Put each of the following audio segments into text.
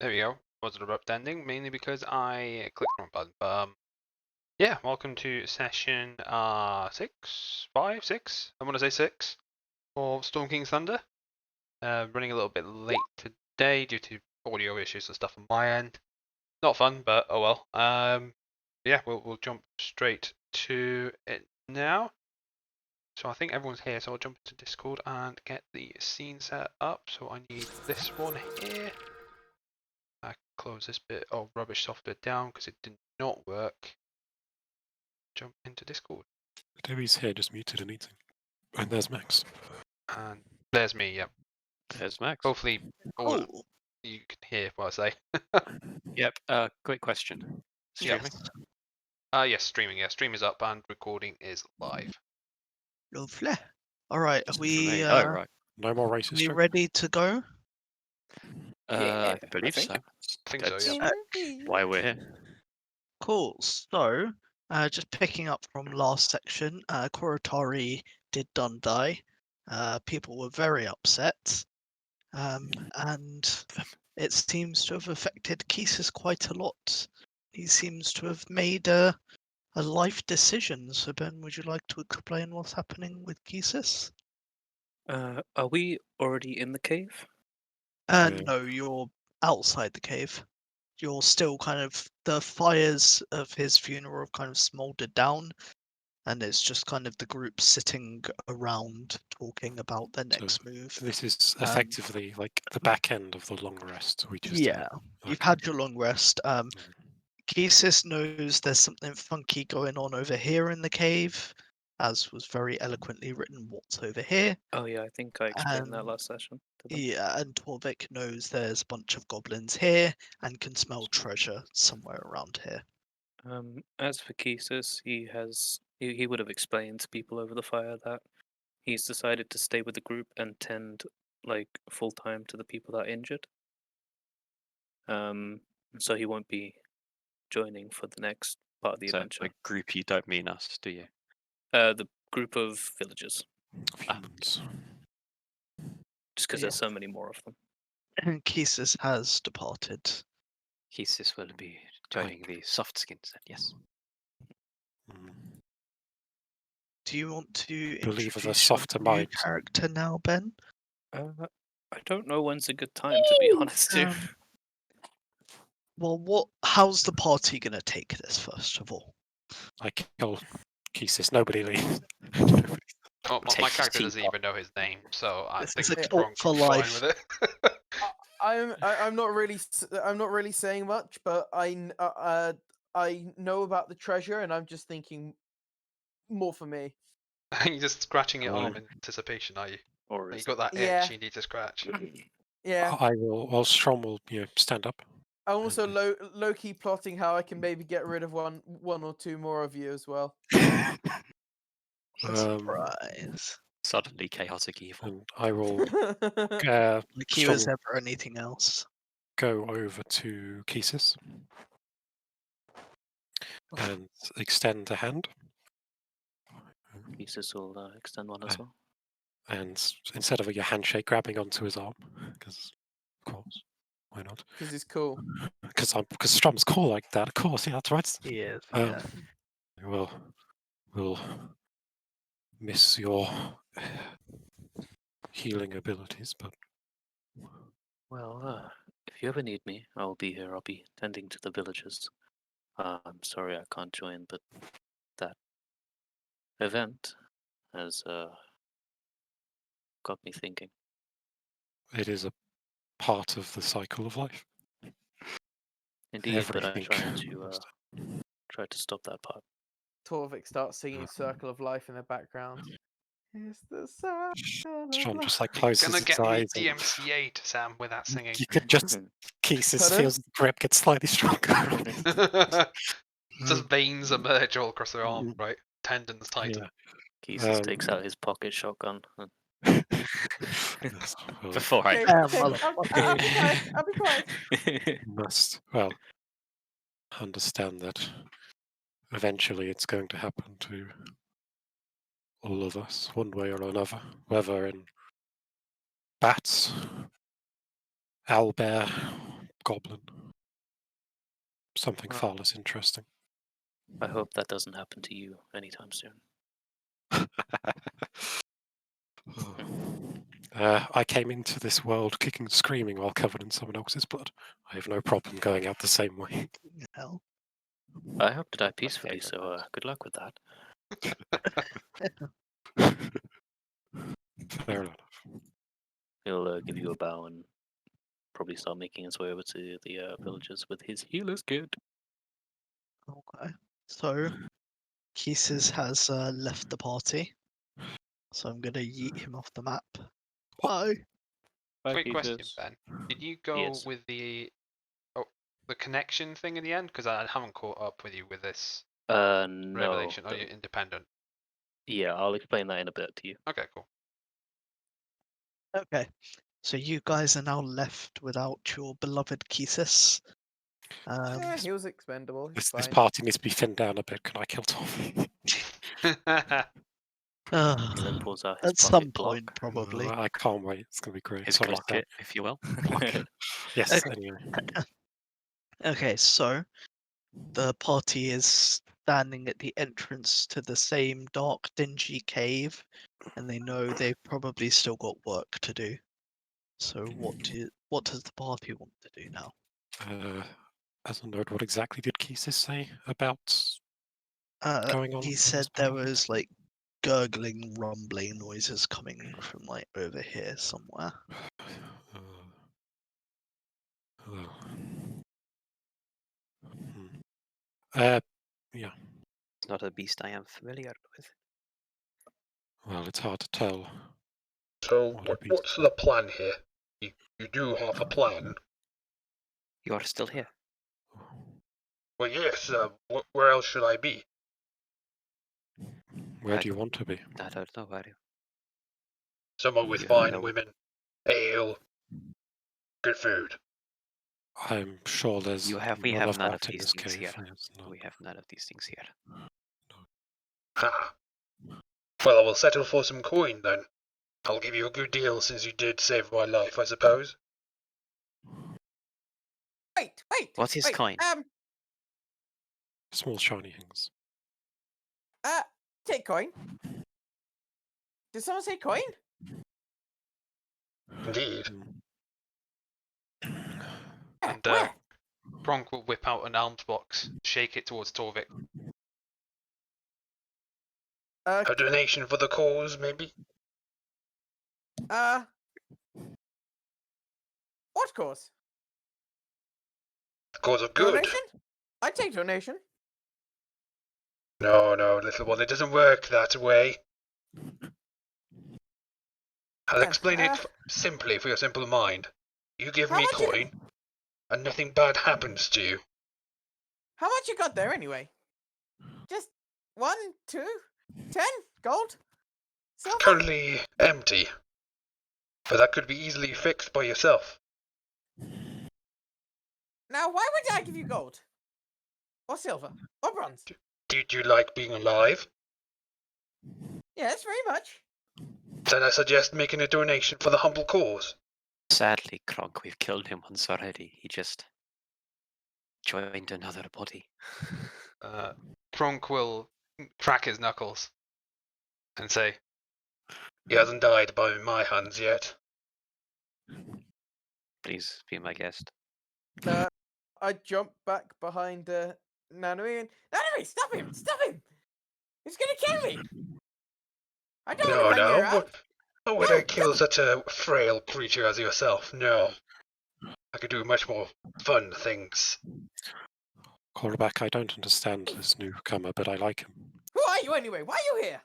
There we go. Wasn't abrupt ending, mainly because I clicked the wrong button. But yeah, welcome to session 6, 5, 6. I want to say 6 of Storm King's Thunder. Running a little bit late today due to audio issues and stuff on my end. Not fun, but oh well. Yeah, we'll jump straight to it now. So I think everyone's here, so I'll jump into Discord and get the scene set up. So I need this one here. I close this bit of rubbish software down because it did not work. Jump into Discord. Debbie's here, just muted and eating. And there's Max. And there's me, yep. There's Max. Hopefully Oh, you can hear what I say. Yep. Quick question. Yep. Streaming? Yes, streaming. Yeah, stream is up and recording is live. lovely. All right, are we, Oh, right. No more racist we joke. ready to go? I believe I so. think so, That's yeah. why we're here. Cool. So, just picking up from last section, Kuratari did die. People were very upset. And it seems to have affected Kisis quite a lot. He seems to have made a life decision. So, Ben, would you like to explain what's happening with Kisis? Are we already in the cave? Yeah. No, you're outside the cave. You're still kind of, the fires of his funeral have kind of smoldered down, and it's just kind of the group sitting around talking about their next move. This is effectively like the back end of the long rest we just Yeah, had. you've Okay. had your long rest. Kisis knows there's something funky going on over here in the cave, as was very eloquently written, what's over here. Oh yeah, I think I explained that And last session. to them. yeah, and Torvik knows there's a bunch of goblins here and can smell treasure somewhere around here. As for Kisus, he would have explained to people over the fire that he's decided to stay with the group and tend like full time to the people that are injured. So he won't be joining for the next part of the So adventure. by group, you don't mean us, do you? The group of villagers, Humans. just because Yeah. there's so many more of them. And Kisis has departed. Kisis will be joining the soft skins then, yes. Mm. Do you want to Believe of a introduce your softer new mind. character now, Ben? I don't know when's a good time, to be honest. Um, Well, how's the party gonna take this first of all? I kill Kisis. Nobody leaves. Oh, Take my his character doesn't teapot. even know his name, so I This think is a it's cult for fine life. with it. I'm not really saying much, but I know about the treasure, and I'm just thinking more for me. You're just scratching your Oh. arm in anticipation, are you? Or You is got that Yeah. itch you need to scratch. Yeah. I will. Well, Strom will, stand up. I'm also low key plotting how I can maybe get rid of one or two more of you as well. Surprise. Suddenly chaotic evil. And I will Like he was Strong. ever anything else. go over to Kisis and extend a hand. Kisus will extend one as well. And instead of a handshake, grabbing onto his arm, because of course, why not? Because it's cool. Because Strom's cool like that. Of course, yeah, that's right. He is. Um, We'll miss your healing abilities, but Well, if you ever need me, I'll be here. I'll be tending to the villagers. I'm sorry I can't join, but that event has got me thinking. it is a part of the cycle of life. Indeed, but I Everything try to stop that part. Torvik starts singing "Circle of Life" in the background. It's the circle of Strom life. just like closes Gonna his get me eyes. and DMCA to Sam with that singing. You could just Kisis Pardon? feels the grip get slightly stronger. Just veins emerge all across their arm, right? Tendons tighten. Kisus takes out his pocket shotgun. And Before I Okay, I'll be quiet. must understand that eventually it's going to happen to all of us, one way or another, whether in bats, owlbear, goblin. Something Wow. far less interesting. I hope that doesn't happen to you anytime soon. I came into this world kicking and screaming while covered in someone else's blood. I have no problem going out the same way. Hell. I hope to die My peacefully, favourite so part. good luck with that. Fair enough. He'll give you a bow and probably start making his way over to the villagers with his healer's kit. Okay. So, Keesis has left the party. So I'm gonna yeet him off the map. Bye. Quick question, Ben. Did you go Yes. with the connection thing in the end? Because I haven't caught up with you with this No. revelation. Are you independent? Yeah, I'll explain that in a bit to you. Okay, cool. Okay. So you guys are now left without your beloved Keesis. Yeah, he was expendable. It's This fine. party needs to be thinned down a bit. Can I kill Tom? He'll pulls out his At pocket some block. point, probably. I can't wait. It's going to be great. His Sorry, Glock it, if you will. Glock. Yes, Okay. anyway. Okay, so the party is standing at the entrance to the same dark, dingy cave, and they know they've probably still got work to do. So what does the party want to do now? As a note, what exactly did Keesis say about going on? He in said this there party? was like gurgling, rumbling noises coming from like over here somewhere. Oh. Yeah. It's not a beast I am familiar with. Well, it's hard to tell. So, What a beast. what's the plan here? You do have a plan? You are still here. Well, yes, where else should I be? Where I do you want to be? I don't know where you. Somewhere with You fine know- women, ale, good food. I'm sure there's We none have of none that of in these this things cave. here. Yes, no. We have none of these things here. Ha! Well, I will settle for some coin then. I'll give you a good deal since you did save my life, I suppose. Wait. What is wait, coin? Small shiny things. Take coin. Did someone say coin? Indeed. And Where? Bronk will whip out an alms box, shake it towards Torvik. A donation for the cause, maybe? What cause? The cause of good. Donation? I take donation. No, little one, it doesn't work that way. I'll explain it simply for your simple mind. You give How me much you- coin, and nothing bad happens to you. How much you got there anyway? Just 1, 2, 10 gold? Silver? Currently empty. But that could be easily fixed by yourself. Now, why would I give you gold? Or silver? Or bronze? Do you like being alive? Yes, very much. Then I suggest making a donation for the humble cause. Sadly, Kronk, we've killed him once already. He just joined another body. Bronk will crack his knuckles and say, He hasn't died by my hands yet. Please be my guest. I jump back behind Nanui and Nanui, stop him! Stop him! He's gonna kill me! I don't want to hang you around. How would I kill such a frail creature as yourself? No. I could do much more fun things. Quarterback, I don't understand this newcomer, but I like him. Who are you anyway? Why are you here?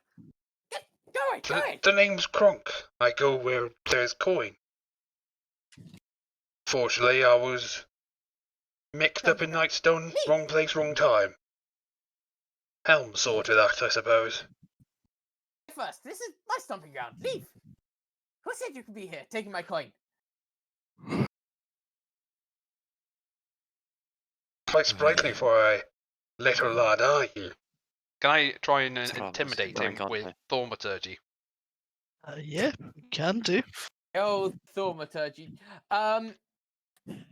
Go away! The name's Kronk. I go where there's coin. Fortunately, I was mixed up in Nightstone. Wrong place, wrong time. Helm saw to that, I suppose. First, this is my stomping ground. Leave! Who said you could be here, taking my coin? Quite sprightly for a little lad, are you? can I try and It's almost intimidate going him on with there. thaumaturgy? Yeah, you can do. Oh, thaumaturgy.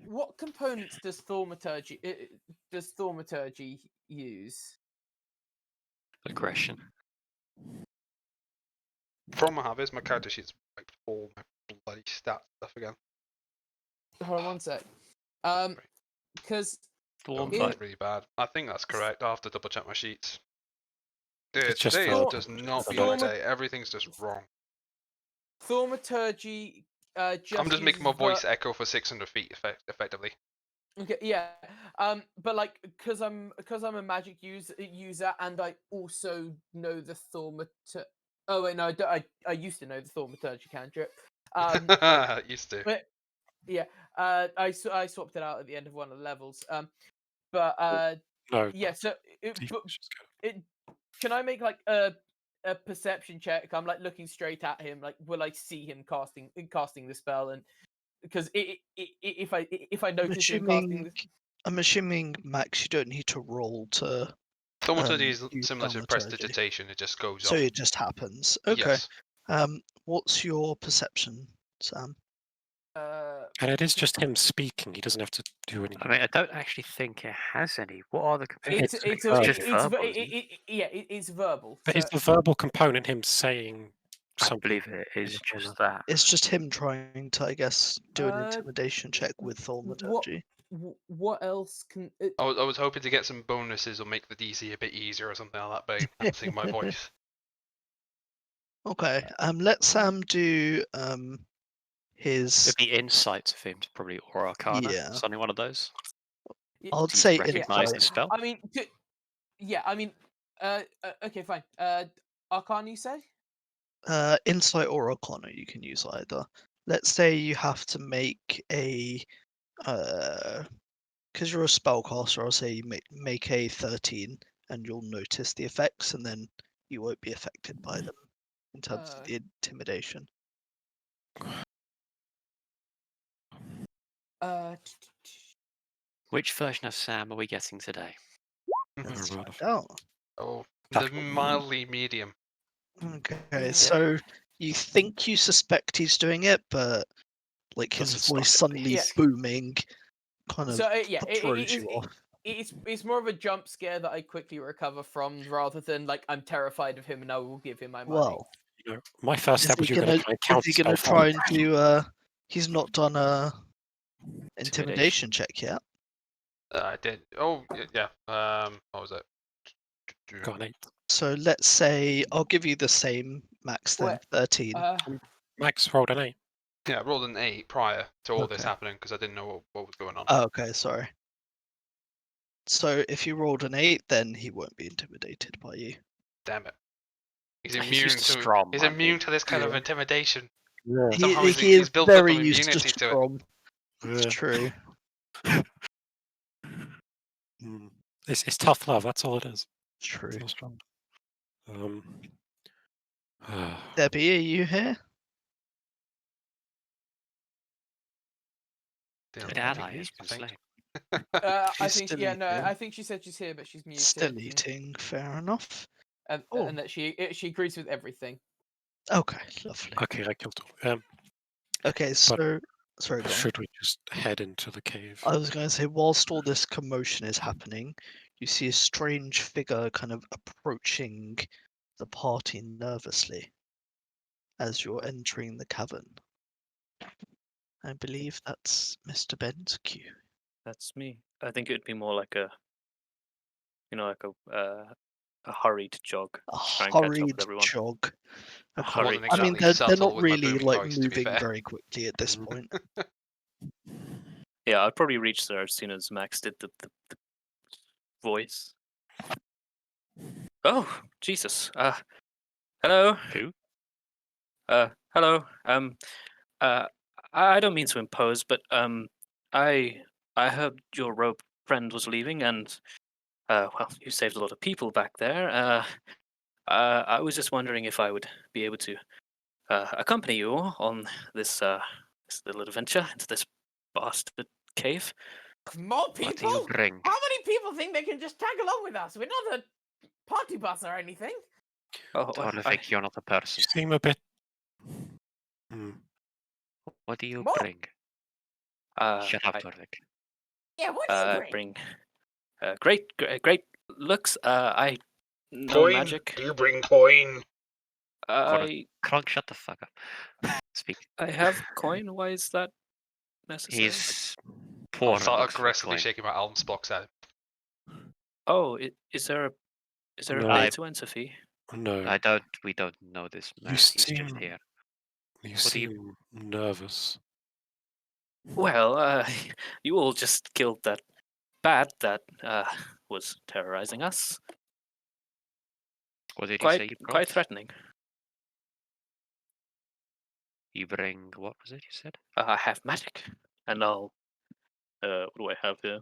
what components does thaumaturgy use? Aggression. From my habits, my character sheet's wiped all my bloody stat stuff again. Hold on one sec. Because Thorn It- bite. Really bad. I think that's correct. I'll have to double check my sheets. Dude, It's just today for- does not be Thorma- my day. Everything's just wrong. thaumaturgy just I'm just making my uses voice echo for 600 feet effectively. Okay, yeah. But like, because I'm a magic user, and I also know the thaumaturgy. Oh wait, no, I used to know the thaumaturgy cantrip. Used to. But yeah, I swapped it out at the end of one of the levels. But No. yeah. So defense is good. can I make like a perception check? I'm like looking straight at him. Like, will I see him casting the spell? And because if I notice him casting, I'm assuming, Max, you don't need to roll to. Thaumaturgy is use similar to thaumaturgy. prestidigitation. It just goes So off. it just happens. Okay. Yes. What's your perception, Sam? And it is just him speaking. He doesn't have to do anything. I mean, I don't actually think it has any. What are the it's components? verbal. just verbal. isn't it? it's verbal. But is so- the verbal component him saying I something? believe it in is the corner? just that. It's just him trying to, I guess, do an Uh, intimidation check with thaumaturgy. what else can? I was hoping to get some bonuses or make the DC a bit easier or something like that by enhancing my voice. Okay. Let Sam do his. It'd be insights of him, probably, or Arcana. Yeah. Something one of those. I'll Do you say recognize insight. the spell? I mean, okay, fine. Arcana, you say? Insight or Arcana, you can use either. Let's say you have to make a because you're a spellcaster, I'll say you make a 13 and you'll notice the effects and then you won't be affected by them in terms of the intimidation. Which version of Sam are we getting today? Let's roll find a- out. Oh, That's the what- mildly medium. Okay, Yeah. so you think you suspect he's doing it, but like his Doesn't voice stop it. suddenly Yeah. booming kind of So throws you off. it's more of a jump scare that I quickly recover from, rather than like I'm terrified of him and I will give him my money. Well, You know, my first is step was he you're gonna, going to try and count is he gonna spell try and damage. do he's not done a intimidation check yet? I did. Oh, yeah. What was it? Got an 8. So let's say I'll give you the same max then, What? 13. Max rolled an 8. Yeah, I rolled an 8 prior to all this Okay. happening because I didn't know what was going on. Oh, okay, sorry. So if you rolled an 8, then he won't be intimidated by you. Damn it. He's He's immune used to to Strom, he's aren't he? immune to this kind of Yeah. intimidation. Yeah. Somehow He he's is built up very some used to immunity to it. Strom. Yeah. It's true. Mm. It's tough love. That's all it is. It's true. It's not strong. Debbie, are you here? An ally has been slain. I She's think still eating. I think she said she's here, but she's muted. Still and- eating. Fair enough. and, Oh. and that she agrees with everything. Okay, lovely. Okay, I killed two. Okay, so sorry, go on. Should we just head into the cave? I was going to say, whilst all this commotion is happening, you see a strange figure kind of approaching the party nervously as you're entering the cavern. I believe that's Mr. Benskew. That's me. I think it would be more like a, a hurried jog. A Try and catch up with hurried everyone. jog. Okay. hurried I mean, exactly they're subtle not with my really booming like voice, to be moving fair. very quickly at this point. Yeah, I'd probably reach there as soon as Max did the voice. Oh, Jesus. Hello. Who? Hello. I don't mean to impose, but I heard your rogue friend was leaving, and well, you saved a lot of people back there. I was just wondering if I would be able to accompany you on this little adventure into this bastard cave. More What do you people? bring? How many people think they can just tag along with us? We're not a party bus or anything. Oh, Don't think you're not a person. You seem a bit. Hmm. What do you What? bring? Shut up, I Torvik. Yeah, what do you bring? bring great looks. I know Coin? magic. Do you bring coin? Kronk, shut the fuck up. Speak. I have coin. Why is that necessary? He's poor I'll and start looks for aggressively coin. shaking my alms box at him. Oh, is there a No. pay to enter fee? No. We don't know this man. You He's just seem here. you What do you- seem nervous. Well, you all just killed that bat that was terrorizing us. What did you say you brought? Quite threatening. You bring, what was it you said? I have magic, and I'll. What do I have here?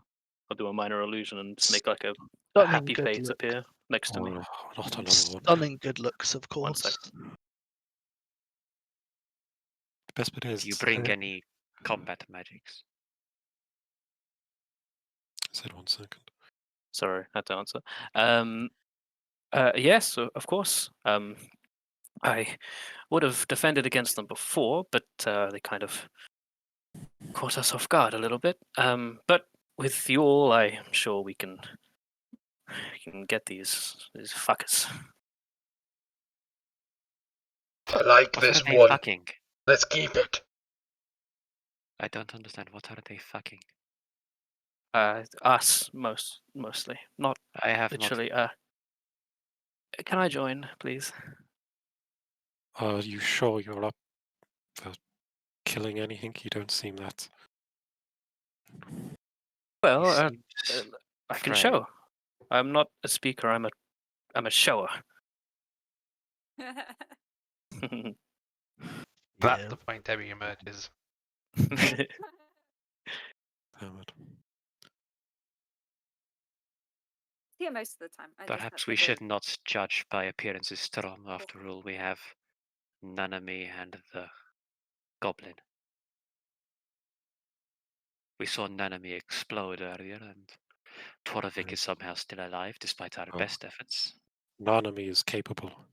I'll do a minor illusion and make like a Stunning happy good face look. appear next to me. Oh, not another one. Stunning good looks, of One course. sec. The best bit is Do you bring any combat magics? I said 1 second. Sorry, I had to answer. Yes, of course. I would have defended against them before, but they kind of caught us off guard a little bit. But with you all, I'm sure we can get these fuckers. I like What this are they one. fucking? Let's keep it. I don't understand. What are they fucking? Us mostly, not I have literally. Can I join, please? Are you sure you're up for killing anything? You don't seem that. Well, not. I can frail. show. I'm not a speaker. I'm a shower. That's Yeah. the point Debbie emerges. Damn it. Yeah, most of the time. I just Perhaps have we to should not judge by appearances, Strom. After all, we have Nanami and the goblin. We saw Nanami explode earlier, and Torvik is somehow still alive despite our Oh. best efforts Nanami is capable.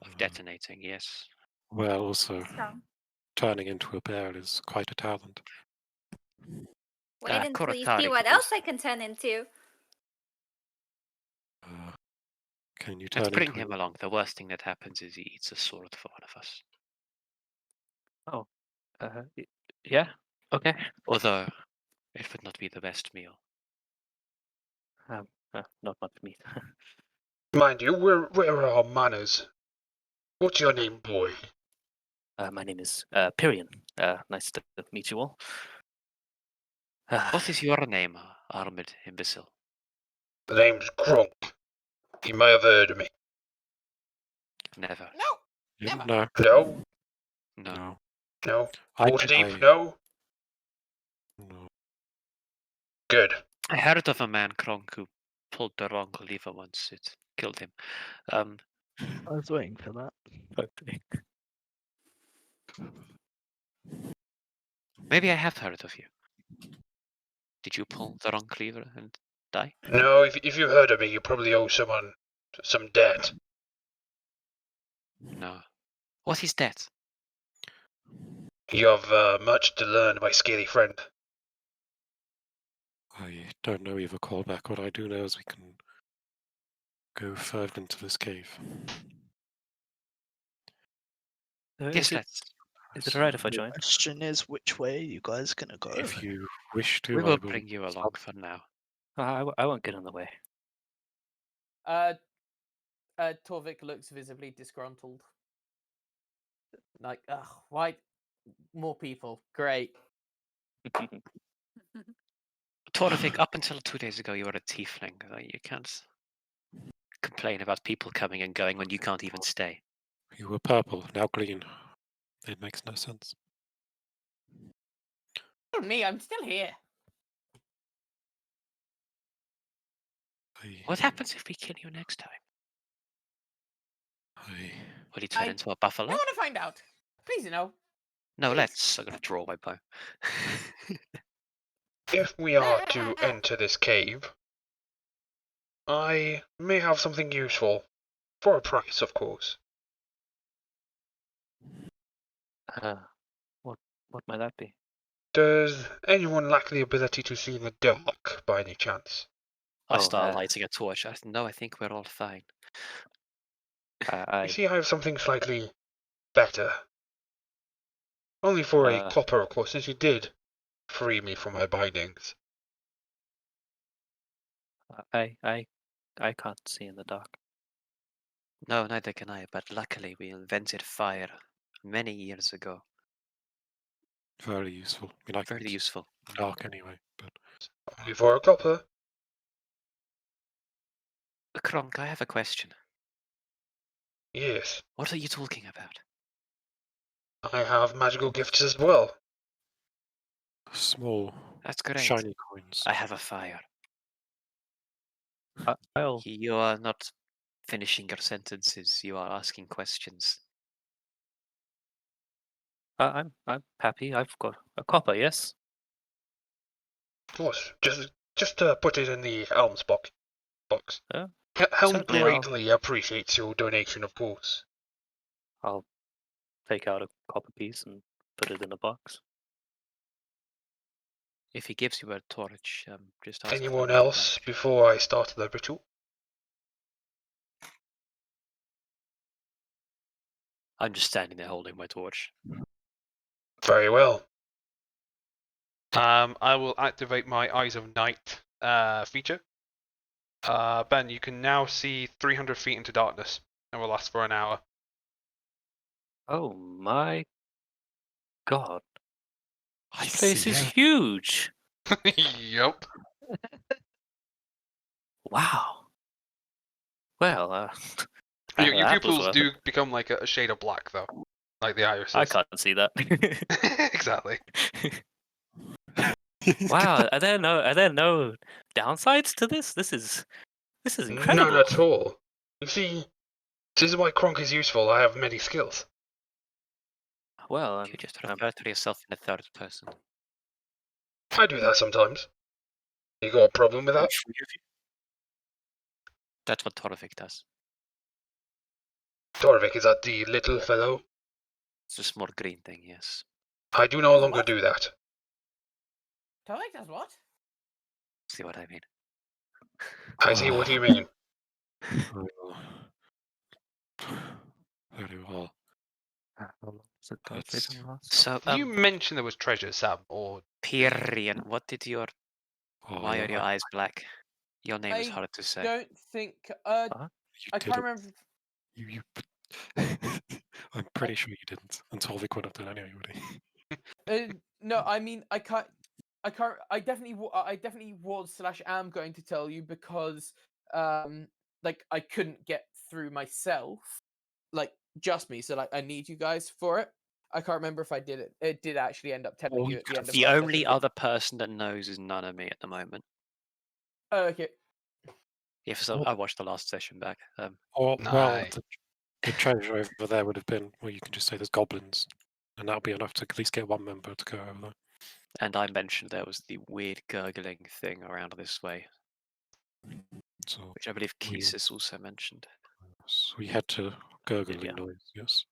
of detonating. Yes. Well, also Strong. turning into a bear is quite a talent. Wait until you see Korotari what could else use- I can turn into. Can you turn Let's bring into him along. The worst thing that happens is he eats a sword for one of us. Yeah. Okay. Although it would not be the best meal. Not much meat. Mind you, where are our manners? What's your name, boy? My name is Pyrian. Nice to meet you all. What is your name, armored imbecile? The name's Kronk. You may have heard of me. Never. No. Yeah, Never. no, No? No. no. No? I, Waterdeep? No? no. Good. I heard of a man, Kronk, who pulled the wrong lever once. It killed him. I was waiting for that. Maybe I have heard of you. Did you pull the wrong lever and die? No, if you heard of me, you probably owe someone some debt. No. What is that? You have much to learn, my scaly friend. I don't know either callback. What I do know is we can go further into this cave. Yes, Is it alright if I join? Question is, which way are you guys gonna go? If you wish to, we I will bring you along stop. for now. I won't get in the way. Torvik looks visibly disgruntled. Like, ugh, why more people? Great. Torvik, up until 2 days ago, you were a tiefling. You can't complain about people coming and going when you can't even stay. You were purple, now green. It makes no sense. Me, I'm still here. What happens if we kill you next time? Will you turn I- into a buffalo? I want to find out. Please, No, please. let's. I'm gonna draw my bow. If we are to enter this cave, I may have something useful. For a price, of course. What might that be? Does anyone lack the ability to see in the dark by any chance? I Oh, start lighting a torch. No, I think we're all fine. You see, I have something slightly better. Only for a copper, of course, since you did free me from my bindings. I can't see in the dark. No, neither can I, but luckily we invented fire many years ago. Very useful. I mean, I Very can see useful. in the dark anyway, but Only for a copper. Kronk, I have a question. Yes, What are you talking about? I have magical gifts as well. small, That's great. shiny coins. I have a fire. I'll. You are not finishing your sentences. You are asking questions. I'm happy. I've got a copper. Yes. Of course, just to put it in the Helm's box. Yeah, Helm certainly greatly appreciates your donation, of course. I'll take out a copper piece and put it in a box. If he gives you a torch, just ask for the Anyone money else back. before I start the ritual? I'm just standing there holding my torch. Very well. I will activate my Eyes of Night feature. Ben, you can now see 300 feet into darkness, and will last for an hour. Oh my god! I This place see is it. huge. Yup. Wow. Well, Your that was pupils worth do it. become like a shade of black, though, like the irises. I can't see that. Exactly. Wow, are there no downsides to this? This is incredible. None at all. You see, this is why Kronk is useful. I have many skills. Well, You just refer to yourself in the third person. I do that sometimes. You got a problem with that? That's what Torvik does. Torvik, is that the little fellow? It's a small green thing, yes. I do no longer What? do that. Tarek does what? See what I mean? I see what you mean. Very well. That's- So, You mentioned there was treasure, Sam, or Pyrian, what did your... Why yeah, are your eyes black? Your name is I hard to say. Don't think. you I did can't it. remember. You I'm pretty sure you didn't. And Torvik would have done anyway, would he? No, I mean I can't. I definitely was / am going to tell you because like I couldn't get through myself, like just me. So like I need you guys for it. I can't remember if I did it. It did actually end up telling Oh, you at the end of The last only session. other person that knows is Nanami at the moment. Oh, okay. Yeah, for some, Oh. I watched the last session back. Or, well, Nice. the treasure over there would have been, well, you can just say there's goblins. And that'll be enough to at least get one member to go over there. And I mentioned there was the weird gurgling thing around this way, So, which I believe we- Keesis also mentioned. so we had to gurgling Yeah. noise, yes.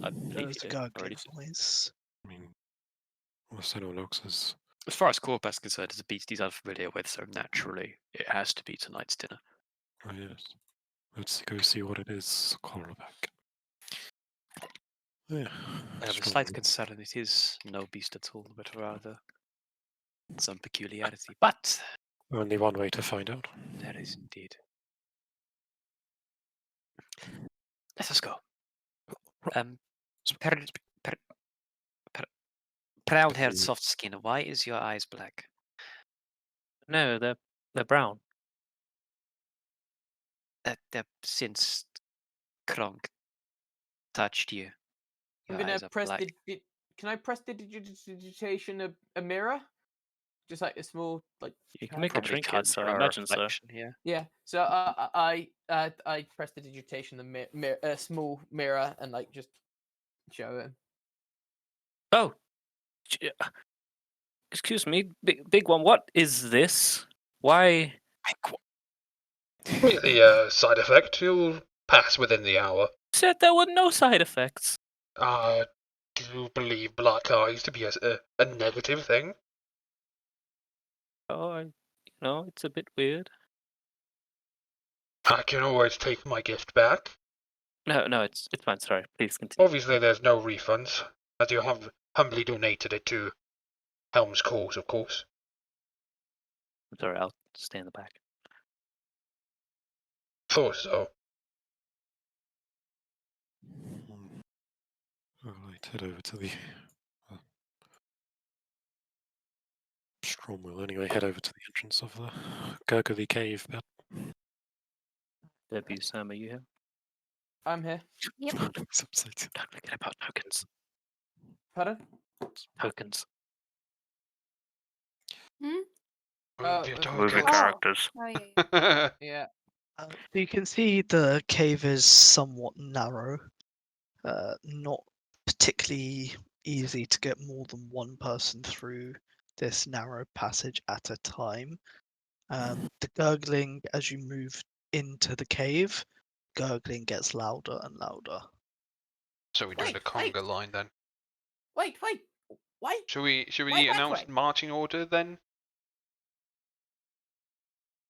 I believe Those he did. I already gargling did. noise. I mean, unless anyone else is. As far as Corpus is concerned, it's a beast he's unfamiliar with, so naturally it has to be tonight's dinner. Oh, yes. Let's go see what it is. Cornerback. Yeah. I have a slight concern, it is no beast at all, but rather some peculiarity. But Only one way to find out. there is indeed. Let us go. Brown-haired, soft skin. Why is your eyes black? No, they're brown. Since Kronk touched you, I'm your gonna eyes are press black. the. Can I press the digitation a mirror? Just like a small like. You can make a Probably trinket, can't so I mirror imagine so. reflection, yeah. Yeah. So I press the digitation the small mirror and like just show him. Oh, excuse me, big one. What is this? Why? Really, a side effect. You'll pass within the hour. Said there were no side effects. do believe black eyes to be a negative thing. Oh, it's a bit weird. I can always take my gift back. No, it's fine. Sorry, please continue. Obviously, there's no refunds, as you have humbly donated it to Helm's cause, of course. I'm sorry, I'll stay in the back. Thought so. Right, head over to the Strom will anyway head over to the entrance of the Gurgly Cave bit. Debbie, Sam, are you here? I'm here. Yep. Don't forget about tokens. Pardon? Tokens. Move your Moving tokens. characters. Oh, yeah. Yeah. You can see the cave is somewhat narrow, not particularly easy to get more than one person through this narrow passage at a time. The gurgling, as you move into the cave, gurgling gets louder and louder. So we're doing the Wait. conga line then. Wait. Why? Should we Wait. announce marching order then?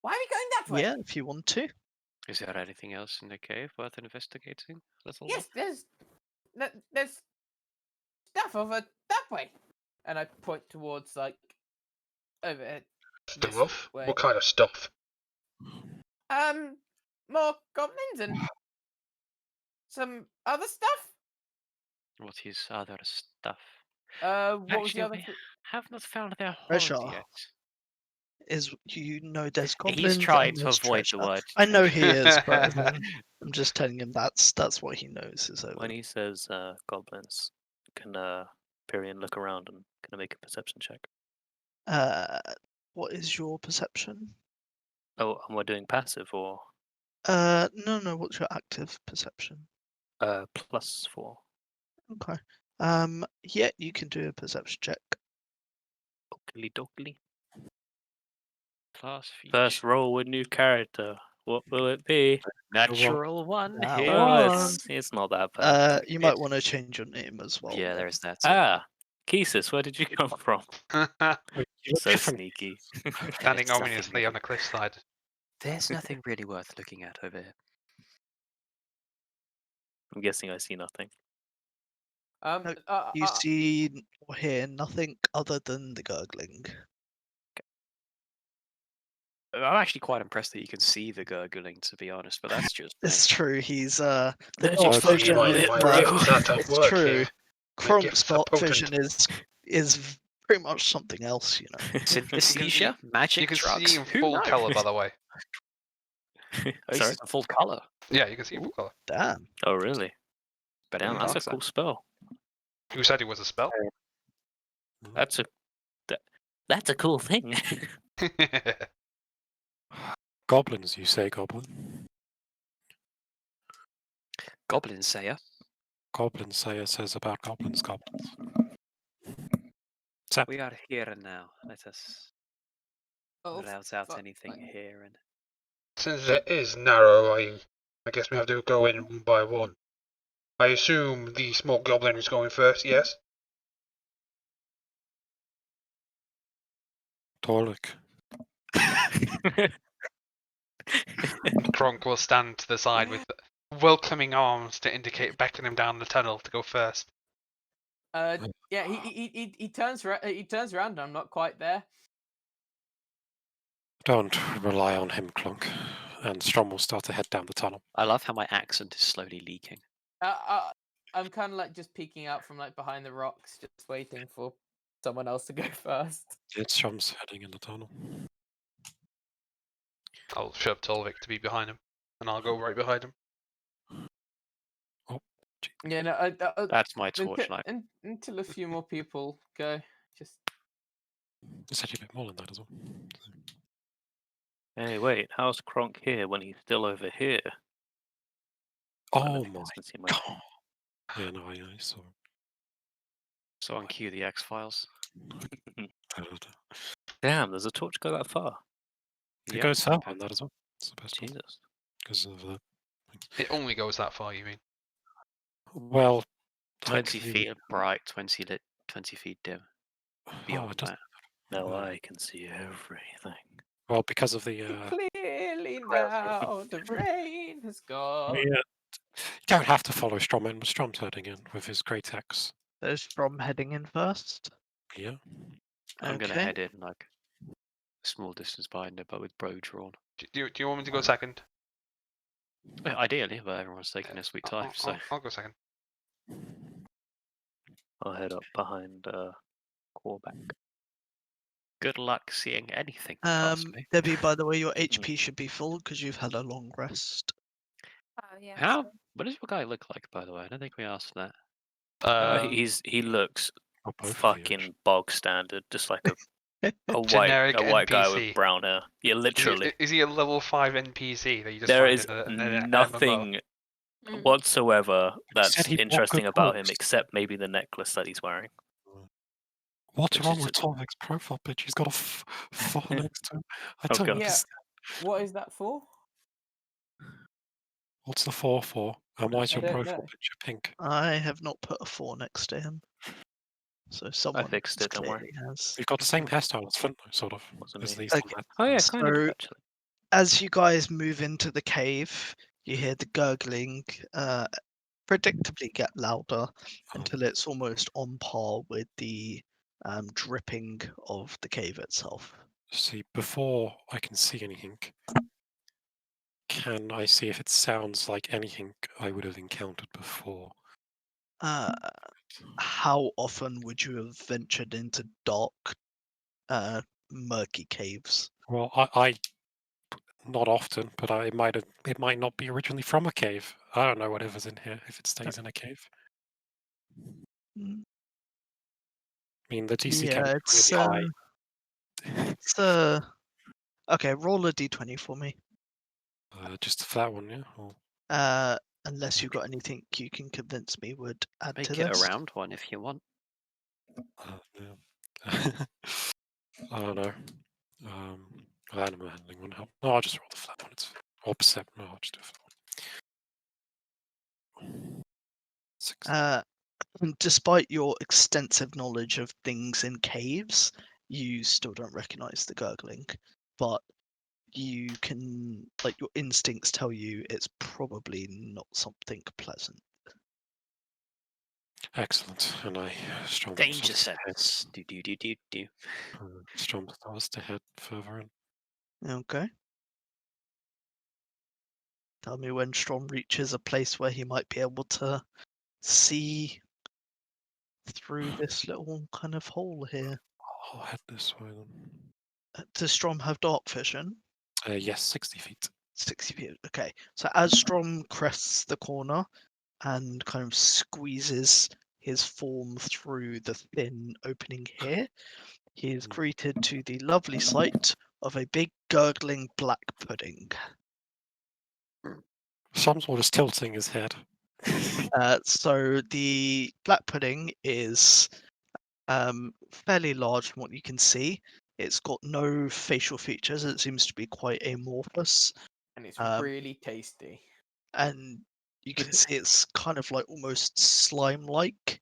Why are we going that way? Yeah, if you want to. Is there anything else in the cave worth investigating? Little Yes, there's stuff over that way. And I point towards like over this Stuff? way. What kind of stuff? More goblins and some other stuff. What is other stuff? What was the Actually, other? we have not found their hold Treasure. yet. Is there's goblins. He's trying and to there's avoid treasure. the word. I know he is, but I'm just telling him that's what he knows is over. When he says goblins, can Pyrian look around and can I make a perception check? What is your perception? Oh, am I doing passive or No. What's your active perception? +4? Okay. Yeah, you can do a perception check. Oakley dokley. Class feature. First roll with new character. What will it be? Natural one. Now Here Oh, one. it's not that bad. You might want to change your name as well. Yeah, then. there is that. Kesis, where did you come from? You look So different. sneaky. Standing There's nothing ominously on really- a cliffside. There's nothing really worth looking at over here. I'm guessing I see nothing. No, You see or hear nothing other than the gurgling. I'm actually quite impressed that you can see the gurgling, to be honest, but that's just me. It's true. He's the They're dark just vision fucking is- with it, bro. That's at It's work true. here. My Kronk's gifts are dark potent. vision is pretty much something else, you know. Synesthesia, magic, You can drugs. see in Who full knows? colour, by the way. Oh, he's Sorry? in full color. Yeah, you can see in full colour. Damn. Oh, really? Better Damn, than that's a dark side. cool spell. Who said it was a spell? That's a cool thing. Goblins, you say, Goblin? Goblin Sayer. Goblin Sayer says about goblins. We are here and now. Let us Oh, route out fuck, anything fine. here and Since it is narrow, I guess we have to go in one by one. I assume the small goblin is going first, yes? Torlik. Kronk will stand to the side with welcoming arms to indicate, beckon him down the tunnel to go first. Yeah, he turns around. He turns around. And I'm not quite there. Don't rely on him, Clunk. And Strom will start to head down the tunnel. I love how my accent is slowly leaking. I'm kind of like just peeking out from like behind the rocks, just waiting for someone else to go first. It's Strom's heading in the tunnel. I'll shove Tolvik to be behind him, and I'll go right behind him. Yeah, no, That's my torchlight. Until a few more people go. Just It's actually a bit more than that as well. Hey, wait, how's Kronk here when he's still over here? Oh my Doesn't seem god. like- Yeah, no, I saw. So on cue the X-Files. Damn, does a torch go that far? It goes far on that as well. It's the best one. Jesus. Because of the... It only goes that far, you mean? Well, 20 see- feet bright, 20 lit, 20 feet dim. Oh, Beyond it doesn't. that. Now I can see everything. Well, because of the. Clearly now the rain has gone. You don't have to follow Strom in, but Strom's heading in with his great axe. There's Strom heading in first. Yeah. I'm gonna Okay. head in like a small distance behind it, but with bow drawn. Do you want me to go second? Ideally, but everyone's taking their sweet time, so I'll go second. I'll head up behind Quarterback. good luck seeing anything past me. Debbie, by the way, your HP should be full because you've had a long rest. Oh yeah. How? What does your guy look like, by the way? I don't think we asked that. He looks Or both of you, fucking bog standard, just like a Generic white guy NPC. with brown hair. Yeah, literally. Is he a level 5 NPC that you just There find is in a MMO? nothing Mm. whatsoever said that's he'd walk interesting good about him clothes. except maybe the necklace that he's wearing. What's Which wrong is with Torvik's profile picture? He's got a 4 next to him. I Oh, don't God. Yeah. understand. What is that for? What's the 4 for? And why is I your don't profile know. picture pink? I have not put a 4 next to him. So someone fixed it, don't worry. clearly has. You've got the same hairstyle as Flint, sort of. Wasn't As me. these Okay. Oh yeah, So- kind of actually. As you guys move into the cave, you hear the gurgling predictably get louder until it's almost on par with the dripping of the cave itself. See, before I can see anything, can I see if it sounds like anything I would have encountered before? How often would you have ventured into dark, murky caves? Well, I not often, but it might not be originally from a cave. I don't know whatever's in here if it stays in a cave. Mm, I mean, the DC Yeah, can be it's really high. it's okay. Roll a d20 for me. Just for that one, yeah. Or, Unless you've got anything you can convince me would add Make to it this. a round one if you want. yeah. I don't know. Animal handling wouldn't help. No, I'll just roll the flat one. It's or percept. No, I'll just do a flat one. 6. Despite your extensive knowledge of things in caves, you still don't recognize the gurgling. But you can, like, your instincts tell you it's probably not something pleasant. Excellent. And I strong Danger sense. Do. Strong stars to head further in. Okay. Tell me when Strom reaches a place where he might be able to see through this little kind of hole here. I'll head this way then. Does Strom have dark vision? Yes, 60 feet. 60 feet. Okay. So as Strom crests the corner and kind of squeezes his form through the thin opening here, he is greeted to the lovely sight of a big gurgling black pudding. Strom's just tilting his head. So the black pudding is fairly large from what you can see. It's got no facial features. It seems to be quite amorphous. And it's Um, really tasty. And you can see it's kind of like almost slime-like.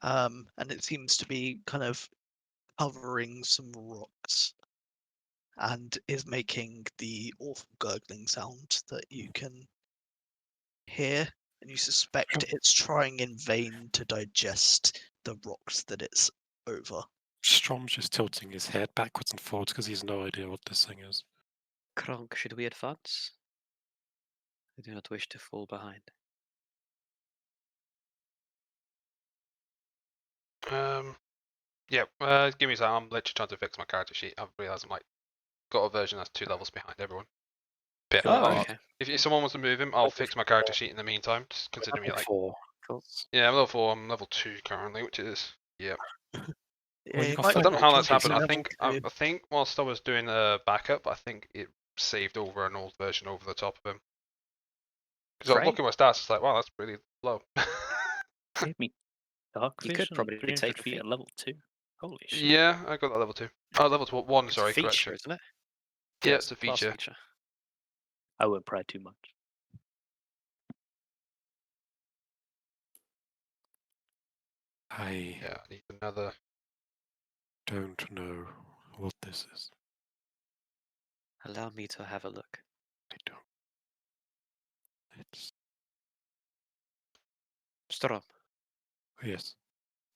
And it seems to be kind of covering some rocks and is making the awful gurgling sound that you can hear. And you suspect it's trying in vain to digest the rocks that it's over. Strom's just tilting his head backwards and forwards because he has no idea what this thing is. Kronk, should we advance? I do not wish to fall behind. Yeah. Give me a second. I'm literally trying to fix my character sheet. I've realised I'm like got a version that's 2 levels behind everyone. Bit Oh, hard. okay. If someone wants to move him, I'll fix my character sheet in the meantime. Just consider me like 4. yeah, I'm level 4. I'm level 2 currently, which is yeah. Well, you it got might I don't know how that's jump happened. to I level think 2. I think whilst I was doing the backup, I think it saved over an old version over the top of him. Because I was Great. looking at my stats, it's like, wow, that's really low. Gave me dark You vision. could probably 300 take a feet feat. at level 2. Holy shit. Yeah, I got that level 2. Oh, level 1. It's Sorry, a feature, correction. isn't it? Yeah, Yeah, it's a class feature. I wouldn't pry too much. I Yeah, I need another. don't know what this is. Allow me to have a look. I don't. It's Strom, yes.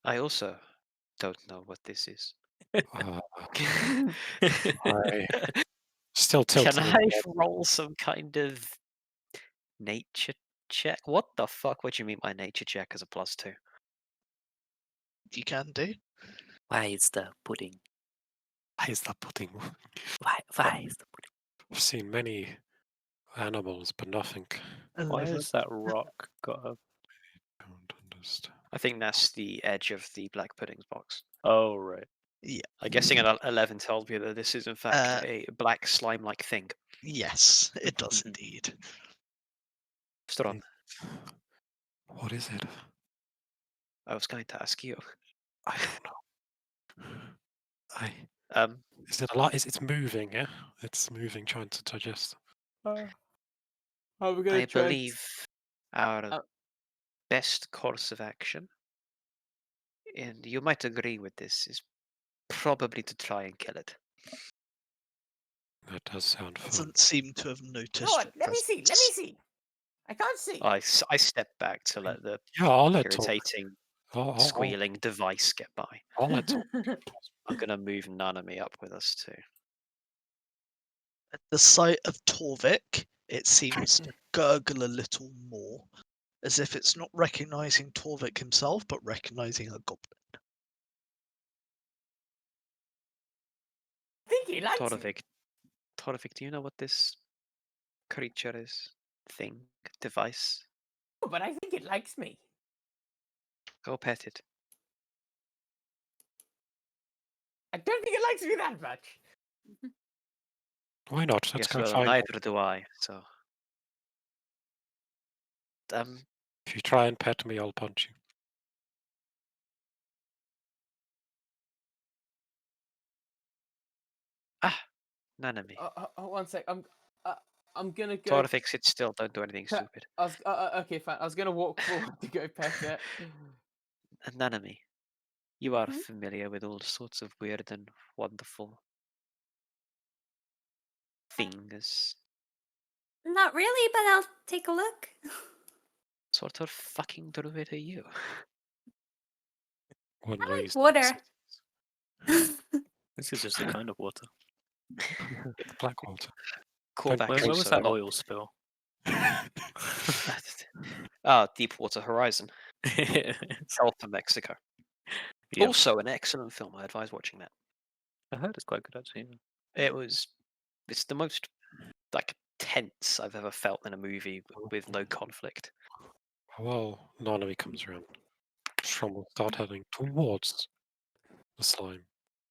I also don't know what this is. I still Can tilted. I roll some kind of nature check? What the fuck? What do you mean by nature check as a +2? You can do. Why is the pudding? Why is that pudding? Why is the pudding? I've seen many animals, but nothing. Why 11. is that rock got a... I don't understand. I think that's the edge of the black puddings box. Oh, right. Yeah. I'm guessing an 11 tells me that this is in fact a black slime-like thing. Yes, it does indeed. Strom, What is it? I was going to ask you. I don't know. Is it a lot? It's moving, yeah? It's moving, trying to digest. How are we gonna I try? believe our Uh, best course of action, and you might agree with this, is probably to try and kill it. That does sound fun. Doesn't seem to have noticed. Hold on, your let me see. Let me presence. see. I can't see. I step back to let the Yeah, I'll let talk. irritating, I'll squealing device get by. let talk. I'm gonna move Nanami up with us too. At the sight of Torvik, it seems to gurgle a little more, as if it's not recognizing Torvik himself, but recognizing a goblin. I think he likes me. Torvik, do you know what this creature is? Thing, device? Oh, but I think it likes me. Go pet it. I don't think it likes me that much. Why not? Let's Yes, go well, find neither do I. So, If you try and pet me, I'll punch you. Nanami. One sec. I'm gonna go. Torvik, sit still. Don't do anything stupid. I was okay, fine. I was gonna walk forward to go pet it. And Nanami, you are Mhm. familiar with all sorts of weird and wonderful things. Not really, but I'll take a look. Sort of fucking druid are you? One I like raised water. This is just the kind of water. It's black water. Call back Where to was that Solar. oil spill? Deepwater Horizon. Gulf of Mexico. Yep. Also an excellent film. I advise watching that. I heard it's quite good actually. It's the most like tense I've ever felt in a movie with no conflict. Well, Nanami comes around. Strom will start heading towards the slime.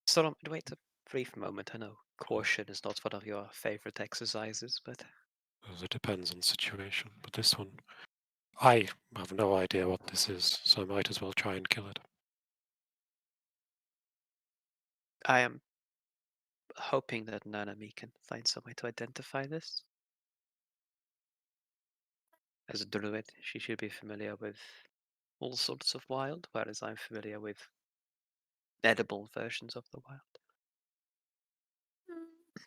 So wait a brief moment. I know caution is not one of your favorite exercises, but It depends on the situation. But this one, I have no idea what this is, so I might as well try and kill it. I am hoping that Nanami can find some way to identify this. As a druid, she should be familiar with all sorts of wild, whereas I'm familiar with edible versions of the wild.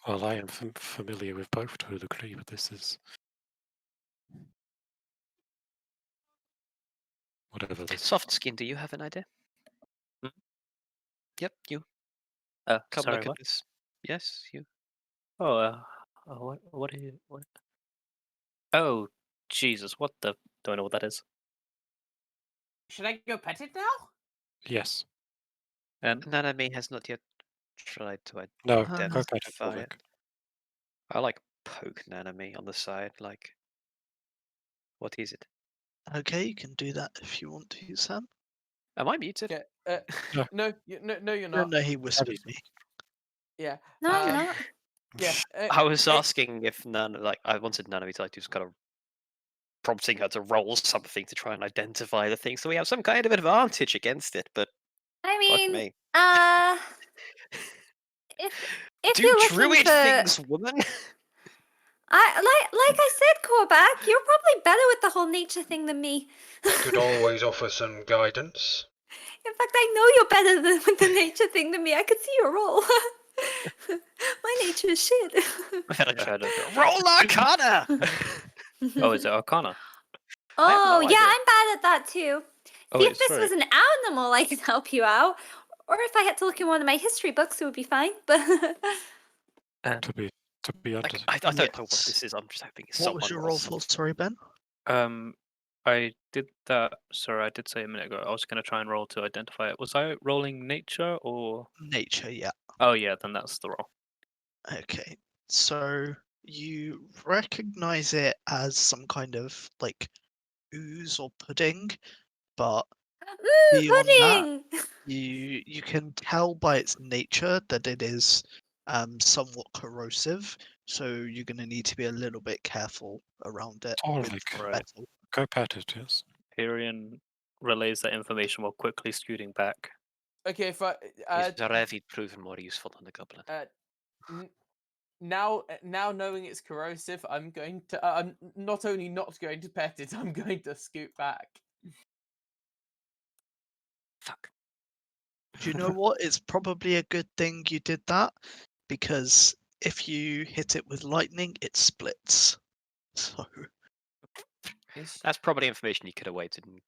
Well, I am familiar with both to a degree, but this is whatever this. Soft skin, do you have an idea? Hmm? Yep, you. Come Come look what? at this. Yes, you. Oh, what are you? What? Oh, Jesus! What the? Don't know what that is. Should I go pet it now? Yes. And Nanami has not yet tried to No. Uh, Go pet it, identify it. Torvik. I like poke Nanami on the side, like, what is it? Okay, you can do that if you want to, Sam. Am I muted? Yeah. No. No, no, you're No, not. no, he whispered Abby's me. Yeah. No, I'm Okay. not. Yeah. I was asking if I wanted Nanami to like just kind of prompting her to roll something to try and identify the thing, so we have some kind of advantage against it. But I fuck mean, me, if do you're looking druid for, things, woman. like I said, Korvac, you're probably better with the whole nature thing than me. Could always offer some guidance. In fact, I know you're better than with the nature thing than me. I could see your roll. My nature is shit. Roll Arcana! Oh, is it Arcana? Oh, no yeah, idea. I'm bad at that too. Oh, See, wait, if this sorry. was an animal, I could help you out. Or if I had to look in one of my history books, it would be fine. But To be Like, honest. I don't know what Yes. this is. I'm just hoping What someone was your roll rolls for? something. Sorry, Ben. I did that. Sorry, I did say a minute ago. I was going to try and roll to identify it. Was I rolling nature or? Nature, yeah. Oh yeah, then that's the roll. Okay. So you recognize it as some kind of like ooze or pudding, but beyond that, pudding! you can tell by its nature that it is somewhat corrosive. So you're going to need to be a little bit careful around it with Torvik. Right. metal. Go pet it, yes. Tyrion relays that information while quickly scooting back. Okay, if I He's already proven more useful than the goblin. now knowing it's corrosive, I'm going to I'm not only not going to pet it, I'm going to scoot back. Fuck. Do you know what? It's probably a good thing you did that, because if you hit it with lightning, it splits. So That's probably information you could have waited and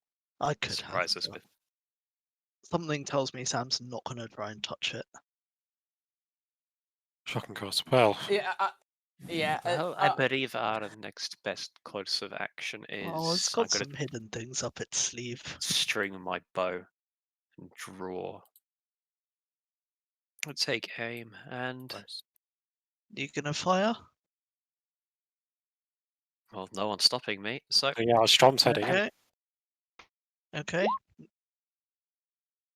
I could surprise have, us but with. something tells me Sam's not going to try and touch it. Shocking course. Well, Yeah. Well, I believe our next best course of action is Oh, it's I'm got going some hidden things up its sleeve. to string my bow and draw. I'll take aim and Nice. You gonna fire? well, no one's stopping me. So yeah, Strom's heading in. Okay. Okay.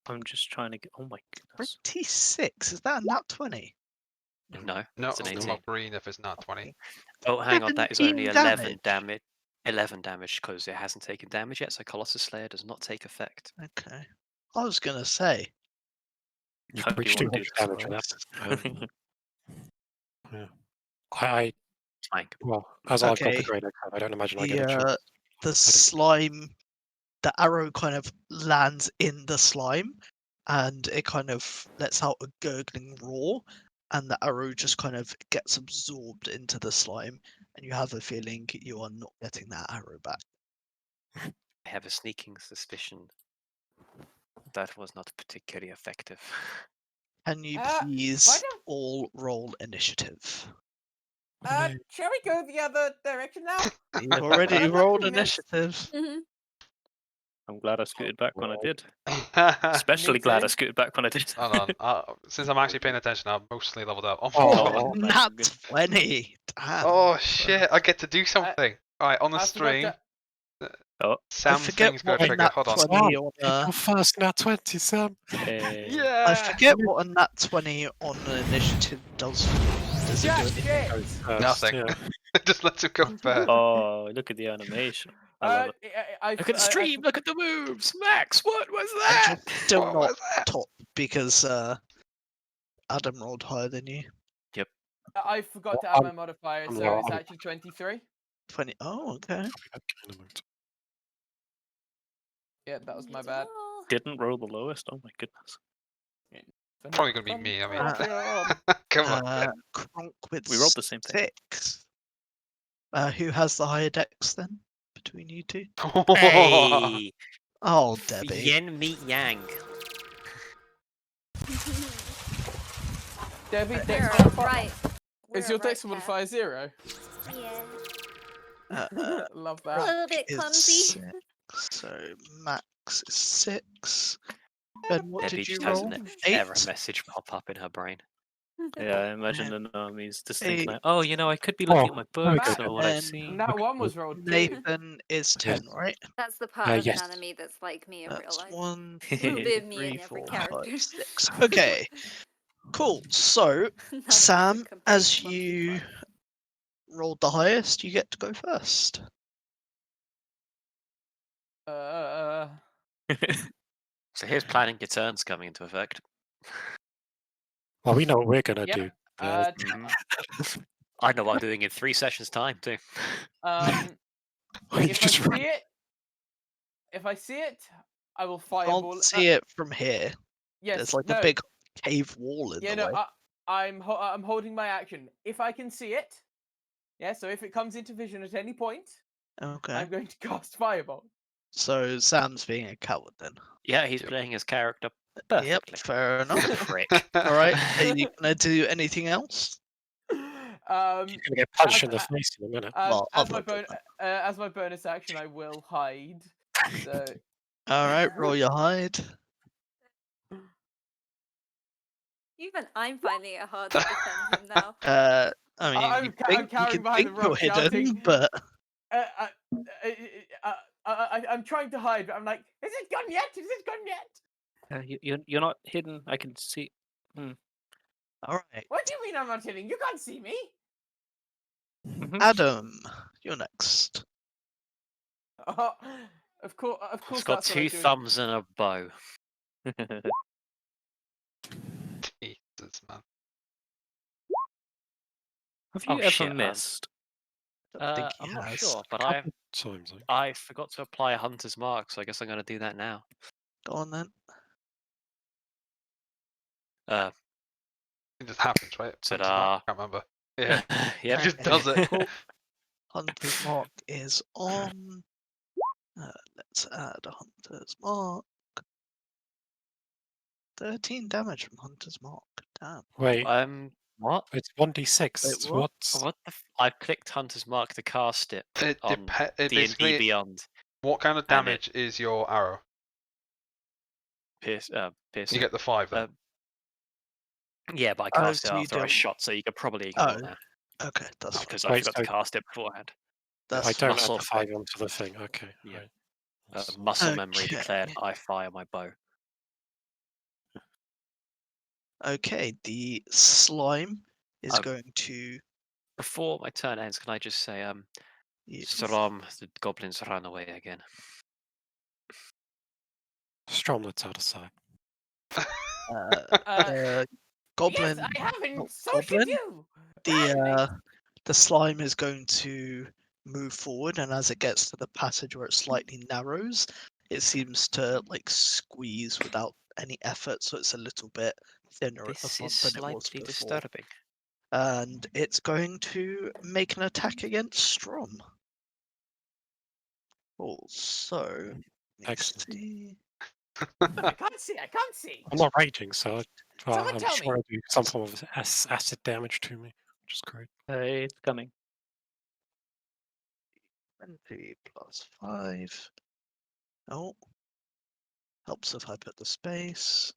I'm just trying to get. Oh my goodness. 26. Is that a nat 20? no, No, it's an it'll 18. come up green if it's not 20. Oh, hang on, that is 17 only 11 damage. damage. 11 damage because it hasn't taken damage yet, so Colossus Slayer does not take effect. Okay. I was gonna say. You've How do you breached want 200 to do damage with that. Christ. Yeah. I Fine. well, as I've got Okay. the great axe, I don't imagine I get a The chance. the slime, the arrow kind of lands in the slime, and it kind of lets out a gurgling roar, and the arrow just kind of gets absorbed into the slime, and you have a feeling you are not getting that arrow back. I have a sneaking suspicion that was not particularly effective. Can you why please don't- all roll initiative? Shall we go the other direction now? You've already I'd like rolled to miss- initiative. I'm glad I scooted back when I did. Hold Especially glad I too. scooted back when I did. on. Since I'm actually paying attention, I've mostly leveled up. Oh, Oh, my Nat goodness. 20. Damn. oh shit! I get to do something. Alright, on the I forgot stream, Oh, Sam I forget thing's got what a a trigger. nat Hold on. 20 on Your first nat 20, Sam. hey. Yeah. I forget what a nat 20 on an initiative does. Does it do Jack, anything? shit. First, Nothing. Yeah. Just let him go first. Oh, look at the animation. I love it. Look at the stream, look at the moves! Max, what was that? And you're still What not was that? top because Adam rolled higher than you. I forgot to Well, add my modifier, I'm so low. it's actually 23. 20. Oh, okay. Yeah, that was my bad. Didn't roll the lowest. Oh my goodness. Probably gonna be me. I mean, Uh, come on. Kronk with We rolled the same thing. 6. Who has the higher dex then between you two? Hey! Oh, Debbie. Yen meet Yang. Debbie, You're dex a modifier. right. Is We're your a dex right modifier 0? Yeah. Love A that. little bit Is clumsy. 6. So Max is 6. Ben, what Debbie did you just has roll? an 8. error message pop up in her brain. Yeah, I imagine the Naomi's just thinking, Hey. like, oh, you know, I could be looking at my very books good. or what I've And seen. That Okay, one was rolled too. Nathan is 10, right? That's the part of yes. Nanami that's like me in real That's life. 1, A little 2, bit of me 3, in every 4, character. 5, 6. Okay, cool. So, Nanami's Sam, a complete as clumsy you fuck. rolled the highest, you get to go first. So here's planning your turns coming into effect. Well, we know what we're gonna Yep. do. I know what I'm doing in 3 sessions time too. You If I just see it, I will Can't fireball. see it from here. Yes. There's like no. a big cave wall in Yeah, the no. way. I'm holding my action. If I can see it, yeah. So if it comes into vision at any point, Okay. I'm going to cast fireball. So Sam's being a coward then. Yeah, he's Yep. playing his character Yep, perfectly. fair enough. Prick. All right. Are you gonna do anything else? You're going to get punched in the as- face in a minute. Well, as other my than as my bonus action, I will hide. So All right, roll your hide. Even I'm finding it hard to defend him now. I mean, I'm you ca- I'm think, cowering you behind think the you're rock hidden, shouting. but I'm trying to hide, but I'm like, is it gone yet? Is it gone yet? You're not hidden. I can see. all right. What do you mean I'm not hitting? You can't see me. Adam, you're next. Oh, of course, It's got that's what I'm two doing. thumbs and a bow. Jesus, man. Have you Oh, ever shit, missed? Don't think he I'm not has. sure, but Couple times, think. I forgot to apply a hunter's mark, so I guess I'm going to do that now. Go on then. It just happens, right? Ta-da. I can't remember. Yeah. Yep. It just does it. Cool. Hunter's mark is on. Let's add a hunter's mark. 13 damage from hunter's mark. Damn. Wait, What? it's 1d6. Wait, what? What's What the? I clicked hunter's mark to cast it It, on it D&D basically. Beyond. What kind of and it- damage is your arrow? Pierce. You get the 5 then. Yeah, but I Oh, cast it so you after I don't- shot, so you could probably ignore Oh, that Okay, that's fine. because I Wait, forgot so- to cast it beforehand. That's I don't muscle add the 5 onto the thing. Okay. Yeah. Right. Muscle memory Okay. declared I fire my bow. Okay, the slime is Um, going to. Before my turn ends, can I just say, Yes. Strom, the goblins ran away again. Strom, that's out of sight. Goblin. Yes, I have oh, and so should goblin? you. The slime is going to move forward, and as it gets to the passage where it slightly narrows, it seems to like squeeze without any effort, so it's a little bit thinner at the This front is than it was slightly before. disturbing. And it's going to make an attack against Strom. Also, let me Excellent. see. I can't see. I can't see. I'm not raging, so Someone I'm tell sure me. I do some form of acid damage to me, which is great. It's coming. 20 plus 5. Oh. Helps if I put the space.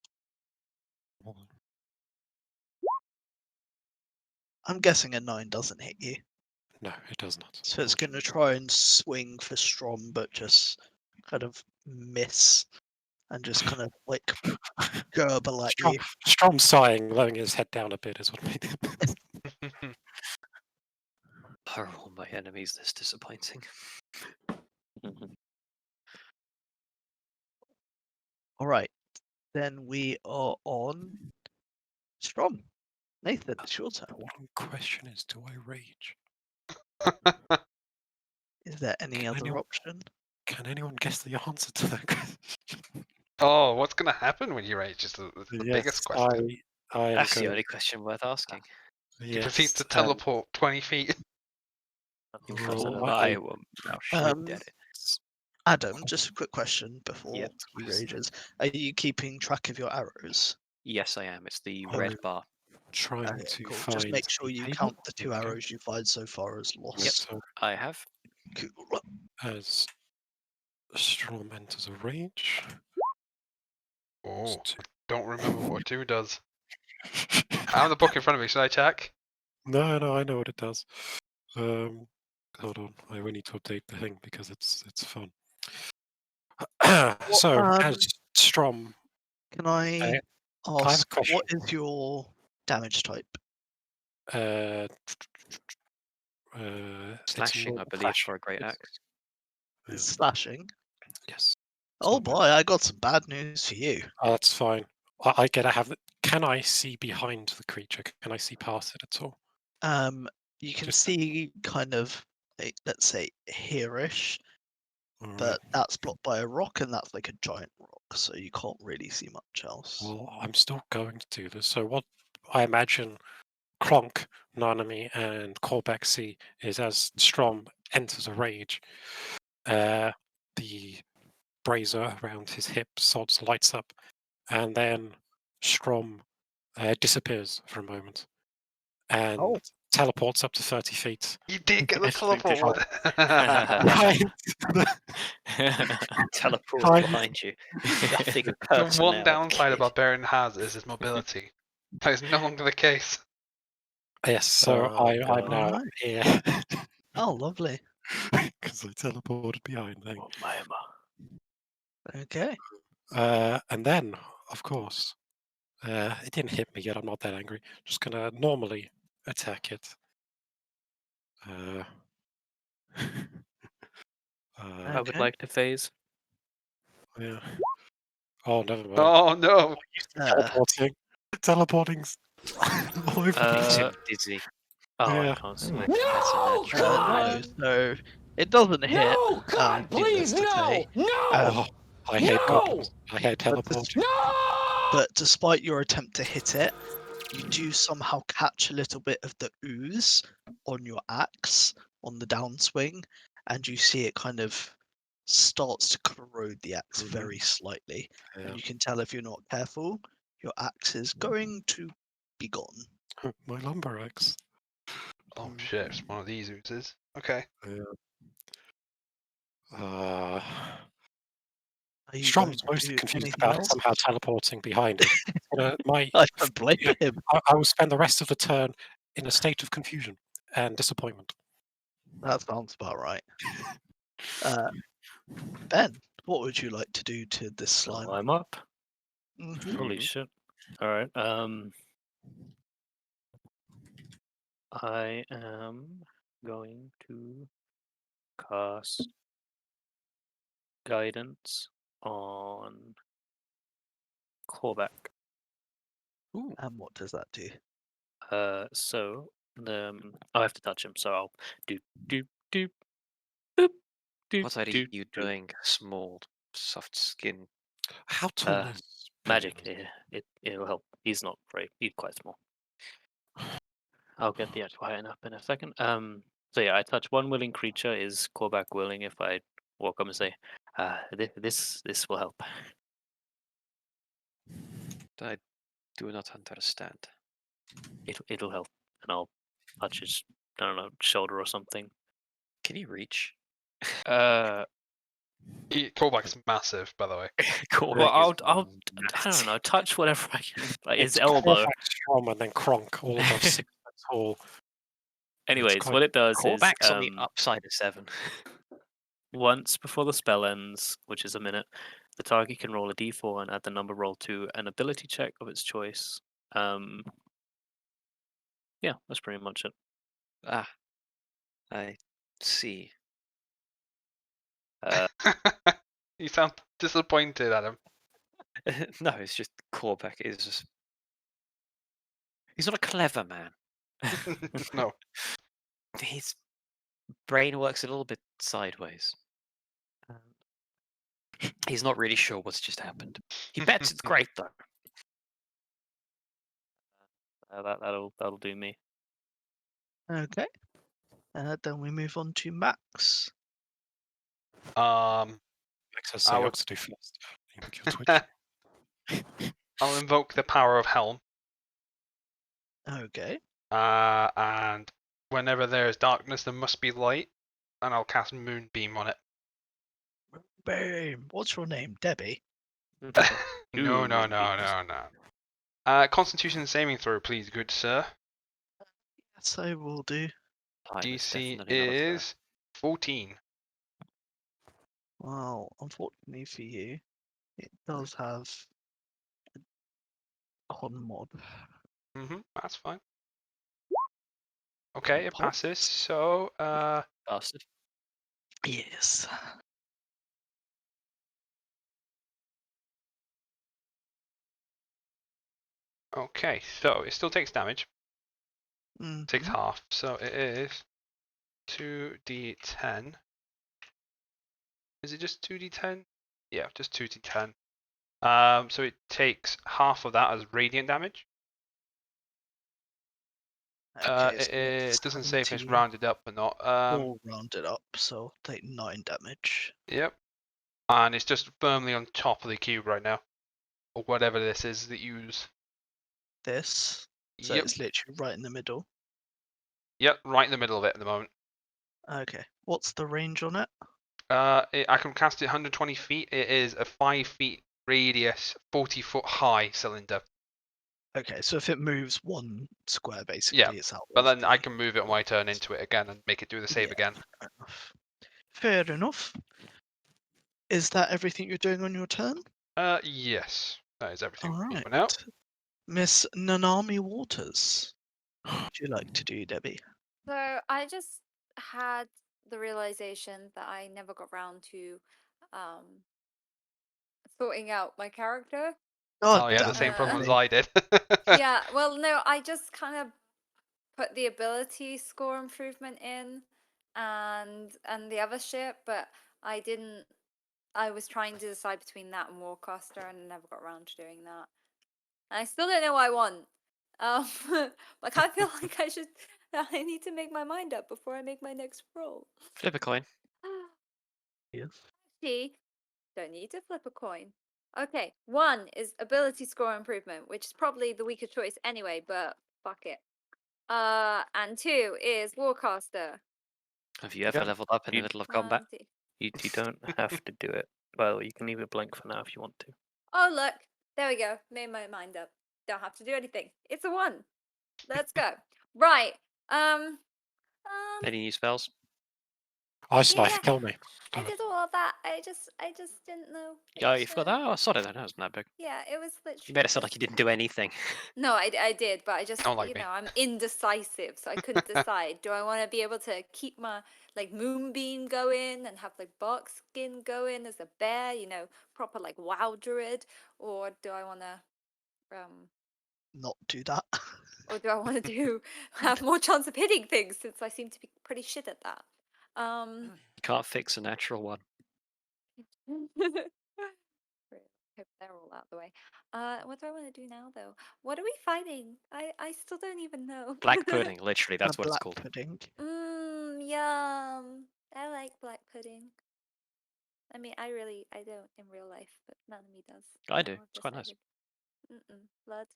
I'm guessing a 9 doesn't hit you. No, it does not. So it's going to try and swing for Strom, but just kind of miss and just kind of like gurgle at you. Strom sighing, lowering his head down a bit is what made it. Are all my enemies this disappointing? All right. Then we are on Strom. Nathan, it's your turn. One question is, do I rage? Is there any Can other anyone- option? Can anyone guess the answer to that question? Oh, what's going to happen when you rage is the biggest question. I am That's the going, only question worth asking. You proceed yes, to teleport 20 feet. Well, I will now shoot at it. Adam, just a quick question before Yep, he please. rages. Are you keeping track of your arrows? Yes, I am. It's the Oh, red bar. trying Okay, to cool. find. Just make sure you table. count the 2 There we go. arrows you fired so far as lost. So I have. Cool. as Strom enters a rage. Oh, it's don't remember what 2 does. I have the book in front of me. Should I check? No, I know what it does. Hold on, I will need to update the thing because it's fun. So as Strom, Can I have a ask, question. what is your damage type? it's Slashing, I normal believe, slashing. for a great It's- axe. yeah, It's slashing. Yes. Oh not bad. boy, I got some bad news for you. Oh, that's fine. I get to have the. Can I see behind the creature? Can I see past it at all? You can Just- see kind of, like, let's say, here-ish. Alright. but that's blocked by a rock, and that's like a giant rock, so you can't really see much else. Well, I'm still going to do this. So what I imagine Kronk, Nanami, and Korvac see is as Strom enters a rage, the brazier around his hip sort of lights up, and then Strom disappears for a moment and Oh. teleports up to 30 feet. You did get the Yes, we did. teleport. Behind Teleport Kind- behind you. Nothing of The person one now, downside a kid. barbarian has is his mobility. That is no longer the case. Yes, so Oh, I'm now God. here Oh, lovely. because I teleported behind them. Oh, my Emma. Okay. And then, of course, it didn't hit me yet. I'm not that angry. Just gonna normally attack it. I would Okay. like to phase. Yeah. Oh, never mind. Oh no! Teleporting. Teleporting's all over the Makes place. him dizzy. Oh, Yeah. I can't see. That's a natural. No, so it doesn't hit. No! God, please, needless to say. no! No! Oh, I hate No! goblins. I hate But this- teleporting. No! But despite your attempt to hit it, you do somehow catch a little bit of the ooze on your axe on the downswing, and you see it kind of starts to corrode the axe very slightly. Yeah. And you can tell if you're not careful, your axe is going to be gone. My lumber axe. Oh shit! It's one of these oozes. Okay. Uh, Are you Strom's going to mostly do confused anything about else? somehow teleporting behind it. My I don't blame him. I will spend the rest of the turn in a state of confusion and disappointment. That sounds about right. Ben, what would you like to do to this So slime? I'm up. Mhm. Holy shit. Alright, I am going to cast guidance on Korvac. And what does that do? So I have to touch him, so I'll do boop doop What are doop, you doop. doing? Small, soft skin. How tall Uh, is Magic, Penguin? it'll help. He's not very. He's quite small. I'll get the actual height up in a second. So yeah, I touch one willing creature. Is Korvac willing if I walk up and say, this will help. I do not understand. It'll help, and I'll touch his, I don't know, shoulder or something. Can you reach? Callback's massive, by the way. Well, I'll I don't know, touch whatever I can. Like his elbow. Strom and then Kronk, all above 6 foot tall. Anyways, quite- what it does Korvac's is on the upside of 7. once before the spell ends, which is a minute, the target can roll a d4 and add the number rolled to an ability check of its choice. Yeah, that's pretty much it. Ah, I see. You sound disappointed, Adam. No, it's just Korvac is just. He's not a clever man. No. His brain works a little bit sideways. He's not really sure what's just happened. He bets it's great though. That'll do me. Okay. Then we move on to Max. Max has I would- what to do first. You pick your Twitch. I'll invoke the power of Helm, Okay. and whenever there is darkness, there must be light, and I'll cast Moonbeam on it. Boom. What's your name? Debbie? No. Moonbeams. Constitution saving throw, please, good sir. Yes, I will do. Time is DC definitely not a threat. is 14. Well, unfortunately for you, it does have a con mod. That's fine. Okay, it passes. So, Bastard. Yes. okay, so it still takes damage. Takes Mhm. half, so it is 2d10 Is it just 2d10? Yeah, just 2d10. So it takes half of that as radiant damage. Okay, so It doesn't say if it's 17 rounded up or not. all rounded up, so I'll take 9 damage. Yep. And it's just firmly on top of the cube right now, or whatever this is that you use. This, so Yep. it's literally right in the middle. Yep, right in the middle of it at the moment. Okay, what's the range on it? I can cast it 120 feet. It is a 5 feet radius, 40-foot high cylinder. Okay, so if it moves 1 square, basically, Yeah, it's out. but of then I the- can move it on my turn into it again and make it do the save Yeah. again. Fair enough. Fair enough. Is that everything you're doing on your turn? Yes, that is everything All for me right. for now. Miss Nanami Waters. What would you like to do, Debbie? So I just had the realization that I never got round to sorting out my character. Oh yeah, the damn same it, problem as Debbie. I did. Yeah, well, no, I just kind of put the ability score improvement in and the other shit, but I didn't. I was trying to decide between that and Warcaster, and I never got around to doing that. And I still don't know what I want. I kind of feel like I need to make my mind up before I make my next roll. Flip a coin. Yes. Actually, don't need to flip a coin. Okay, 1 is ability score improvement, which is probably the weaker choice anyway, but fuck it. And 2 is Warcaster. Have you ever Yeah. leveled up in the You- middle of combat? 1, 2. You don't have to do it. Well, you can leave it blank for now if you want to. Oh look, there we go. Made my mind up. Don't have to do anything. It's a 1. Let's go. Right. Any new spells? Ice Yeah. knife, kill me. I Damn it. did all of that. I just didn't know. Yeah, which, you forgot that? Oh, sorry then, that wasn't that big. Yeah, it was literally. You made it sound like you didn't do anything. No, I did, but I just, Don't like you me. know, I'm indecisive, so I couldn't decide. Do I want to be able to keep my like moonbeam going and have like bark skin going as a bear, you know, proper like WoW druid, or do I want to Not do that. or do I want to do have more chance of hitting things since I seem to be pretty shit at that. You can't fix a natural one. Great. Hope they're all out the way. What do I want to do now though? What are we fighting? I still don't even know. Black pudding, literally, that's A what it's black called. pudding. Yum. I like black pudding. I mean, I don't in real life, but none of me does. I do. I've It's quite nice. decided. Blood?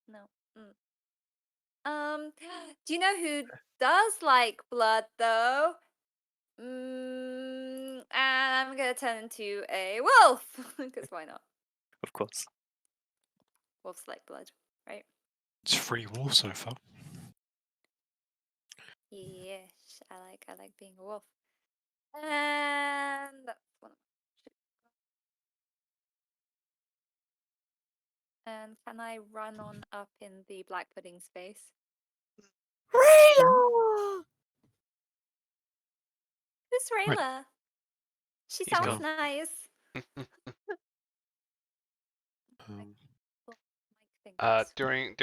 No. Do you know who does like blood though? And I'm gonna turn into a wolf because why not? Of course. Wolves like blood, right? It's free war so far. Yes, I like being a wolf. And that's one of my. And can I run on up in the black pudding space? Rayla! Who's Right. Rayla? She He's sounds gone. nice. Um, During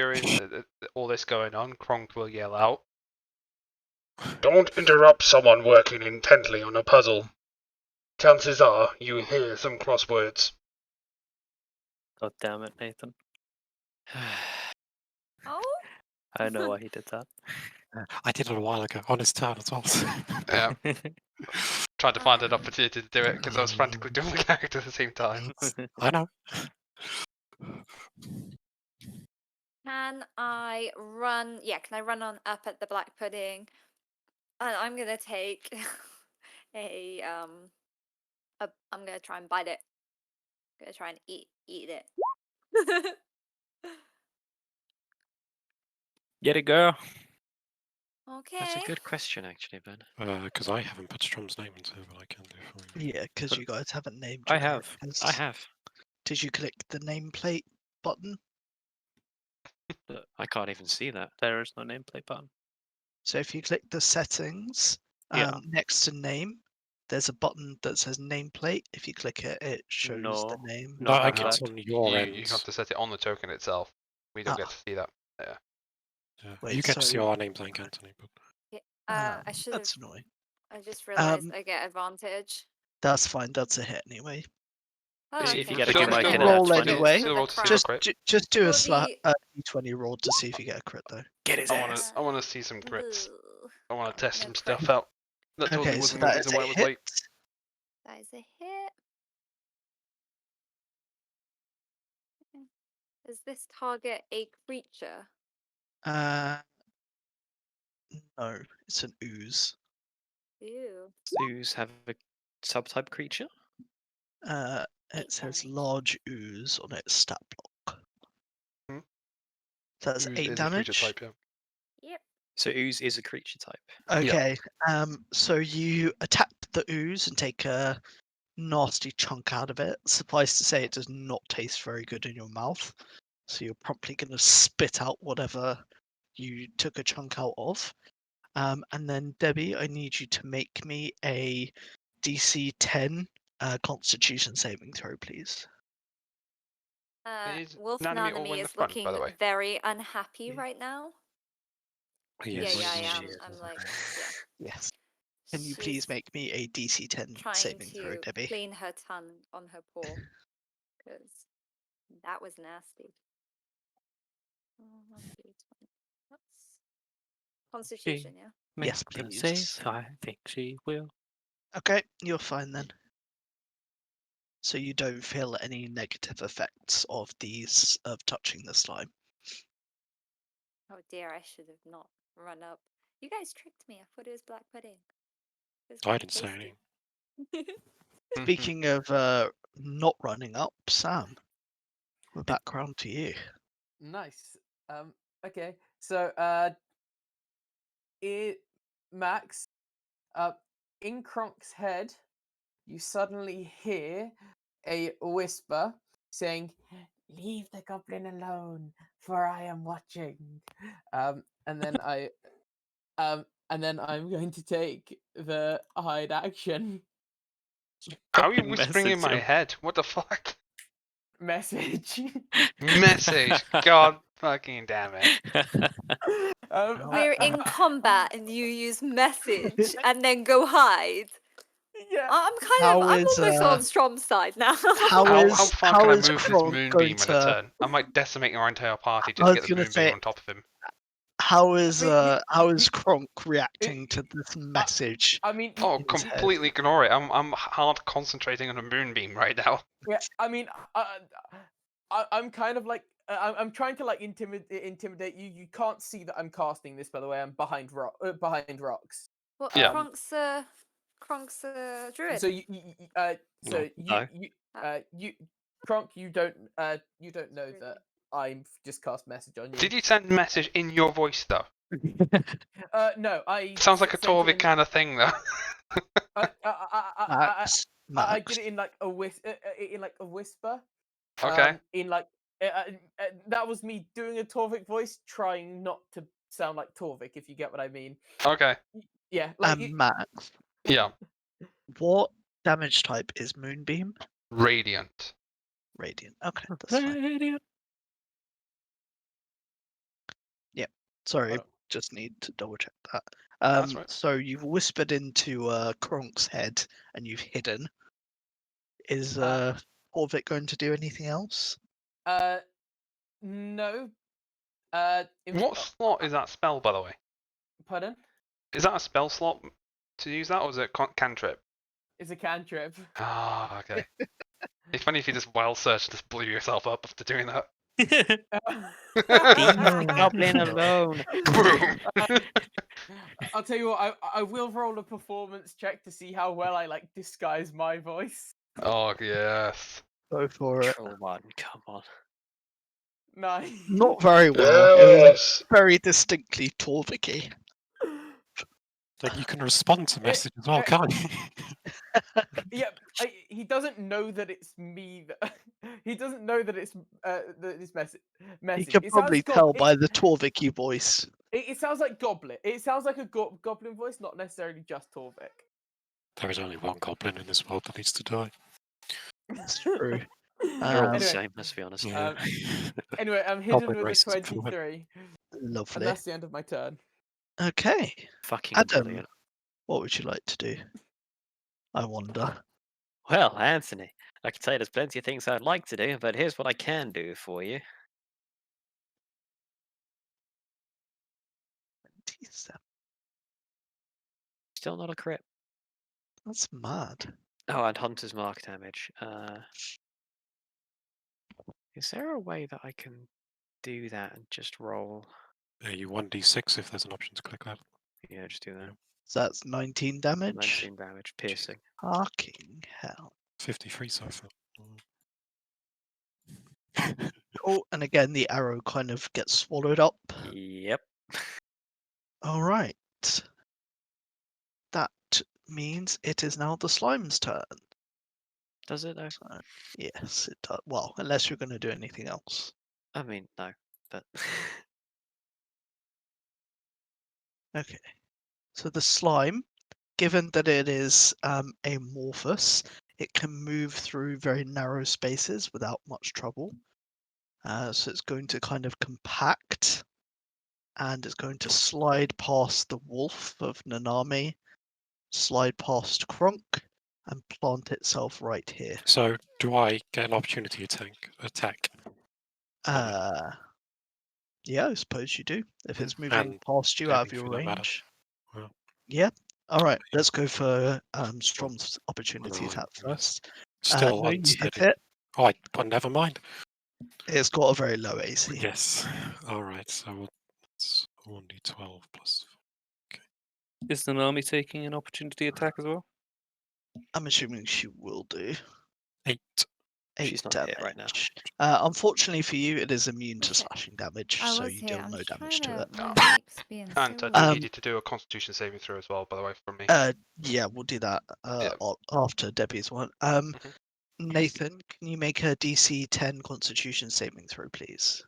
all this going on, Kronk will yell out. Don't interrupt someone working intently on a puzzle. Chances are you hear some crosswords. God damn it, Nathan. Oh? I know why he did that. I did it a while ago, on his turn as well. Yeah, tried to find an opportunity to do it because I was frantically doing the character at the same time. I know. Can I run? Yeah, can I run on up at the black pudding? And I'm gonna take I'm gonna try and bite it. I'm gonna try and eat it. Get it, girl. Okay. That's a good question, actually, Ben. Because I haven't put Strom's name into it, but I can do for you. Yeah, because you guys haven't named. I your have. characters. I have. Did you click the nameplate button? I can't even see that. There is no nameplate button. So if you click the settings, Yeah. next to name, there's a button that says nameplate. If you click it, it shows No. the name. No, No, I I have guess that. on your end. You have to set it on the token itself. We don't get Ah. to see that. Yeah. Wait, You get to see so- our names, I think, Anthony. But I should have. That's annoying. I just realized Um, I get advantage. That's fine. That's a hit anyway. Oh, See if you okay. get a good Still mic in roll at 20. anyway. Still roll to see if Just I crit. just do a Well, d20 roll to see if you get a crit though. Get his ass. I want to see some crits. Boo. I want to test No some crit. stuff out. That totally Okay, so wasn't that the is reason why a I was hit. late. That is a hit. Is this target a creature? No, it's an ooze. Ew. Zoos have a subtype creature. It says large ooze on its stat block. Hmm? That's Ooze 8 is a creature damage. type, yeah. Yep. So ooze is a creature type. Okay. So you attack the ooze and take a nasty chunk out of it. Suffice to say, it does not taste very good in your mouth. So you're promptly going to spit out whatever you took a chunk out of. And then Debbie, I need you to make me a DC 10 Constitution saving throw, please. Is Wolf Nanami all Nanami in the is front, looking by the way? very unhappy right now. Yes, yeah, I she am. is, I'm isn't like, yeah. Yes. Can you please She's make me a DC 10 trying saving throw, to Debbie? clean her tongue on her paw because that was nasty. Oh, 1d20. That's Constitution, yeah. Yes, Make a please. save. I think she will. Okay, you're fine then. So you don't feel any negative effects of touching the slime. Oh dear, I should have not run up. You guys tricked me. I thought it was black pudding. It was I quite didn't say tasty. anything. Speaking of not running up, Sam, we're back round to you. Nice. Okay. So, Max, in Kronk's head, you suddenly hear a whisper saying, "Leave the goblin alone, for I am watching." And then I'm going to take the hide action How are you Fucking whispering in message my him. head? What the fuck? message. Message. God fucking damn it. We're in combat and you use message and then go hide. Yeah. I'm almost on Strom's side now. How far can I move this Kronk moonbeam in a turn? I might decimate our entire party just to get the moonbeam on top of him. How is you- Kronk reacting to this message? I mean, Oh, in his head? completely ignore it. I'm hard concentrating on a moonbeam right now. yeah. I mean, I'm kind of like I'm trying to like intimidate you. You can't see that I'm casting this, by the way. I'm behind rocks. Well, Yeah. Kronk's a druid. So No. Kronk, you don't know that I'm just cast message on you. Did you send message in your voice though? No, I. Sounds like a sent it Torvik in- kind of thing though. Max, I did it in like a whisper. Okay. That was me doing a Torvik voice, trying not to sound like Torvik, if you get what I mean. Okay. Yeah, like Max, Yeah. what damage type is Moonbeam? Radiant. Radiant. Okay, that's fine. Sorry, just need to double check that. That's right. So you've whispered into Kronk's head and you've hidden. Is Torvik going to do anything else? no. What slot is that spell, by the way? Pardon? Is that a spell slot to use that, or is it cantrip? It's a cantrip. Ah, okay. It's funny if you just wild search and just blew yourself up after doing that. Leave the goblin alone. Boom. I'll tell you what. I will roll a performance check to see how well I like disguise my voice. Oh yes. Go for it. Come on, come on. Nice. Not very well. It was Yes. very distinctly Torvik-y. Like you can respond to message as well, can't you? Yeah, he doesn't know that it's me. He doesn't know that it's this message. You can probably tell by the Torvik-y voice. It sounds like goblin. It sounds like a goblin voice, not necessarily just Torvik. There is only one goblin in this world that needs to die. That's true. They're all the Anyway, same, let's be honest. Yeah. Anyway, I'm hidden Goblin with a racism for the win. 23, and Lovely. that's the end of my turn. Okay. Fucking Adam, brilliant. what would you like to do? I wonder. Well, Anthony, I can tell you there's plenty of things I'd like to do, but here's what I can do for you. 27. Still not a crit. That's mad. Oh, and Hunter's Mark damage. Is there a way that I can do that and just roll? Yeah, you 1d6 if there's an option to click that. Yeah, just do that. So that's 19 damage. 19 damage, piercing. Fucking hell. 53 so far. Cool. And again, the arrow kind of gets swallowed up. Yep. All right. That means it is now the slime's turn. Does it though? So, yes, it does. Well, unless you're going to do anything else. I mean, no, but Okay. So the slime, given that it is amorphous, it can move through very narrow spaces without much trouble. So it's going to kind of compact, and it's going to slide past the wolf of Nanami, slide past Kronk, and plant itself right here. So, do I get an opportunity attack? Yeah, I suppose you do. If it's moving And past you out of Debbie, your for that matter. range. Well. Yeah. All right. Let's go for Strom's opportunity Right. attack first. Still No, you hit unsteady. it. Oh, never mind. It's got a very low AC. Yes. All right. So it's 1d12 plus. Is Nanami taking an opportunity attack as well? I'm assuming she will do. 8. 8 She's not damage. hit right now. Unfortunately for you, it is immune to Okay. slashing damage, I so was you here. deal I'm no just damage trying to it. My mic's being And so I do weird. need you to do a Constitution saving throw as well, by the way, from me. Yeah, we'll do that Yeah. after Debbie's one. Nathan, can you make a DC 10 Constitution saving throw, please?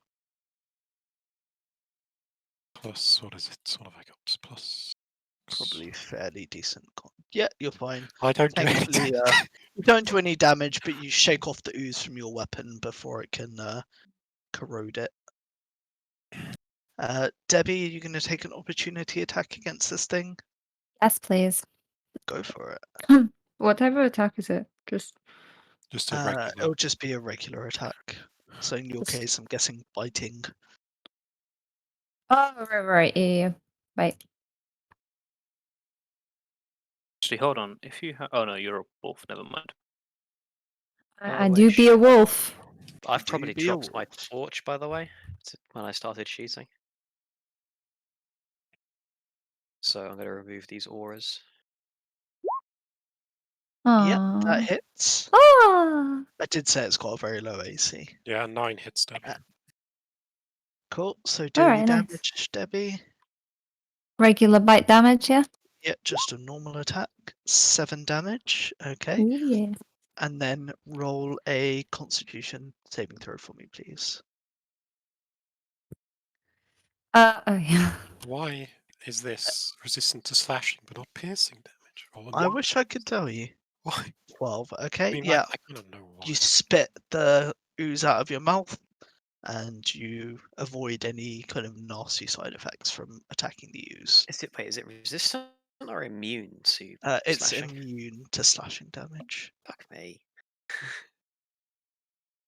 Plus, what is it? What have I got? Plus. Probably fairly decent. Yeah, you're fine. I don't do Thankfully, anything. you don't do any damage, but you shake off the ooze from your weapon before it can corrode it. Debbie, are you going to take an opportunity attack against this thing? Yes, please. Go for it. What type of attack is it? Just Just a regular. It'll just be a regular attack. So in your Just- case, I'm guessing biting. oh, right, yeah. Right. Actually, hold on. If you oh no, you're a wolf. Never mind. I wait, do be a shit. wolf. I've Do probably be a dropped my wolf. torch, by the way, when I started shooting. So I'm going to remove these auras. Yep, Aw. that hits. Ah. I did say it's got a very low AC. Yeah, 9 hits, Debbie. Cool. So do any Alright, nice. damage, Debbie? Regular bite damage, yeah? Yeah, just a normal attack. 7 damage. Okay. Ooh, yeah. And then roll a Constitution saving throw for me, please. Oh, yeah. Why is this resistant to slashing but not piercing damage? Or I what? wish I could tell you. Why? 12. I Okay. mean, Yeah. I kind of know why. You spit the ooze out of your mouth, and you avoid any kind of nasty side effects from attacking the ooze. Is it resistant or immune to It's slashing? immune to slashing damage. Fuck me.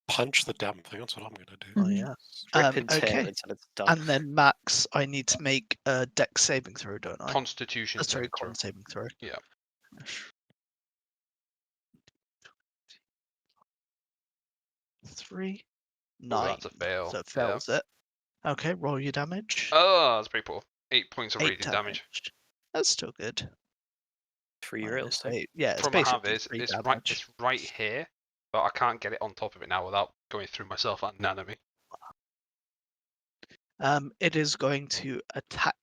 Punch the damn thing. That's what I'm going to do. Oh Mhm. yeah. Rip and tear Okay. until it's done. And then Max, I need to make a dex saving throw, don't I? Constitution Sorry, saving throw. con saving throw. Yeah. 3, Ooh, 9. that's a fail. So it Yeah. fails it. Okay, roll your damage. Oh, that's pretty poor. 8 points of 8 radiant damage. That's still good. 3 real Minus estate. 8. Yeah, it's Problem I have basically is 3 it's damage. right here, but I can't get it on top of it now without going through myself and Nanami. It is going to attack.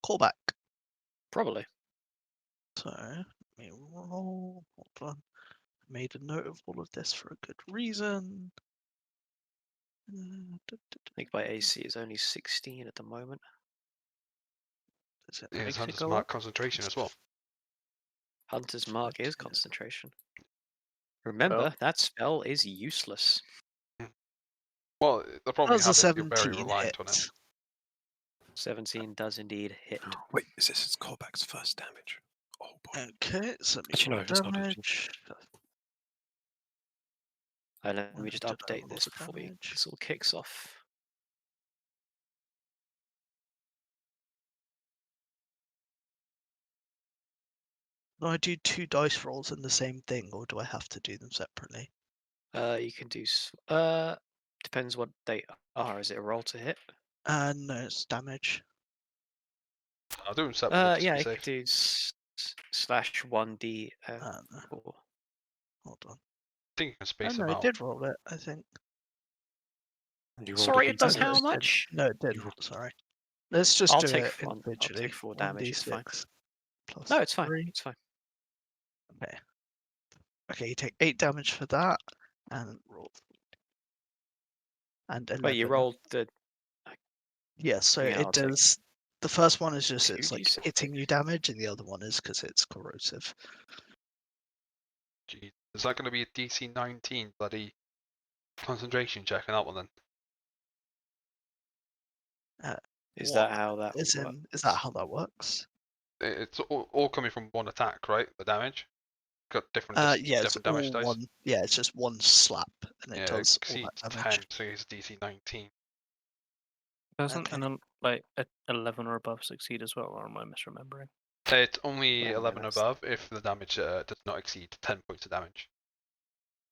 Callback. Probably. So let me roll. Hold on. I made a note of all of this for a good reason. I think my AC is only 16 at the moment. Is it Yeah, it's Makes it Hunter's go Mark up. concentration as well. Hunter's Mark is Okay. concentration. Remember, that spell is useless. Well, the problem you Does a have is you're very 17 reliant on it. hit? 17 does indeed hit. Wait, is this its callback's first damage? Oh boy. Okay, so Actually, no, it's not. damage. Let me just Did I update roll this the before damage? this all kicks off. Do I do 2 dice rolls in the same thing, or do I have to do them separately? You can do. Depends what they are. Is it a roll to hit? No, it's damage. I'll do them separately. Just Yeah, be you safe. can do slash 1d. Hold on. I think you can Oh space no, them it out. did roll it, I think. You rolled Sorry, a it does D6. no, how it didn't. much? No, it didn't. Sorry. Let's just I'll do take it one. I'll individually. take 4 damage. It's fine. 1d6 plus No, it's fine. 3. It's fine. Okay. Okay, you take 8 damage for that, and roll. And 11. Wait, you rolled the. Yeah, so Yeah, it I'll take does. The first one is just it's like 2d6. hitting you damage, and the other one is because it's corrosive. Gee, is that going to be a DC 19 bloody concentration check on that one then? Is What that how that is works? in? Is that how that works? It's all coming from one attack, right? The damage. Got different Yeah, it's different damage all dice. one. Yeah, it's just one slap, and it Yeah, it does all exceeds that 10, damage. so it's DC 19. Doesn't Okay. an like 11 or above succeed as well, or am I misremembering? It's only Yeah, 11 that's- above if the damage does not exceed 10 points of damage.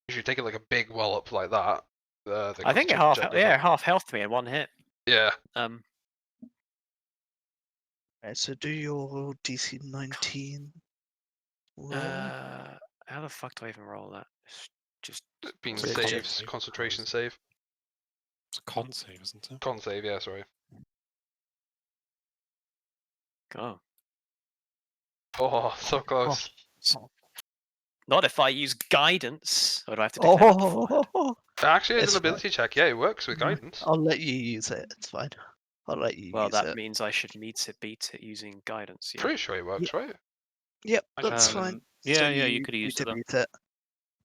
If you take it like a big wallop like that, the I think it constitution check goes up. half health to me in one hit. Yeah. Okay, so do your DC 19 roll. How the fuck do I even roll that? It's just Being So it's saves, just- concentration save. It's a con save, isn't it? Con save, yeah, sorry. go. Oh, so close. Not if I use guidance. Or do I have to declare that beforehand? Actually, It's it's an fine. ability check. Yeah, it works with Yeah, guidance. I'll let you use it. It's fine. I'll let you Well, use that it. means I should beat it using guidance. Yeah. Pretty sure it works, right? Yep, I that's can- fine. Yeah, So yeah, you could have used it then. beat it.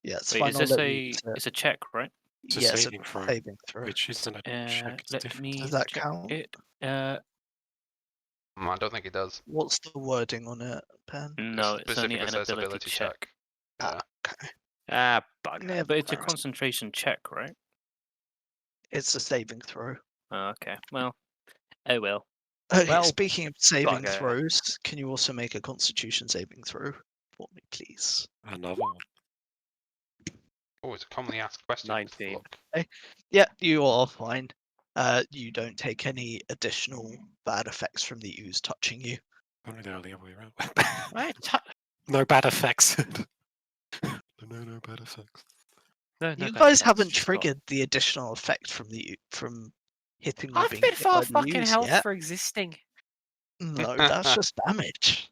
Yeah, it's Wait, fine. is I'll this let you use it. it's a check, right? It's a Yeah, it's a saving throw, saving throw. which isn't a check. It's Let different. me Does that check count? it. I don't think it does. What's the wording on it, Pen? No, It it's only specifically an says ability check. Yeah. Okay. Bugger. Yeah, But it's a alright. concentration check, right? It's a saving throw. Oh, okay. Well, oh well. Okay, Well, speaking of saving bugger. throws, can you also make a Constitution saving throw for me, please? Another one. Oh, it's a commonly asked question. 19. Look. Yeah, you are fine. You don't take any additional bad effects from the ooze touching you. Only the other way around. Right, No bad effects. No bad effects. no, You bad guys effects, haven't just got- triggered the additional effect from hitting you I've being been hit far by the fucking ooze health yet. for existing. No, that's just damage.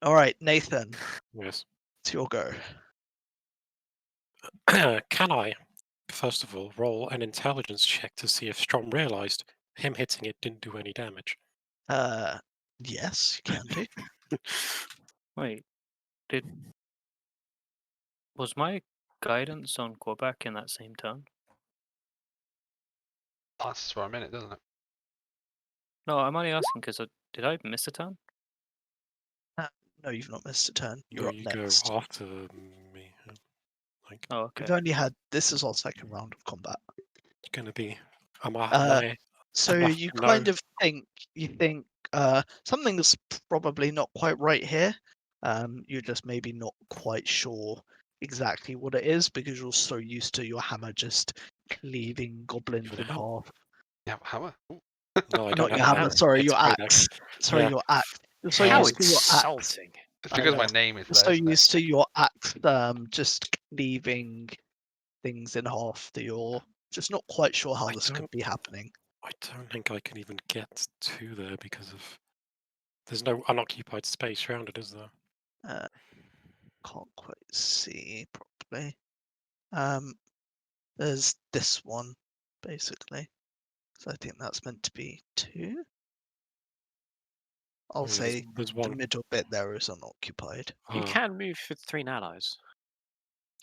All right, Nathan, Yes. it's your go. Can I, first of all, roll an intelligence check to see if Strom realized him hitting it didn't do any damage? Yes, you can do. Wait, was my guidance on Quebec in that same turn? Lasts for a minute, doesn't it? No, I'm only asking because did I miss a turn? No, you've not missed a turn. You're No, up you next. go after me. Like, Oh, okay. We've only had this is our second round of combat. it's gonna be. Am I? So enough you to kind know? of think something's probably not quite right here. You're just maybe not quite sure exactly what it is because you're so used to your hammer just cleaving goblins With in a hammer? half. Yeah, hammer. Ooh. No, I don't Not have your a hammer, sorry, It's your payback. axe. Sorry, Yeah. your axe. You're so How used to your axe. insulting. It's I because know. my name is You're there. so isn't it? used to your axe just cleaving things in half that you're just not quite sure how I this could don't- be happening. I don't think I can even get to there because of. There's no unoccupied space around it, is there? Can't quite see properly. There's this one, basically. So I think that's meant to be 2. I'll Yeah, say there's the one. middle bit there is unoccupied. You can move for 3 allies.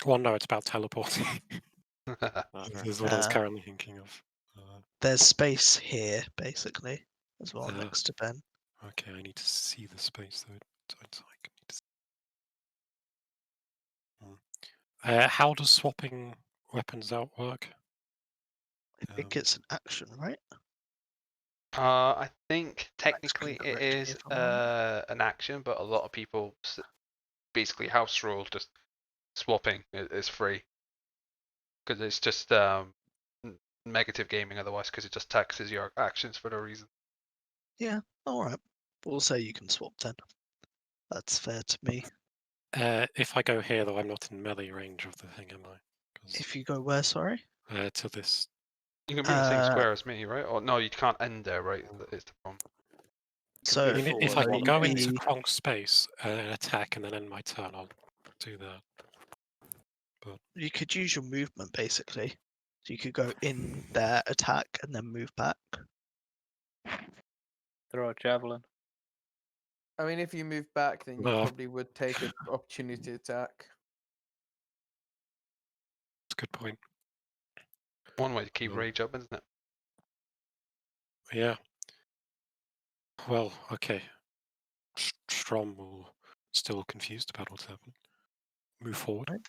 Well, no, it's about teleporting. Okay. This is what I was Uh, currently thinking of. There's space here, basically, as well, Uh, next to Ben. Okay, I need to see the space though. Don't I need to How does swapping weapons out work? I think it's an action, right? I think technically correct it me is if I'm wrong. an action, but a lot of people basically house rule just swapping is free because it's just negative gaming otherwise because it just taxes your actions for no reason. Yeah, all right. We'll say you can swap then. That's fair to me. If I go here, though, I'm not in melee range of the thing, am I? If you go where, sorry? To this. You can be in the same square as me, right? Or no, you can't end there, right? Is the problem. So, I mean, if I can you'd go into be- Kronk's space and attack and then end my turn, I'll do that. But you could use your movement basically. So you could go in there, attack, and then move back. Throw a javelin. I mean, if you move back, then you No. probably would take an opportunity attack. it's a good point. One way to keep Mm. rage up, isn't it? Yeah. Well, okay. Strom will still confused about what's happened. Move forward.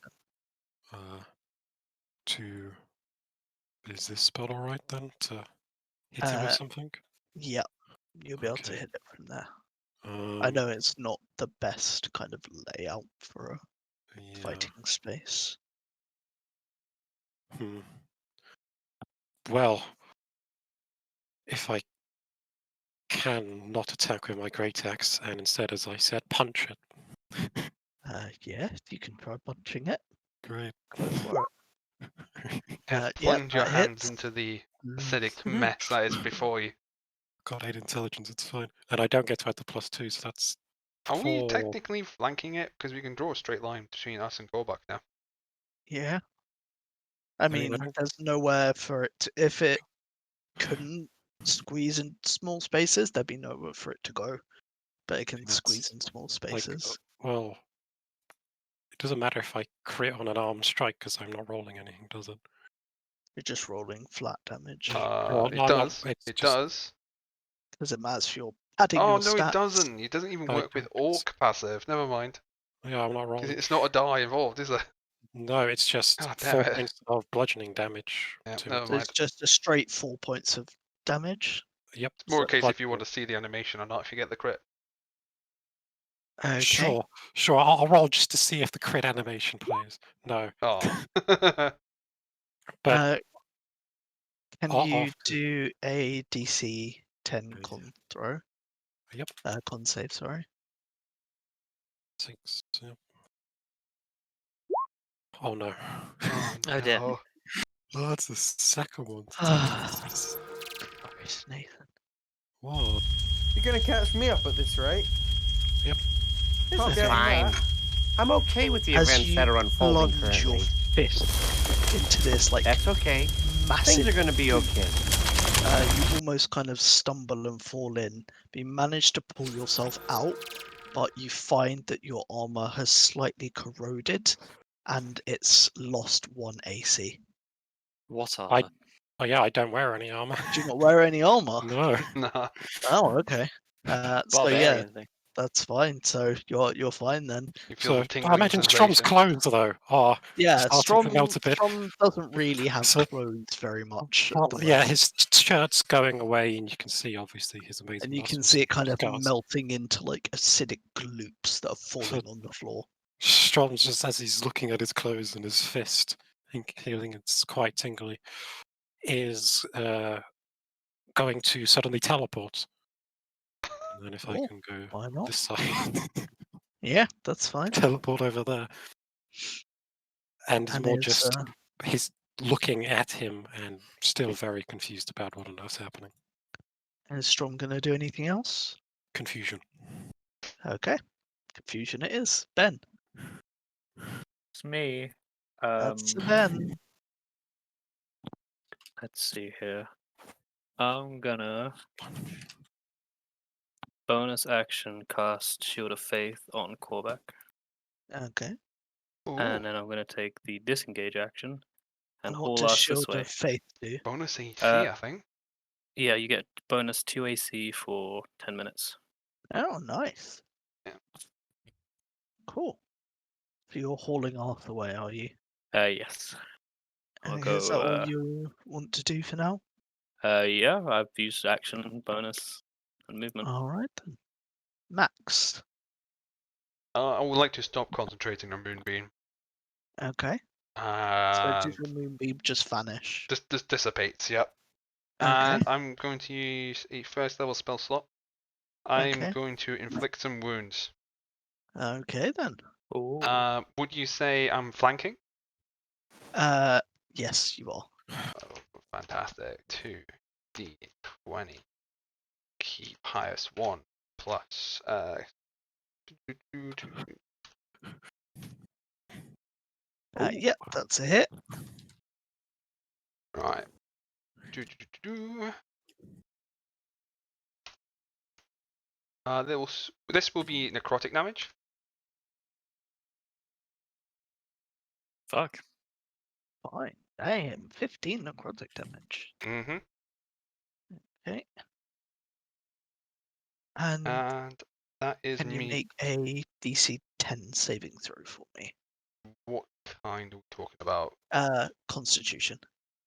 To is this spell alright then? To hit him with something? Yeah, you'll be able to Okay. hit it from there. I know it's not the best kind of layout for a Yeah. fighting space. Well, if I can not attack with my great axe and instead, as I said, punch it. Yeah, you can try punching it. Great. Go for it. Yeah, Yeah, plunge your that hands hits. into the acidic mess that is before you. Got 8 intelligence, it's fine. And I don't get to add the +2, so that's Are we 4. technically flanking it? Because we can draw a straight line between us and Gorbak now. Yeah. I mean, there's nowhere for it to, if it couldn't squeeze in small spaces, there'd be nowhere for it to go. But it can That's squeeze in small spaces. Well, it doesn't matter if I crit on an arm strike because I'm not rolling anything, does it? You're just rolling flat damage. It does. It does. Doesn't matter if you're adding Oh your no, stats. it doesn't. It doesn't even No, work with Orc passive. Never mind. Yeah, I'm not 'Cause rolling. it's not a die involved, is there? No, it's just God damn 4 it. points of bludgeoning damage. Yeah, to never So mind. it's just a straight 4 points of damage. Yep. It's more a So case if you want to see the animation or not if you get the crit. Okay. Sure. I'll roll just to see if the crit animation plays. No. Oh. But can I'll you do a DC 10 con throw? Yep. Con save, sorry. 6. Yep. Oh no. Oh dear. no. Oh, that's the second one. Sorry, Nathan. Whoa. You're gonna catch me up at this rate? Yep. This Can't is be having fine. that. I'm okay with the As events you that are unfolding plunge your currently. fist into this like That's okay. massive, Things are going to be okay. you almost kind of stumble and fall in, but you manage to pull yourself out, but you find that your armor has slightly corroded and it's lost 1 AC. What armor? Oh yeah, I don't wear any armor. Do you not wear any armor? No. Nah. Oh, okay. So yeah, Barbarian thing. that's fine. So you're fine then. You feel the So tingling I imagine Strom's sensation. clothes though are Yeah, starting to melt a bit. Strom doesn't really have So- clothes very much. at Well, the yeah, moment. his shirt's going away, and you can see obviously his amazing. And you can muscles see it kind of scars. melting into like acidic gloops that are falling on the floor. Strom's just as he's looking at his clothes and his fist, feeling it's quite tingly, is going to suddenly teleport. And then if I Oh, can go why not? this side, Yeah, that's fine. teleport over there, and And more it's, just he's looking at him and still very confused about what on earth's happening. And is Strom going to do anything else? Confusion. Okay. Confusion it is. Ben. It's me. That's Ben. Let's see here. I'm gonna bonus action cast Shield of Faith on Korvac. Okay. Ooh. And then I'm gonna take the disengage action and And what haul does ass Shield this way. of Faith do? Bonus AC, I think. Yeah, you get bonus 2 AC for 10 minutes. Oh, nice. Yeah. Cool. So you're hauling Arthur away, are you? Yes. I'll Okay, is that go. all you want to do for now? Yeah, I've used action, bonus, and movement. All right then. Max. I would like to stop concentrating on Moonbeam. Okay. So And did the moonbeam just vanish? this dissipates, yep. Okay. And I'm going to use a first level spell slot. I'm Okay. going to inflict some wounds. Okay then. Ooh. Would you say I'm flanking? Yes, you are. Oh, fantastic. 2d20. Keep highest 1 plus. Yep, that's a hit. Right. This will be necrotic damage. Fuck. Fine. Damn, 15 necrotic damage. Mm-hmm. Okay. And that is can you me. make a DC 10 saving throw for me? What kind are we talking about? Constitution.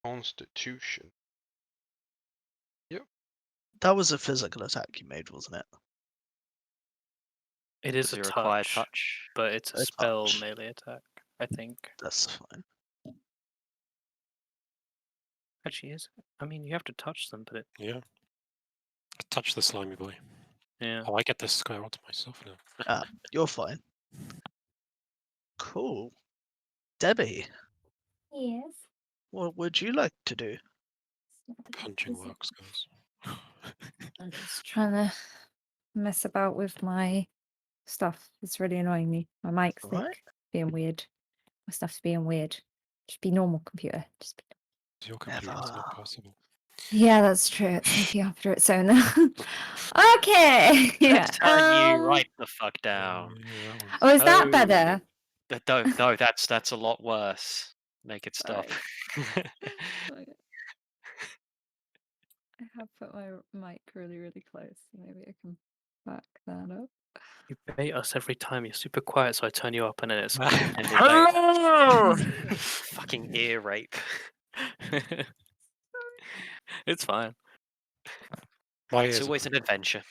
Constitution. Yep. That was a physical attack you made, wasn't it? It is Does a it require touch, touch? but it's a A spell touch. melee attack, I think. That's fine. Actually, is it? I mean, you have to touch them, but it. Yeah. Touch the slimy boy. Yeah. Oh, I get this square all to myself now. You're fine. Cool. Debbie, Yes. what would you like to do? Punching works, guys. I'm just trying to mess about with my stuff. It's really annoying me. My mic's Alright. like being weird. My stuff's being weird. Just be normal, computer. Just be... Your computer's not Never. possible. Yeah, that's true. It's looking after its own. Okay. Yeah. Let's turn you right the fuck down. Oh, is that Oh. better? No, that's a lot worse. Make it stop. Okay. I have put my mic really, really close. So maybe I can back that up. You bait us every time. You're super quiet, so I turn you up, and then it's. Fucking ear rape. It's fine. My It's ears are always an adventure.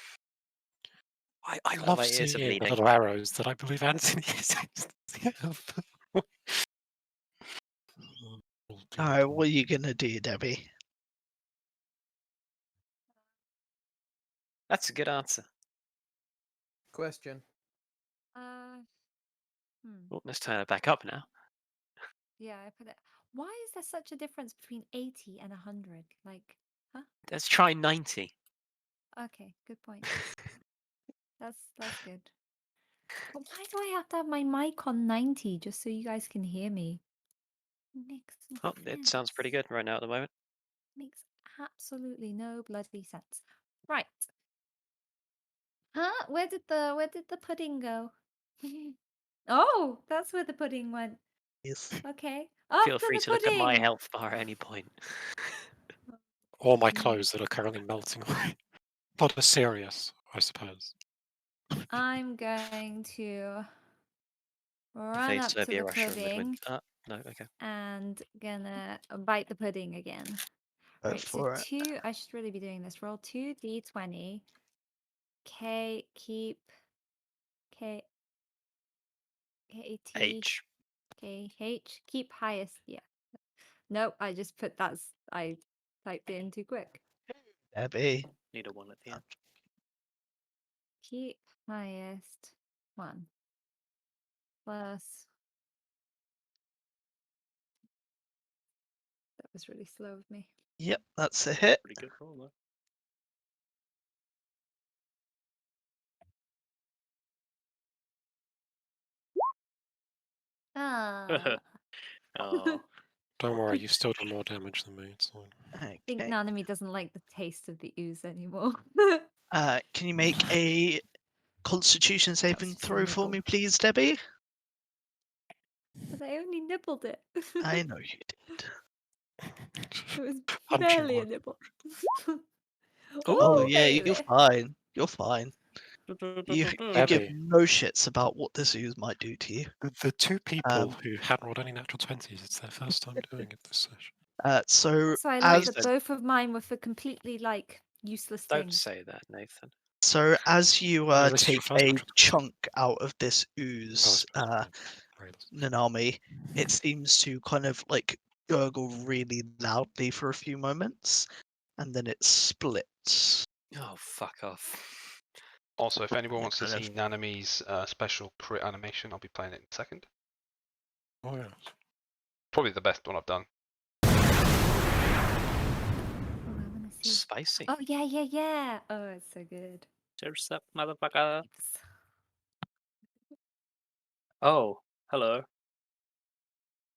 I Oh, love my ears are seeing the bleeding. little arrows that I believe Anthony is. Alright, what are you gonna do, Debbie? That's a good answer. Question. Oh, let's turn it back up now. Yeah, I put it. Why is there such a difference between 80 and 100? Like, huh? Let's try 90. Okay, good point. That's good. But why do I have to have my mic on 90 just so you guys can hear me? Makes no Oh, it sounds pretty sense. good right now at the moment. Makes absolutely no bloody sense. Right. Huh? Where did the pudding go? Oh, that's where the pudding went. Yes. Okay. Feel After free the to look at my pudding. health bar at any point. All my clothes that are currently melting away. Not as serious, I suppose. I'm going to run Fade up to Serbia, the Russia, and pudding no, okay. and gonna bite the pudding again. Go Right, so for it. 2, I should really be doing this. Roll 2d20. K, keep, K, K-T, H. K-H, keep highest, yeah. Nope, I just put I typed it in too quick. Debbie. Need a 1 at the end. Keep highest 1 plus. That was really slow of me. Yep, that's a hit. Pretty good roll, though. Ah. Oh. Don't worry, you still do more damage than me. It's fine. I think Okay. Nanami doesn't like the taste of the ooze anymore. Can you make a Constitution saving just a throw for nibble. me, please, Debbie? But I only nibbled it. I know you did. It was Punching barely a work. nibble. Oh Ooh, yeah, baby. you're fine. You're fine. You Abby. give no shits about what this ooze might do to you. The two people Um, who hadn't rolled any natural 20s, it's their first time doing it this session. So So I like as that both of mine were for completely like useless Don't things. say that, Nathan. so as you Yeah, this is your take first a natural 20. chunk out of this Oh, ooze, it's right. Nanami, it seems to kind of like gurgle really loudly for a few moments, and then it splits. Oh, fuck off. Also, if anyone Yeah, wants to kind see Nanami's special crit animation, I'll be playing it in a second. Oh, yeah. Probably the best one I've done. Oh, I wanna see. Spicy. Oh yeah, yeah, yeah. Oh, it's so good. Cheers up, motherfucker. Oops. Oh, hello.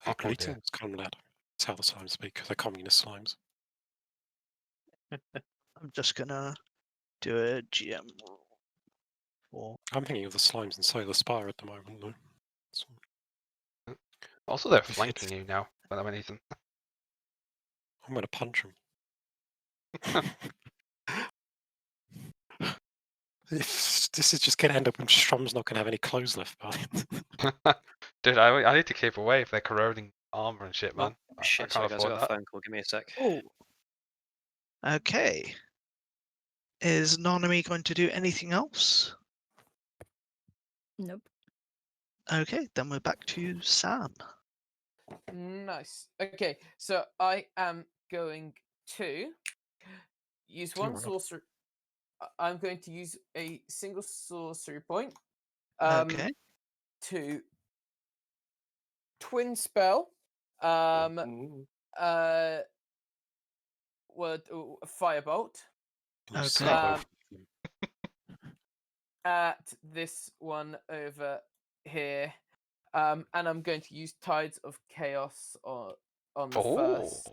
Hey, Oh, dear. greetings, comrade. That's how the slimes speak. They're communist slimes. I'm just gonna do a GM roll for I'm thinking of the slimes in Solar Spire at the moment, though. So, Also, they're If flanking it's- you now, by the way, Nathan. I'm going to punch him. This is just going to end up when Strom's not going to have any clothes left behind. Dude, I need to keep away if they're corroding armor and shit, man. Oh, shit, I sorry can't guys, I afford got a that. phone call. Give me a sec. Oh. Okay. Is Nanami going to do anything else? Nope. Okay, then we're back to Sam. Nice. Okay, so I am going to use one You're up. sorcery. I'm going to use a single sorcery point. Okay. To twin spell. Ooh. Firebolt You Okay. slap both of them. at this one over here. And I'm going to use Tides of Chaos on the first.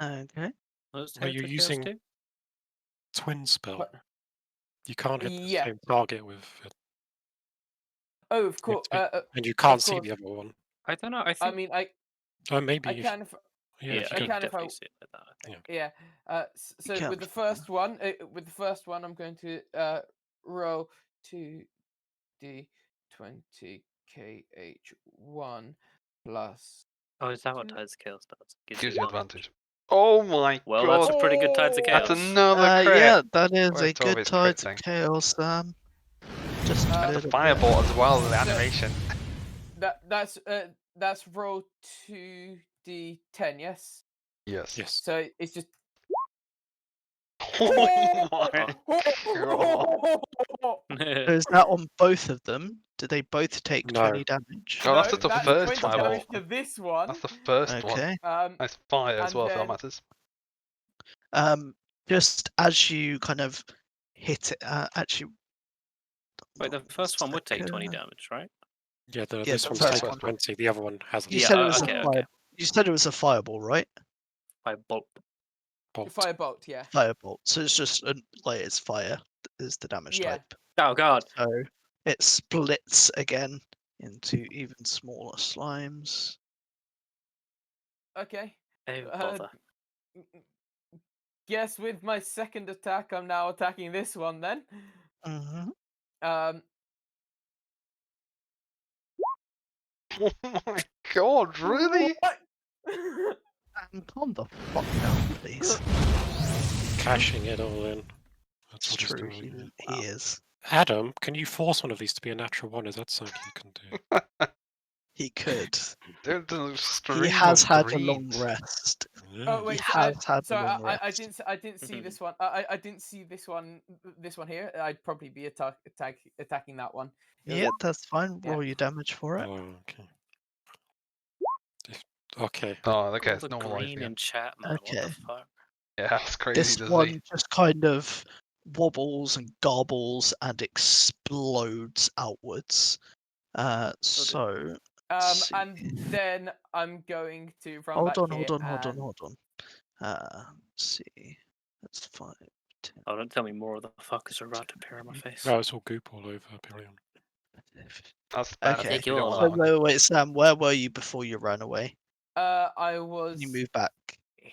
Okay. Those Are you Tides of Chaos using too? twin spell? What? You can't hit the Yeah. same target with it. Oh, of course. And you can't see course. the other one. I don't know. I I think. mean, I Maybe if, can if yeah, Yeah, if I you I go, can if I definitely see it like that. I think. yeah. So can with the for first one, I'm going to roll 2d20 kh1 plus. Oh, is that what Tides of Chaos does? Gives you advantage. Oh my Well, god. that's a pretty good Tides of Oh! That's Chaos. another crit. Yeah, that is Where's a good Toby's tide crit of thing? chaos, Just a And the little bit. firebolt as well, the So- animation. That's roll 2d10, yes. Yes. yes. So it's just. Oh my god. So is that on both of them? Do they both take No. 20 damage? Oh, that's just the that's first 20 damage firebolt. to this one. That's the first one. Okay. Nice fire as and well, if that then- matters. Just as you kind of hit it, actually. Wait, the first one would take 20 second. damage, right? Yeah, Yeah, this the one's first taking one. 20, the other one hasn't. You Yeah, said it was okay, a okay. fire. You said it was a fireball, right? By bolt. Bolt. Firebolt, yeah. Firebolt. So it's just like it's fire is the damage Yeah. type. Oh god. So it splits again into even smaller slimes. Okay. Oh Uh, bother. Guess with my second attack, I'm now attacking this one then. Mm-hmm. Oh my god, really? What? And calm the fuck down, please. Cashing it all in. It's That's what he's true. doing. He is. Adam, can you force one of these to be a natural one? Is that something you can do? He could. Dude, the He stream has of had a long greens. rest. Oh Yeah. wait, has had so a long I rest. didn't see this one. I didn't see this one here. I'd probably be attacking that one. Yeah, that's fine. Yeah. Roll your damage for it. Oh, okay. Okay. Oh, okay, All it's the normalized green again. in chat, man. What Okay. the fuck? Yeah, that's crazy This to one see. just kind of wobbles and garbles and explodes outwards. So let's And see. then I'm going to run hold back on, here hold on. and- Let's see. That's 5, 10, Oh, don't tell me more of the fuckers are about to appear on my face. No, it's all goop all over Pillion. 15. That's bad. Okay. Take You it don't all want So that one. wait, Sam, where were you before you ran away? I was. Can you move back?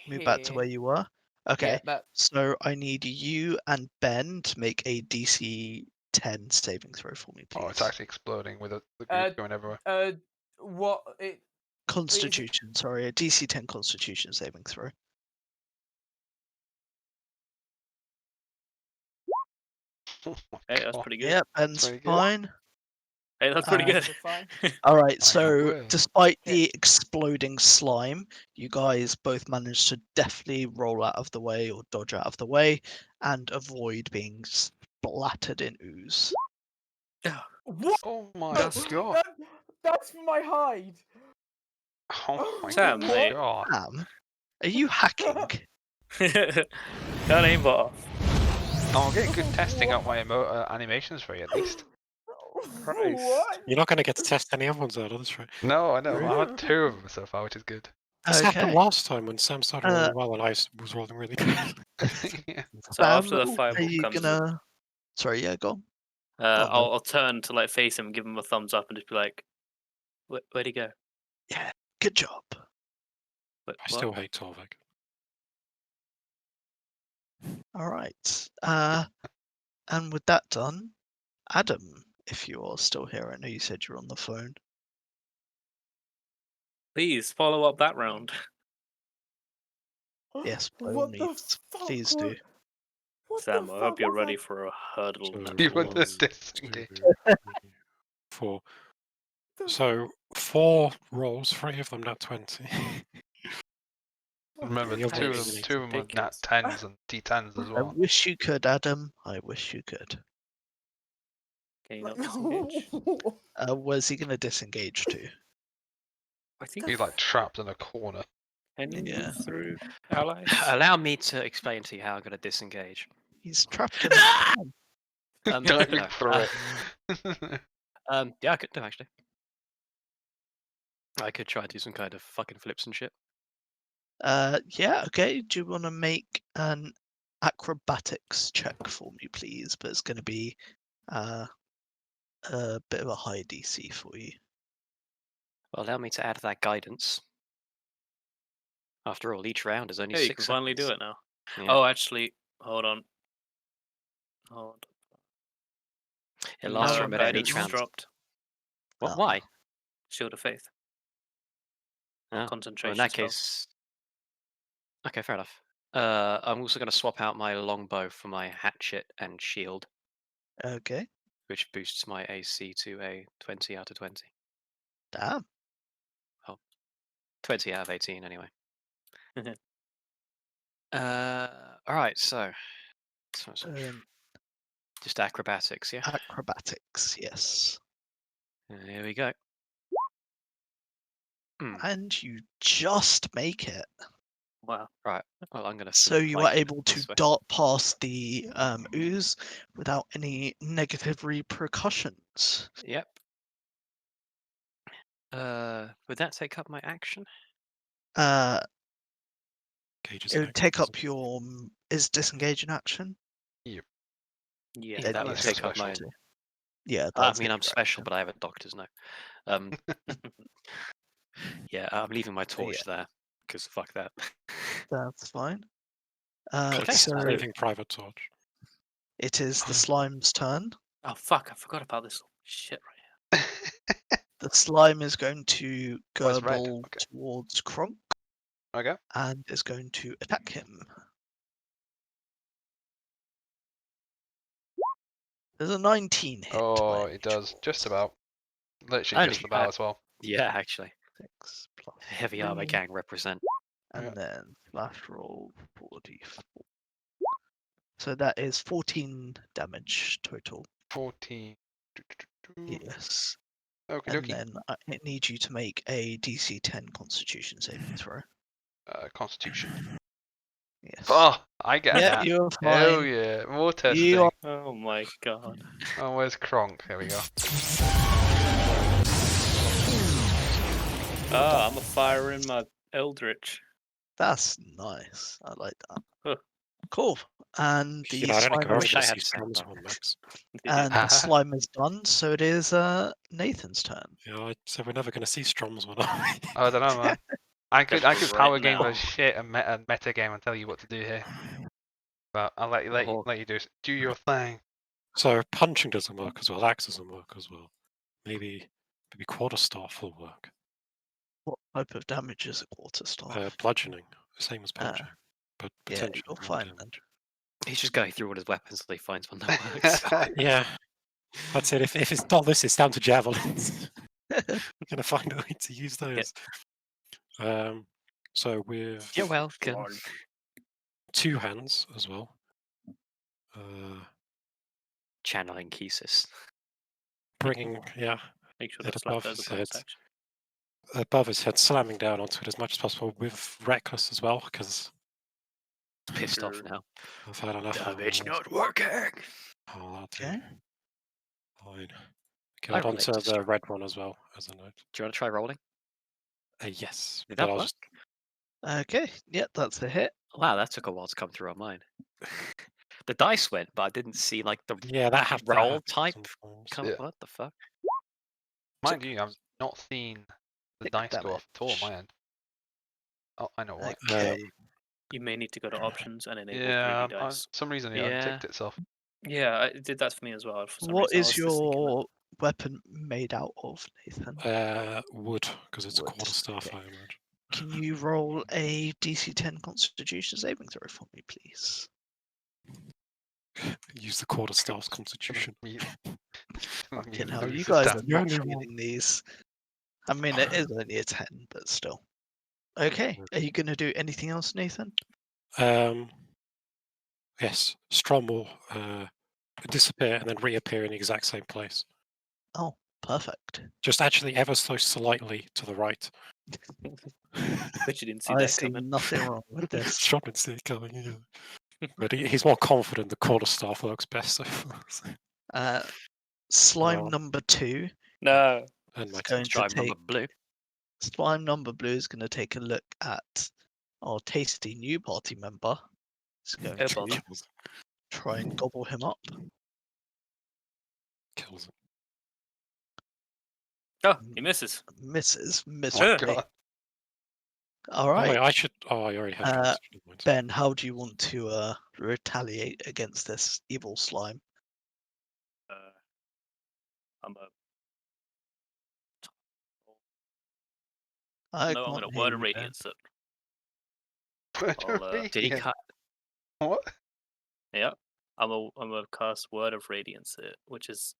Move back to here. where you were. Okay. Yeah, that So I need you and Ben to make a DC 10 saving throw for me, please. Oh, it's actually exploding with the Uh, goop going everywhere. What it? Constitution, sorry, a DC 10 Constitution saving throw. Oh my Hey, that's God. pretty good. Yep, and Very good. fine. Hey, that's pretty Uh, good. Fine. All right, I so will. despite the exploding slime, you guys both managed to deftly roll out of the way or dodge out of the way and avoid being splattered in ooze. What? Oh my That's- God. That's for my hide. Oh my Sam, mate. God. Sam, are you hacking? Can't aimbot off. Oh, I'm getting good testing out my animations for you at least. Christ. What? You're not going to get to test any other ones out of this, right? No, I know. I've had 2 of them so far, which is good. This happened Okay. last time when Sam started rolling well and I was rolling really bad. Yeah. So after the Sam, fireball are you comes, gonna? Sorry, yeah, go on. I'll turn to like face him, give him a thumbs up, and just be like, "Where'd he go?" Yeah, good job. What? I still hate Torvik. All right. And with that done, Adam, if you are still here, I know you said you're on the phone. Please follow up that round. Yes, by all What the means, fuck? please do. What Sam, the I hope fuck you're was ready that? for a hurdle. So natural You want one, this one. disengage? 4. So 4 rolls, 3 of them nat 20. Remember, You're 2 right, of them, eliminating 2 of them were nat pickets. 10s and D10s as I well. wish you could, Adam. I wish you could. Can you not disengage? Where's he gonna disengage to? I think He's like trapped in a corner. can you Yeah. move through allies? Allow me to explain to you how I'm going to disengage. He's trapped in a corner. Diving no, through it. yeah, I could do actually. I could try to do some kind of fucking flips and shit. Yeah, okay. Do you want to make an acrobatics check for me, please? But it's going to be a bit of a high DC for you. Well, allow me to add that guidance. After all, each round is only Hey, you 6 can finally do seconds. it now. Yeah. Oh, actually, hold on. It lasts for a No, minute and guidance each round. dropped. What? Oh. Why? Shield of Faith. Oh, well, Concentration in that spell. case, okay, fair enough. I'm also going to swap out my longbow for my hatchet and shield, Okay. which boosts my AC to a 20 out of 20. Damn. 20 out of 18, anyway. All right, so just acrobatics, yeah. Acrobatics, yes. Here we go. And you just make it. Wow. Right. Well, I'm going to. So you are able to dart past the ooze without any negative repercussions. Yep. Would that take up my action? Cages It an would take action, up your is disengage in action. Yeah. Yeah, that would that's take up my. special. Yeah, I that's mean, it, I'm right. special, but I have a doctor's note. Yeah, I'm leaving my torch there because fuck that. That's fine. Okay, So Leaving private torch. it is the slime's turn. Oh fuck! I forgot about this shit right here. The slime is going to Oh, it's red, gurgle okay. towards Kronk Okay. and is going to attack him. There's a 19 hit. Oh, by it does. any Just chance. about. Literally Only just about as well. Yeah, actually, 6 plus heavy armor 3, gang represent. and Yeah. then flash roll 4d4. So that is 14 damage total. 14. Yes. Okie And dokie. then I need you to make a DC 10 Constitution saving throw. Constitution. Yes. Oh, I get Yeah, that. you're Hell fine. yeah. More testing. You are Oh my god. Oh, where's Kronk? There we go. Ah, I'm a fire in my Eldritch. That's nice. I like that. Huh. Cool. And the You know, I don't slime think I wish I see had Sam's sound one, Max. and the slime is done, so it is Nathan's turn. Yeah, so we're never going to see Strom's one, are we? I don't know, man. I could Right power game now. the shit and meta game and tell you what to do here. But I'll let you do your thing. So punching doesn't work as well. Axe doesn't work as well. Maybe quarterstaff will work. What type of damage is a quarterstaff? Bludgeoning, same as punching, but Yeah, potentially you'll more find then. damage. He's just going through all his weapons until he finds one that works. Yeah, that's it. If it's not this, it's down to javelins. We're gonna find a way to use those. So with You're welcome. two hands as well. Channeling Kesis. Bringing, yeah, Make sure it that's left above as a his bonus head. action. Above his head, slamming down onto it as much as possible with Reckless as well, because Pissed off now. I've had enough. Damage not working. Okay. Fine. I Got relate onto to the red one as well as a note. Do you want to try rolling? Yes. Did but that I'll work? just- Okay, yeah, that's a hit. Wow, that took a while to come through on mine. The dice went, but I didn't see like the Yeah, that happened. roll type. Sometimes. Yeah. What the fuck? Mind you, I've not seen the Six dice go off at all on damage. my end. Oh, I know why. Okay. You may need to go to options and enable Yeah, 3D dice. some reason it Yeah. unticked itself. Yeah, it did that for me as well. For some What reason, I is was just thinking that. your weapon made out of, Nathan? Wood, because it's a Wood, quarterstaff, okay. I imagine. Can you roll a DC 10 Constitution saving throw for me, please? Use the quarterstaff's constitution. Fucking hell, lose you the guys stat. are not feeling these. I mean, it is only a 10, but still. Okay, are you going to do anything else, Nathan? Yes, Strom will disappear and then reappear in the exact same place. Oh, perfect. Just actually ever so slightly to the right. Bet you didn't see I that see coming. nothing wrong with this. Strom didn't see it coming, yeah. But he's more confident the quarterstaff works best so far. So. Slime Well, number 2 No. And is my going to Drive take. number blue. Slime number blue is going to take a look at our tasty new party member. He's going Oh, to bother. try and gobble him up. kills him. Oh, he misses. Misses Oh my miserably. God. All Oh, right, wait, I should. Oh, I already have. Never mind. Ben, how do you want to retaliate against this evil slime? I'm a. I No, I'm can't gonna hear word you, of Ben. radiance it. Word I'll, of Did he radiance. cut? What? Yeah, I'm a cast word of radiance it, which is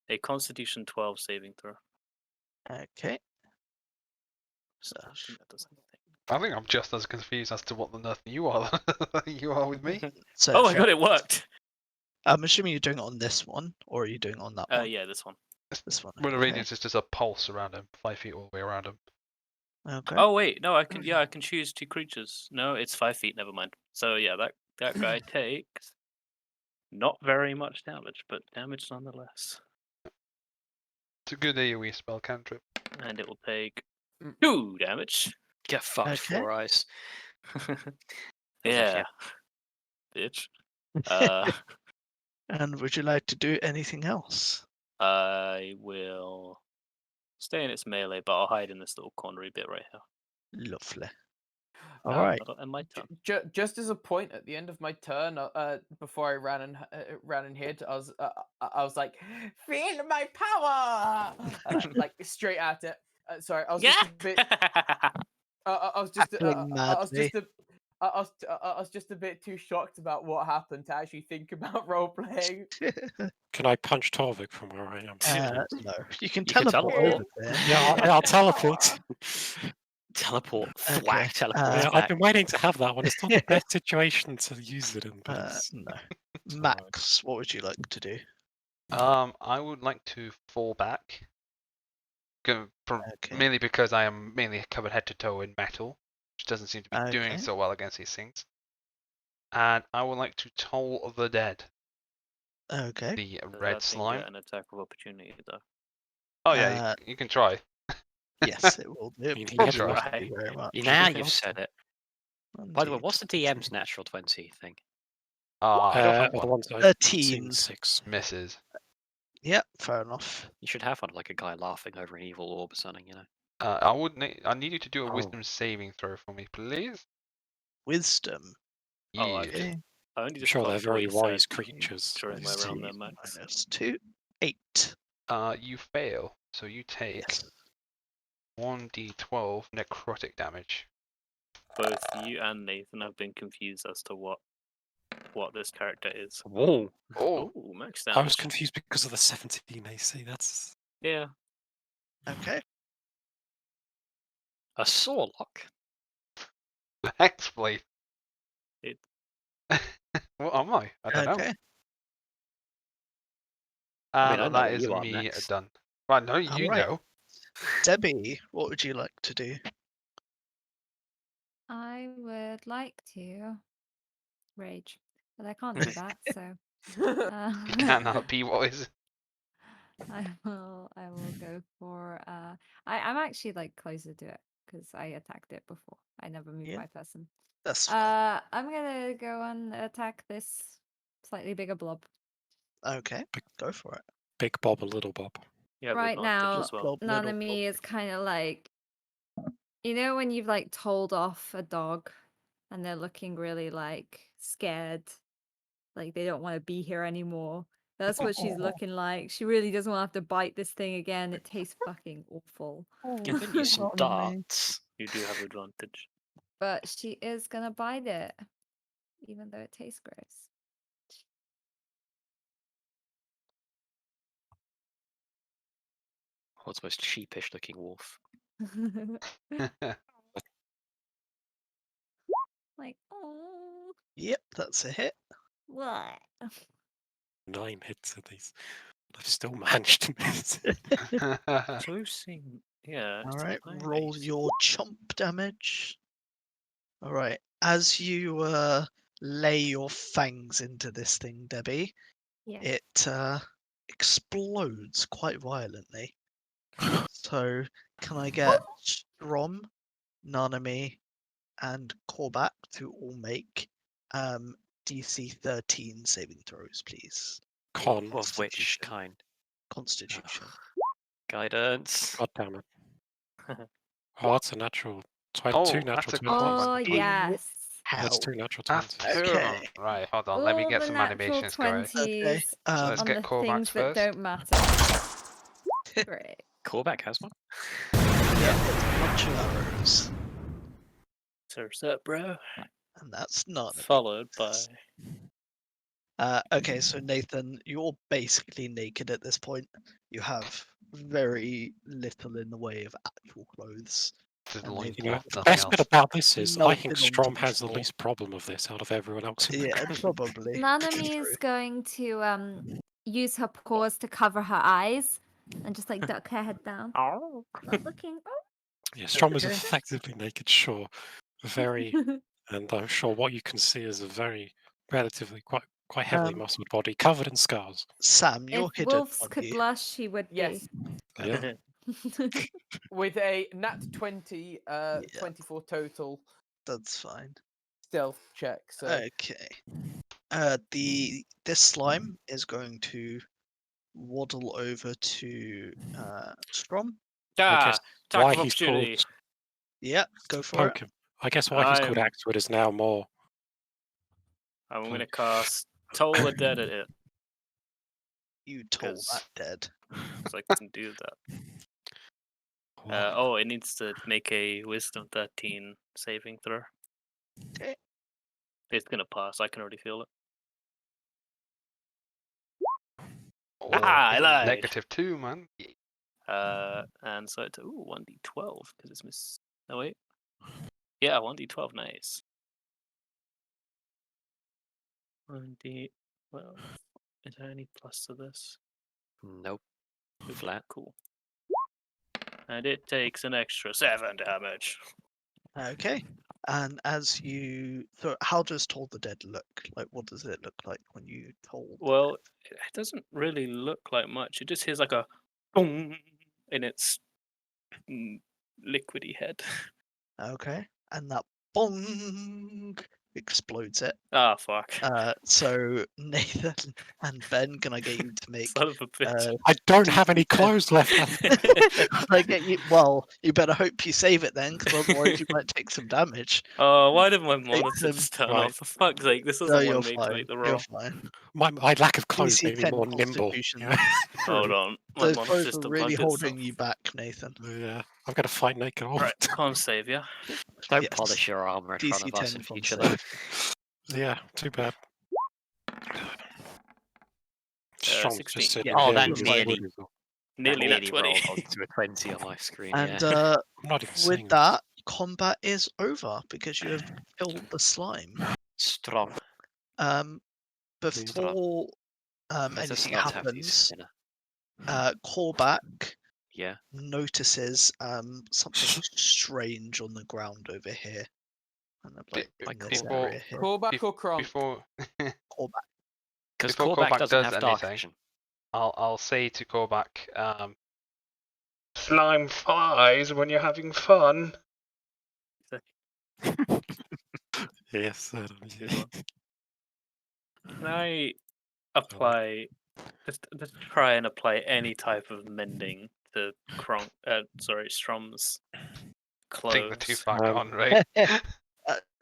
a Constitution 12 saving throw. Okay. So I think that does anything. I think I'm just as confused as to what the earth you are you are with me. So Oh my god, it worked! I'm assuming you're doing it on this one, or are you doing it on that one? Yeah, this one. This one. Word of okay. radiance is just a pulse around him, 5 feet all the way around him. Okay. Oh wait, no, I can. Yeah, I can choose 2 creatures. No, it's 5 feet. Never mind. So yeah, that guy takes not very much damage, but damage nonetheless. It's a good AoE spell cantrip. And it will take 2 damage. Get fucked, Okay. 4 eyes. Yeah, bitch. And would you like to do anything else? I will stay in its melee, but I'll hide in this little cornery bit right here. Lovely. All right. That'll end my turn. Just as a point, at the end of my turn, before I ran and hid, I was like, feel my power, like straight at it. Sorry, I was just a bit. I was just a bit too shocked about what happened to actually think about role playing. Can I punch Torvik from where I am? No, you can You can teleport teleport. over there. Yeah, I'll teleport. Teleport. Okay, Thwack. Teleport. Yeah, back. I've been waiting to have that one. It's not the best situation to use it in. But No. it's all right. Max, what would you like to do? I would like to fall back. Okay. Mainly because I am mainly covered head to toe in metal, which doesn't seem to be doing Okay. so well against these things. And I would like to toll the dead, Okay. the Does red that thing slime. get an attack of opportunity though. Oh yeah, you can try. Yes, it will do. You Thank can you try. very much. Now you've said it. By the way, Indeed. what's the DM's natural 20 thing? I don't have The one. ones I've seen 13. 6. Misses. Yep, fair enough. You should have one like a guy laughing over an evil orb or something, you know. I need you to do a Oh. wisdom saving throw for me, please. Wisdom. Oh, Yeah. Okay. I only I'm just sure got they're very 47, wise creatures. throwing my around their max. -2, 8. You fail, so you take Yes. 1d12 necrotic damage. Both you and Nathan have been confused as to what this character is. Whoa. Oh, Ooh, max I was damage. confused because of the 17 AC. That's Yeah. Okay. A Sawlock. Hexblade. It- What am I? I don't know. Okay. I mean, I know That what is you are, me Max. done. Well, no, you Alright. know. Debbie, what would you like to do? I would like to rage, but I can't do that. So Cannot be wise. I will go for I'm actually like closer to it because I attacked it before. I never moved Yeah. my person. That's fine. I'm gonna go and attack this slightly bigger blob. Okay, go for it. Big Bob and Little Bob. You have Right advantage now, as well. Bob, little Nanami is kind of like, you know, when you've like told off a dog and they're looking really like scared, like they don't want to be here anymore. That's what she's looking like. She really doesn't want to have to bite this thing again. It tastes fucking awful. You can use some Not on me. darts. You do have advantage. But she is gonna bite it, even though it tastes gross. What's the most sheepish looking wolf? Like, oh, Yep, that's a hit. what? 9 hits of these. I've still managed to miss. Closing. Yeah. it's Alright, high roll base. your chomp damage. Alright, as you lay your fangs into this thing, Debbie, Yeah. it explodes quite violently. So, can I get Strom, Nanami, and Korvac to all make DC 13 saving throws, please? Con. Of which kind? Constitution. Guidance. God damn it. Oh, that's a natural. Two Oh, natural that's a 20s. Oh close. yes. That's How? 2 natural That's 20s. two of them. Okay. Right, hold on. Let me All get the some natural animations going. 20s Let's on get the Korvax things that first. don't matter. Great. Korvac has one. Bunch of arrows. Surf's up, bro. And that's none. Followed by. Okay, so Nathan, you're basically naked at this point. You have very little in the way of actual clothes. Just And loincloth, they've You know, nothing the best bit else. about this is I melted think onto Strom the has the floor. least problem of this out of everyone else in the Yeah, group. probably. Nanami is going to use her paws to cover her eyes and just like duck her head down. Oh. Not looking. Yeah, Strom is Okay. effectively naked, sure. Very, and I'm sure what you can see is a very relatively quite heavily muscled body covered in scars. Sam, you're If hidden. wolves aren't could you? blush, she would Yes. Yeah. be. With a nat 20, 24 total That's fine. stealth check. So Okay. This slime is going to waddle over to Strom. I guess Attack why of he's called opportunity. Yeah, go for Poke him. I guess why he's called I'm- Axwood is now more. I'm Poke. going to cast Toll the Dead at it. it. You told 'Cause- that dead. So I can do that. It needs to make a Wisdom 13 saving throw. Okay. It's going to pass. I can already feel it. Oh, I lied. -2, man. And so it's 1d12 because it's miss. Oh wait, yeah, 1d12, nice. 1d12. Is there any plus to this? Nope. Okay, Flat. cool. And it takes an extra 7 damage. Okay. And as you throw, how does Toll the Dead look? Like, what does it look like when you toll? Well, it doesn't really look like much. It just hears like a boom in its liquidy head. Okay. And that bong explodes it. Ah, fuck. So Nathan and Ben, can I get you to make? Son of a bitch. I don't have any DC-10. clothes left. Can I get you? Well, you better hope you save it then, because otherwise you might take some damage. Oh, why did my Take monitor some. just turn Right. off? For fuck's sake, this No, doesn't you're want me to fine. make the You're roll. fine. My lack of clothes made me DC-10 more nimble. Constitution. Yeah. Hold on. My Those monitor clothes just are really debugged holding itself. you back, Nathan. Yeah, I've got to fight naked all Right, the time. con save, yeah? Don't Yes. polish your armor in front of us DC-10 in con future, save. though. Yeah, too bad. Strong 16. just sitting Yeah, Oh, here that with his nearly- wood as well. Nearly that 20. rolled onto a 20 on my screen. And yeah. I'm not even with seeing that, combat is over because you have killed the slime. Strong. Before Let's anything just not have these happens, Callback Yeah. notices something strange on the ground over here. Kind of like in this before- area here. Callback or Kronk? Before Callback. Because Before callback Callback doesn't does have dark anything, vision. I'll say to Callback, Slime flies when you're having fun. Yes, yeah. Can I apply, just try and apply any type of mending to Strom's clothes? take the tooth back on, right?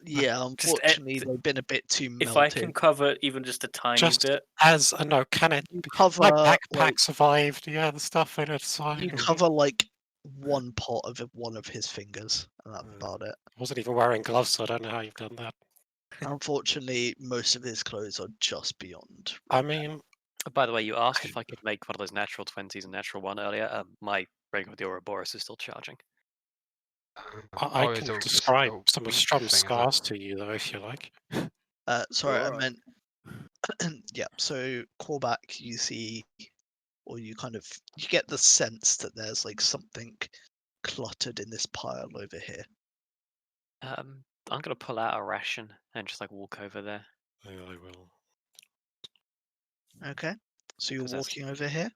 Yeah, unfortunately, they've been a bit too melted. If I can cover even just a tiny Just bit, as a no, can it? You be- cover, my backpack like- survived. Yeah, the stuff in it You survived. cover like one part of one of his fingers, and that's about it. I wasn't even wearing gloves, so I don't know how you've done that. Unfortunately, most of his clothes are just beyond. I mean, By the way, you asked if I could make one of those natural 20s and natural 1 earlier. My Ring of the Ouroboros is still charging. I it's can a describe a some of weak Strom's thing, is it? scars to you, though, if you like. Sorry, I Alright. meant. Yeah, so callback. You see, or you get the sense that there's like something cluttered in this pile over here. I'm gonna pull out a ration and just like walk over there. Yeah, I will. Okay, so you're 'Cause that's- walking over here.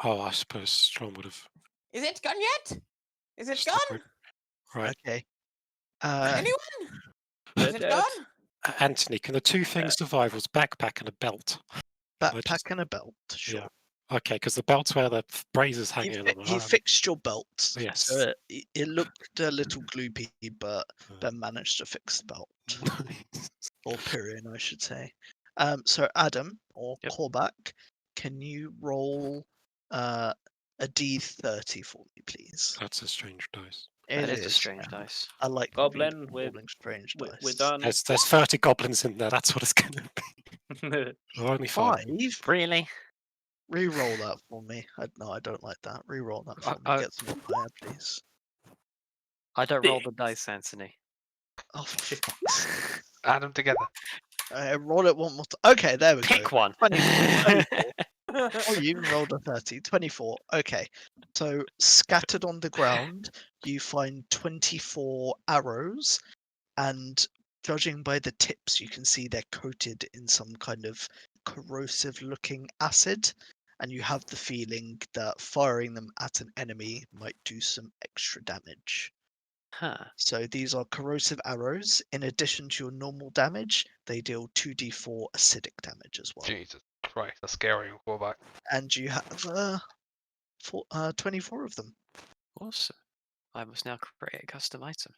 Oh, I suppose Strom would have. Is it gone yet? Is it Stop gone? it. Right. Okay. Anyone? They're Is it dead. gone? Anthony, can the two things survive was backpack and a belt? Backpack and a belt. Sure. Okay, because the belt's where the braziers He, hanging fi- on. he fixed your belt. Yes. So it looked a little gloopy, but Ben managed to fix the belt. Or Pyrian, I should say. So Adam or Yep. Callback, can you roll a D30 for me, please? That's a strange dice. That It is a strange yeah. dice. I like Goblin reading with- rolling strange We're dice. done. There's 30 goblins in there. That's what it's going to be. Or only 5. 5? Really? Re-roll that for me. No, I don't like that. Re-roll that for me. Get some higher, please. I don't roll the dice, Anthony. Oh, for fuck's sake. Add them together. Roll it one more time. Okay, there we go. Pick one. 24. Oh, you rolled a 30. 24. Okay. So scattered on the ground, you find 24 arrows, and judging by the tips, you can see they're coated in some kind of corrosive looking acid, and you have the feeling that firing them at an enemy might do some extra damage. Huh. So these are corrosive arrows. In addition to your normal damage, they deal 2d4 acidic damage as well. Jesus Christ, that's scary. Callback. And you have 24 of them. Awesome. I must now create a custom item.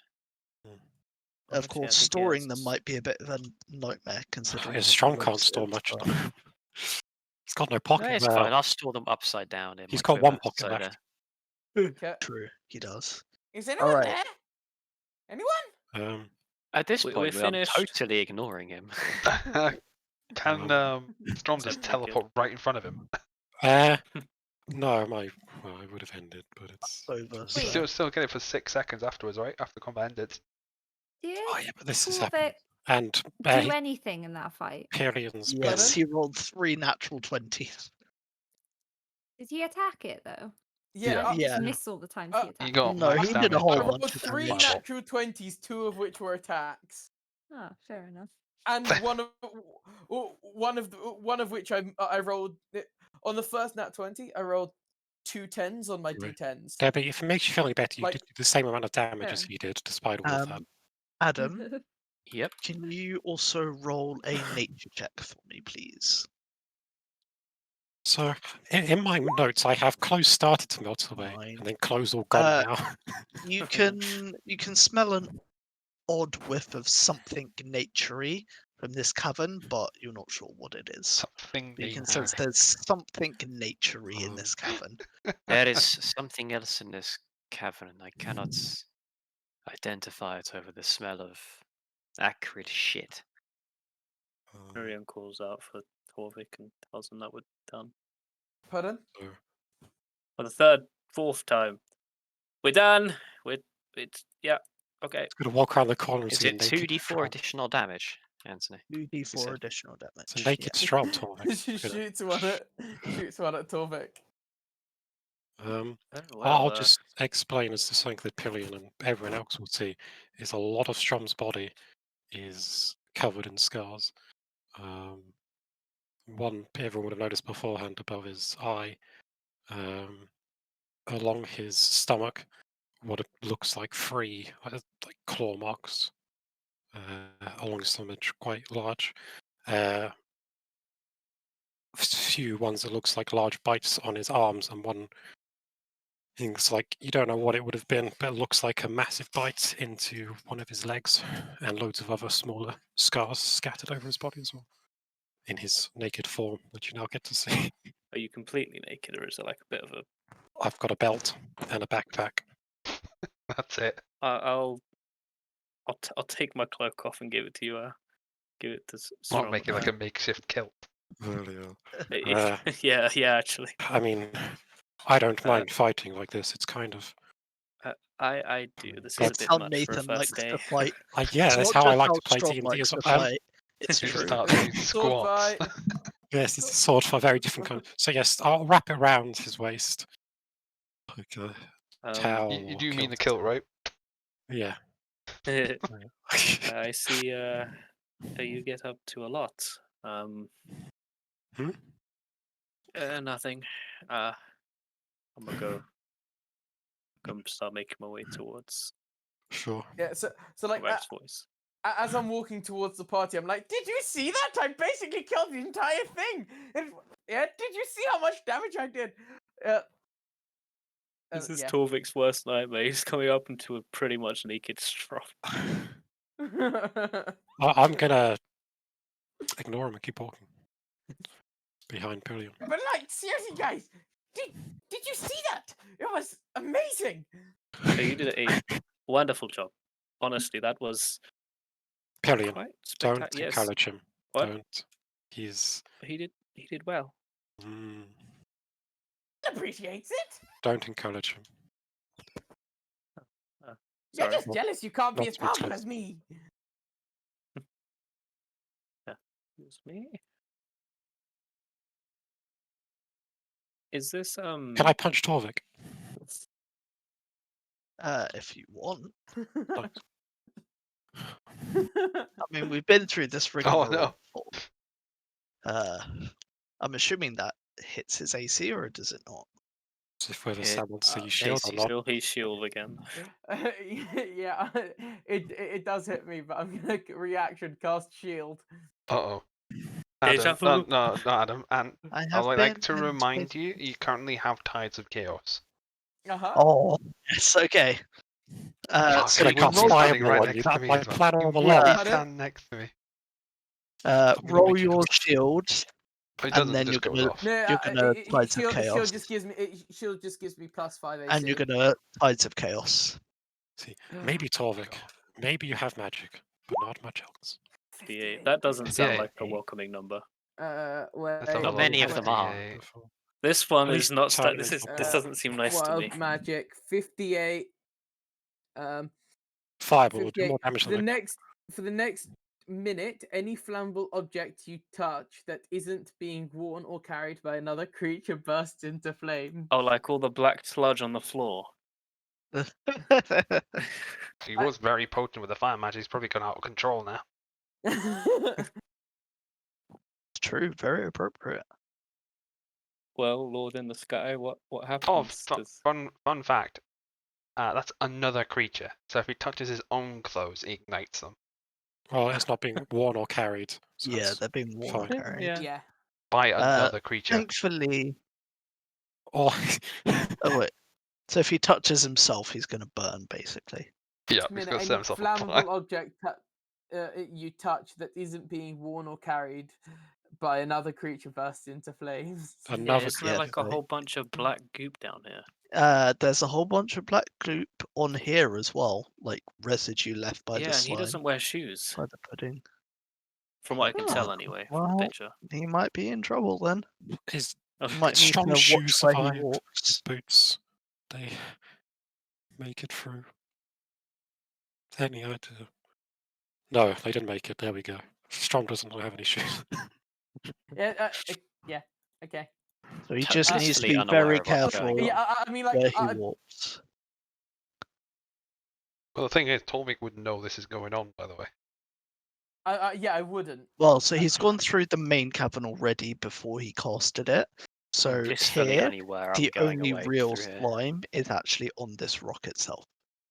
Of course, storing them might be a bit of a nightmare considering. His it's Strom can't corrosive, store much. but- He's got no No, pocket. it's fine. I'll store them upside down. In He's my got one quiver, pocket so left. Okay. True, he does. Is anyone Alright. there? Anyone? At this We're point, I'm finished. totally ignoring him. Can Strom just Something teleport right in front of him? No, I would have ended, but it's Over. Wait. So. Still get it for 6 seconds afterwards, right? After combat ended. Did Oh yeah, but this is Corbett happening. And do anything in that fight? Pyrian's Yes, he rolled 3 natural 20s. Did he attack it though? Yeah. Did I Yeah. just miss all the times he You attacked? got No, max he did a damage. whole I bunch rolled of 3 damage. natural 20s, 2 of which were attacks, Oh, fair enough. and one of which I rolled on the first nat 20. I rolled 2 10s on my Right. d10s. Debbie, if it makes you feel any better, you Like- did the same amount of damage as Yeah. he did, despite all of that. Adam, Yep. Can you also roll a nature check for me, please? So in my notes, I have clothes started to melt away, Fine. and then clothes all gone now. You can smell an odd whiff of something naturey from this cavern, but you're not sure what it is. Something But you can nature. sense there's something naturey in this cavern. There is something else in this cavern. I cannot identify it over the smell of acrid shit. Miriam calls out for Torvik and tells him that we're done. Pardon? For the third, fourth time. We're done. Yeah. Okay. It's gonna walk around the corner and Is see a it naked 2d4 Strom. additional damage, Anthony? 2d4 said- additional damage. It's a naked Strom, Torvik. She shoots one at Torvik. Um, Oh, well, I'll just explain as to something that Pillion and everyone else will see is a lot of Strom's body is covered in scars. One everyone would have noticed beforehand above his eye, along his stomach, what it looks like three like claw marks along his stomach, quite large. Few ones that looks like large bites on his arms, and one thing's like you don't know what it would have been, but it looks like a massive bite into one of his legs, and loads of other smaller scars scattered over his body as well, in his naked form, which you now get to see. Are you completely naked, or is it like a bit of a? I've got a belt and a backpack. That's it. I'll take my cloak off and give it to you. Give it to Strom. Not make it like a makeshift kilt. Yeah, actually. I mean, I don't mind fighting like this. It's kind of. I do. This is a That's bit how much Nathan for a first likes day. to fight. Yeah, It's that's not how I just like to play Strom D&D likes as to well. fight. It's You true. start doing Sword squats. fight. Yes, it's a sword for a very different kind. So yes, I'll wrap it around his waist, like a towel. You or do mean the kilt. kilt, right? Yeah. I see. You get up to a lot. Nothing. I'm gonna go start making my way towards Sure. Yeah, so like Web's voice. as I'm walking towards the party, I'm like, did you see that? I basically killed the entire thing. Yeah, did you see how much damage I did? This is yeah. Torvik's worst nightmare. He's coming up into a pretty much naked Strom. I'm gonna ignore him and keep walking behind Pillion. But like, seriously, guys, did you see that? It was amazing. So you did a wonderful job. Honestly, that was Pillion, quite don't spectacular. Yes. encourage him. What? Don't. He's. He did well. Appreciates it. Don't encourage him. You're Sorry. just jealous you can't be Not as to be powerful close. as me. Excuse me. Is this Can I punch Torvik? If you want. No. I mean, we've been through this rigmarole no. before. I'm assuming that hits his AC, or does it not? If whether It- Sam wants to use shield or not. Still he's shield again. Yeah, it does hit me, but I'm gonna reaction cast shield. Uh-oh. Deja Adam, vu. no, Adam. And I I have would like been to in remind space- you, you currently have Tides of Chaos. Oh, yes, okay. Fuck, So gonna you he can was cast roll, standing fireball right on next you. to That me might as well. plan all He the would along. stand next to me. gonna roll make you your lose. shield, But it and doesn't then just you're go gonna off. No, you're gonna Tides of shield Chaos, just gives me shield just gives me +5 AC. and you're gonna Tides of Chaos. See, maybe Torvik. Maybe you have magic, but not much else. 58. That doesn't sound like a 58. welcoming number. Wait, Let's have a Not look. many of What's them are. 58? This one At is least not. tell This me is. what This doesn't seem nice to wild me. magic 58. Fireball will do 58. more damage than that. For the next minute, any flammable object you touch that isn't being worn or carried by another creature bursts into flame. Oh, like all the black sludge on the floor. He was very potent with the fire magic. He's probably gone out of control now. True, very appropriate. Well, Lord in the Sky, what Oh, happens? fun fact. That's another creature. So if he touches his own clothes, he ignites them. Well, it's not being worn or carried. So Yeah, that's they're being worn or fine. carried. Yeah. By another creature. Thankfully, Or oh wait. So if he touches himself, he's going to burn, basically. Yeah, he's Minute, got to any set himself on fire. flammable object you touch that isn't being worn or carried by another creature bursts into flames. Yeah, another. isn't there Yeah, like a so- whole bunch of black goop down here? There's a whole bunch of black goop on here as well, like residue left by Yeah, the and he slime, doesn't wear shoes, by the pudding. from what I can tell Oh, anyway, from the well, picture. he might be in trouble then. His You might need to strong watch shoes where he survive. His walks. boots, they make it through. Any idea? No, they didn't make it. There we go. Strom doesn't have any shoes. Yeah, okay. So he just needs to Totally be unaware very of what's careful going on. Yeah, I mean, like, where he walks. Well, the thing is, Torvik would know this is going on, by the way. yeah, I wouldn't. Well, so he's gone through the main cavern already before he casted it. So Blissfully here, unaware I'm the going only away real through here. slime is actually on this rock itself.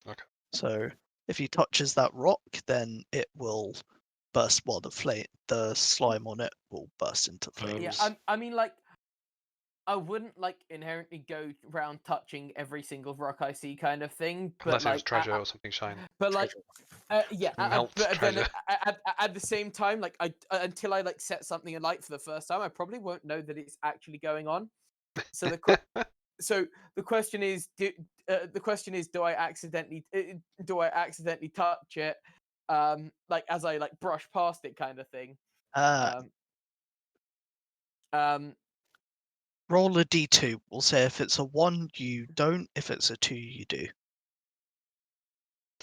Okay. So if he touches that rock, then it will burst. Well, the slime on it will burst into flames. Yeah, I mean, like, I wouldn't like inherently go around touching every single rock I see, kind of thing. But Unless it was like, treasure or something shiny. but like, yeah, Melts but then treasure. at the same time, like, until I like set something alight for the first time, I probably won't know that it's actually going on. So the question is, do I accidentally touch it, like as I like brush past it, kind of thing. Roll a d2. We'll say if it's a 1, you don't. If it's a 2, you do.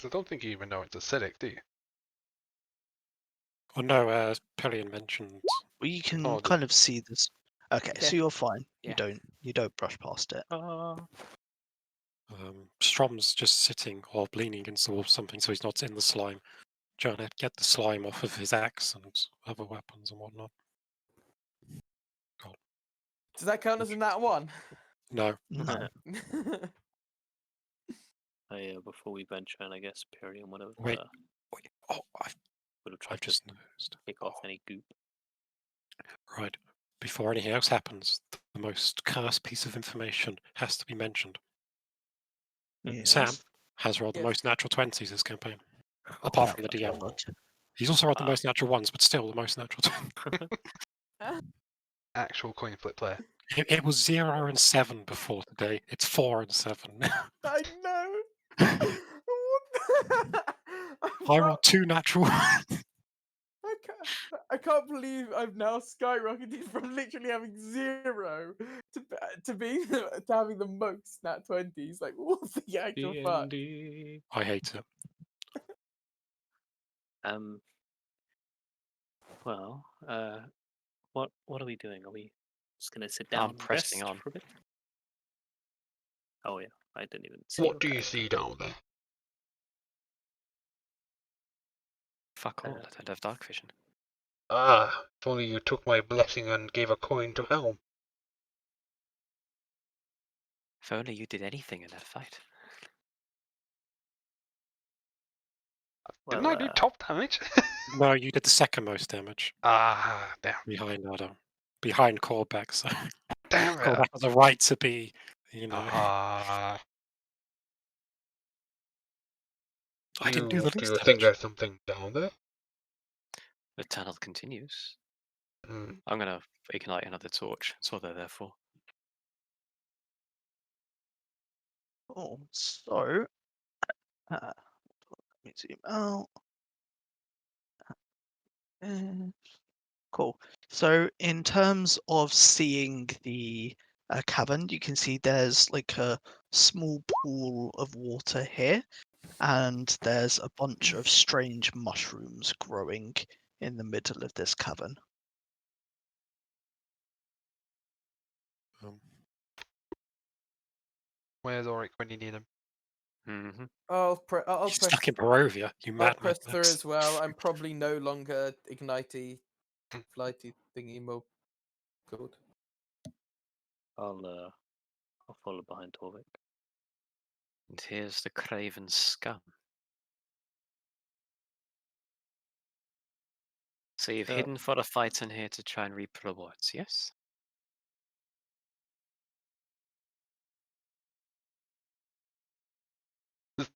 I don't think you even know it's acidic, do you? Well, no, Pillion mentioned. Well, you can Oh, kind of see this. Okay, so Okay. you're fine. Yeah. You don't brush past it. Strom's just sitting or leaning against the wall or something, so he's not in the slime. Trying to get the slime off of his axe and other weapons and whatnot. Does that count as a nat 1? No. No. Oh, yeah, before we venture in, I guess Pyrion would have, Wait. Oh, would have tried I've to just noticed. pick off any goop. Right. Before anything else happens, the most cursed piece of information has to be mentioned. Sam Yes. has rolled the Yes. most natural 20s this campaign, apart from the Oh, DM. God. He's also rolled the most natural ones, but still the most natural 20. Actual coin flip player. It was 0 and 7 before today. It's 4 and 7 now. I know. I rolled 2 natural ones. I can't believe I've now skyrocketed from literally having 0 to having the most nat 20s. Like, what the actual fuck? D&D. I hate it. Well, what are we doing? Are we just gonna sit down I'm and pressing rest on. for a bit? Oh yeah, I didn't even see. What do you see down there? Fuck all, I don't have dark vision. Ah, if only you took my blessing and gave a coin to Helm. If only you did anything in that fight. Didn't I do top damage? No, you did the second most damage. Ah, damn. Behind Adam. Behind Callback, so Damn it. Callback has a right to be, Ah. I didn't do the Do least you think damage. there's something down there? The tunnel continues. Hmm. I'm gonna ignite another torch. That's what they're there for. Oh, so let me zoom out. Cool. So in terms of seeing the cavern, you can see there's like a small pool of water here, and there's a bunch of strange mushrooms growing in the middle of this cavern. Where's Auric when you need him? Mm-hmm. I'll He's press. stuck in Barovia, you I'll madman. press through as well. I'm probably no longer ignitey, flighty thingy mo called. I'll follow behind Torvik. And here's the craven scum. So you've hidden for the fight and here to try and reap rewards, yes?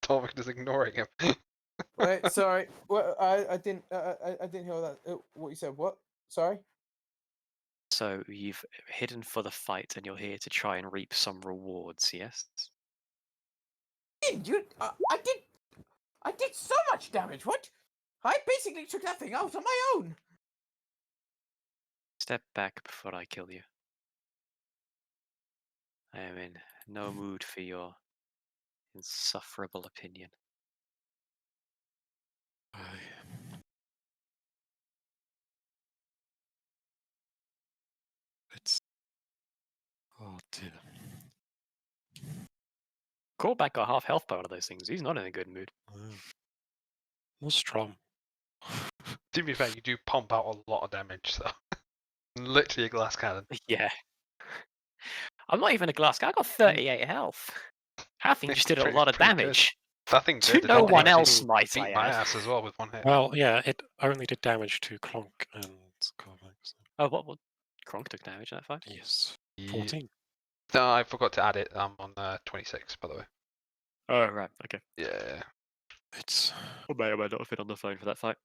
Torvik is ignoring him. Wait, sorry. What? I didn't. I didn't hear that. What you said? What? Sorry. So you've hidden for the fight and you're here to try and reap some rewards, yes? You? I did so much damage. What? I basically took that thing out on my own. Step back before I kill you. I am in no mood for your insufferable opinion. It's. Oh dear. Callback got half health by one of those things. He's not in a good mood. What's Strom? To be fair, you do pump out a lot of damage, so literally a glass cannon. Yeah. I'm not even a glass guy. I got 38 health. I think you just did a lot of Pretty good. damage. That thing To did. no one actually else, might beat I my add. ass as well with one hit. Well, yeah, it only did damage to Clonk and Corvax. Oh, what? Kronk took damage in that fight? Yes. Yeah. 14. No, I forgot to add it. I'm on 26, by the way. Oh, right. Okay. Yeah. It's. I may or may not have been on the phone for that fight.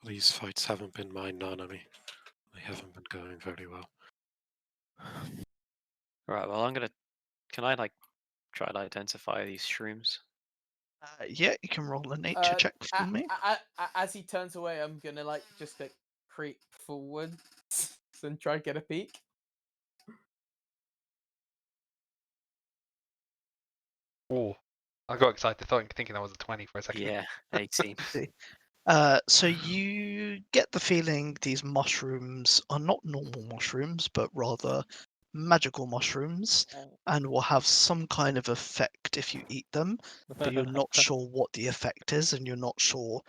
These fights haven't been my Nanami. They haven't been going very well. Right, well, I'm gonna. Can I, like, try to identify these shrooms? Yeah, you can roll a nature check for me. As he turns away, I'm gonna like just like creep forward and try to get a peek. Oh, I got excited thinking that was a 20 for a second. Yeah, 18. So you get the feeling these mushrooms are not normal mushrooms, but rather magical mushrooms, and will have some kind of effect if you eat them, but you're not sure what the effect is, and you're not sure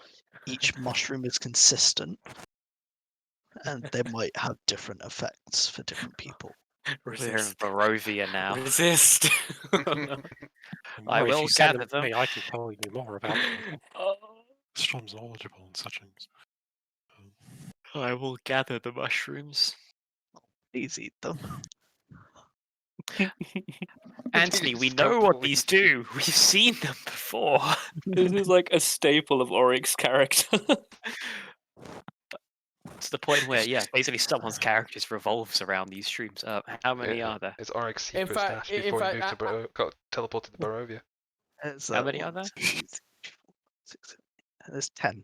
each mushroom is consistent, and they might have different effects for different people. We're in Barovia now. Resist. I If will you send gather them to them. me, I can tell you more about them. Strom's knowledgeable in such things. I will gather the mushrooms. Please eat them. Anthony, we Just know don't what believe these do. We've seen them before. This is like a staple of Oryx's character. To the point where, yeah, basically someone's character just revolves around these shrooms. How many are there? It's Oryx In secret fact- stash in before he fact, moved to got teleported to Barovia. How many are there? There's 10.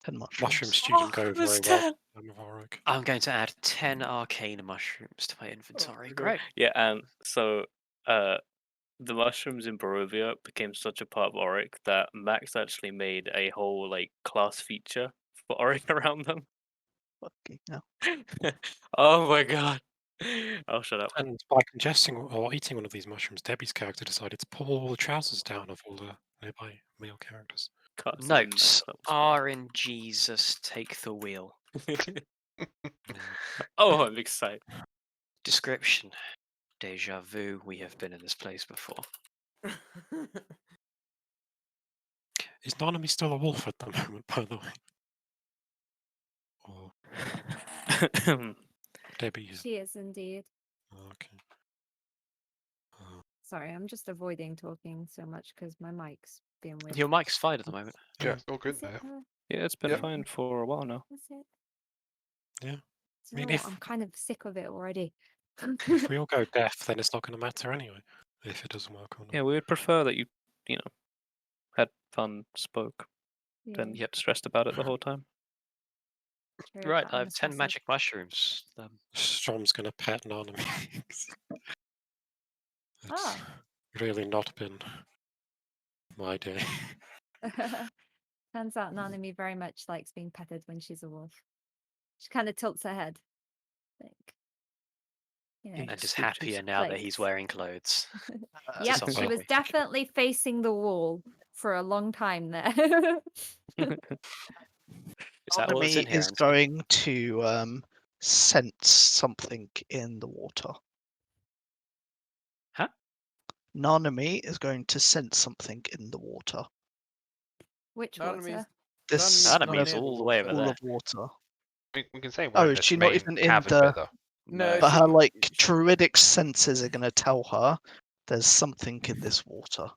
10 mushrooms. Mushrooms didn't go there's very well. 10. with Auric. I'm going to add 10 arcane mushrooms to my inventory. Great. Yeah, so the mushrooms in Barovia became such a part of Oryx that Max actually made a whole like class feature for Oryx around them. Fucking hell. Oh my god. Oh, shut up. And by ingesting or eating one of these mushrooms, Debbie's character decided to pull all the trousers down of all the nearby male characters. Cuts Notes. and RNGesus, take the wheel. Oh, I'm excited. Description. Deja vu. We have been in this place before. Is Nanami still a wolf at the moment, by the way? Or Debbie is. She is indeed. Oh, okay. Sorry, I'm just avoiding talking so much because my mic's being weird. Your mic's fine at the moment. Yeah, it's all good Is it, now. Yeah, it's been Yep. fine for a while now. is it? Yeah. Do I mean, you know what? if- I'm kind of sick of it already. If we all go deaf, then it's not going to matter anyway. If it doesn't work or not. Yeah, we would prefer that you had fun, spoke, than Yeah, you kept stressed about it the whole time. true, Right, but I I'm have 10 obsessive. magic mushrooms. Strom's going to pet Nanami. It's Ah. really not been my day. Turns out Nanami very much likes being petted when she's a wolf. She kind of tilts her head. Like, And is Smooches. happier now that he's Thanks. wearing clothes. Yep, some she was way. definitely facing the wall for a long time there. Is that all that's in Nanami here? is Anthony? going to sense something in the water. Huh? Nanami is going to sense something in the water. Which Nanami's- water? this None- kind Naname's of all the way over pool there. of water. We can say we're Oh, in is this she not main even in cavern the? bit though. No, But she- her like she- druidic senses are going to tell her there's something in this water,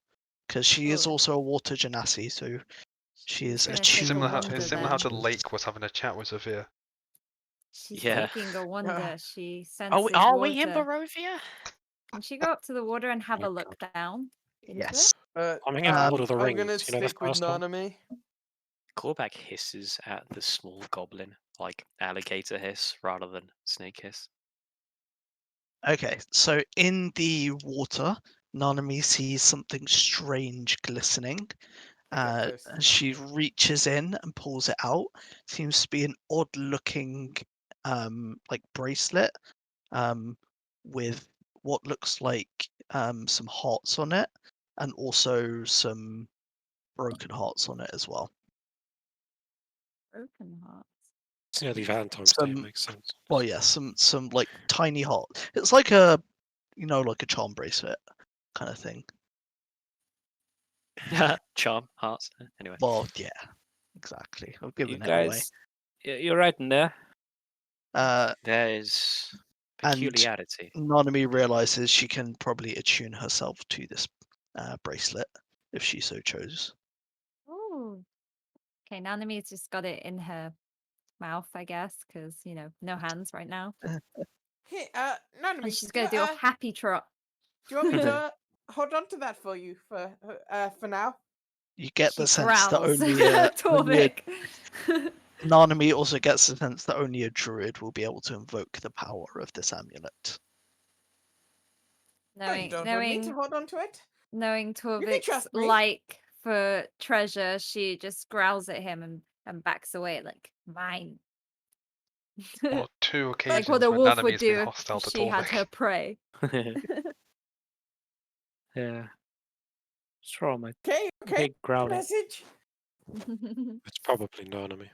because she is Oh. also a water genasi, so she is gonna take a attuned wander It's to similar how the then. lake was having a chat with Sophia. She's Yeah. taking a wander. She senses Are we in water. Barovia? Can she go up to the water and have Oh a look down into Yes. it? I mean, in Um, Lord of the I'm Rings, gonna you know the stick with first one? Nanami. Clawback hisses at the small goblin, like alligator hiss rather than snake hiss. Okay, so in the water, Nanami sees something strange glistening. I get thirsty And now. she reaches in and pulls it out. Seems to be an odd-looking, like bracelet, with what looks like some hearts on it, and also some broken hearts on it as well. Broken hearts. It's nearly Valentine's Day, it Some- makes sense. Well, yeah, some like tiny heart. It's like a, like a charm bracelet kind of thing. Charm hearts. Anyway, Well, yeah, exactly. I've You given it away. guys, you're right in there. there is And- peculiarity. Nanami realizes she can probably attune herself to this bracelet if she so chose. Oh. Okay, Nanami's just got it in her mouth, I guess, because no hands right now. Hey, Nanami, And she's gonna do a happy trot. do you want me to hold on to that for you for now? You get She the sense that growls. only a Torvik. Nanami also gets the sense that only a druid will be able to invoke the power of this amulet. No, you don't want me to hold on to it. Knowing can Torvik's trust me. like for treasure, she just growls at him and backs away like mine. Or two occasions like what a when wolf Nanami's would been do hostile if to she had Torvik. her prey. Yeah. Straw my Okay, big growling. message. It's probably Nanami.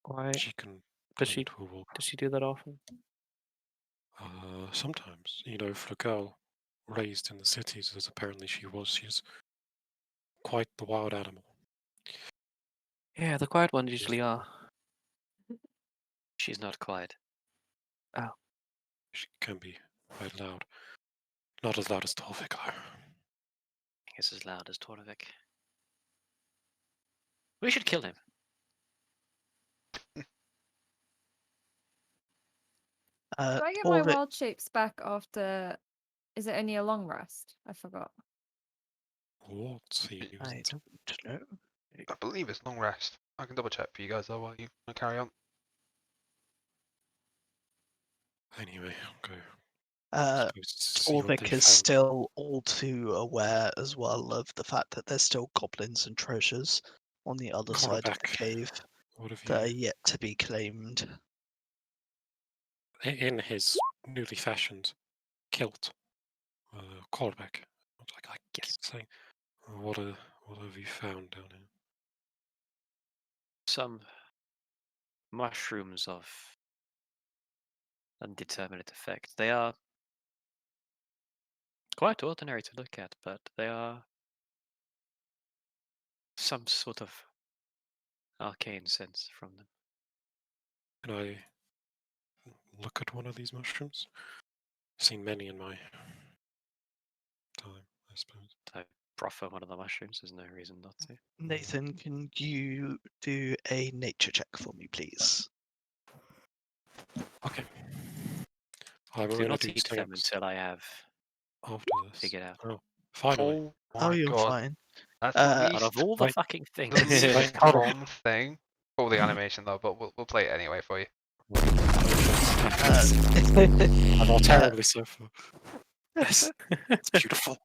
Why She can does she to a walk. does she do that often? Sometimes, for a girl raised in the cities, as apparently she was, she's quite the wild animal. Yeah, the quiet ones usually are. She's not quiet. She can be quite loud. Not as loud as Torvik, though. I think it's as loud as Torvik. We should kill him. Do I get my Torvik- wild shapes back after? Is it only a long rest? I forgot. What's he using? I don't know. I believe it's long rest. I can double check for you guys though while you carry on. Anyway, I'll go. Torvik is still all too aware as well of the fact that there's still goblins and treasures on the other side of the Korvac, cave What have that are you? yet to be claimed. In his newly fashioned kilt, Korvac. I keep saying, what have you found down here? Some mushrooms of undeterminate effect. They are quite ordinary to look at, but they are some sort of arcane sense from them. Can I look at one of these mushrooms? I've seen many in my time, I suppose. So proffer one of the mushrooms. There's no reason not to. Nathan, can you do a nature check for me, please? Okay. I will Do not do eat something them else until I have after this. figured out. Oh, finally. Oh my you're god. fine. That's Uh, the Out least, of all the like- fucking things. the least Like, hold on. wrong thing. All the animation though, but we'll play it anyway for you. I'm all terribly so far. Yes. It's beautiful.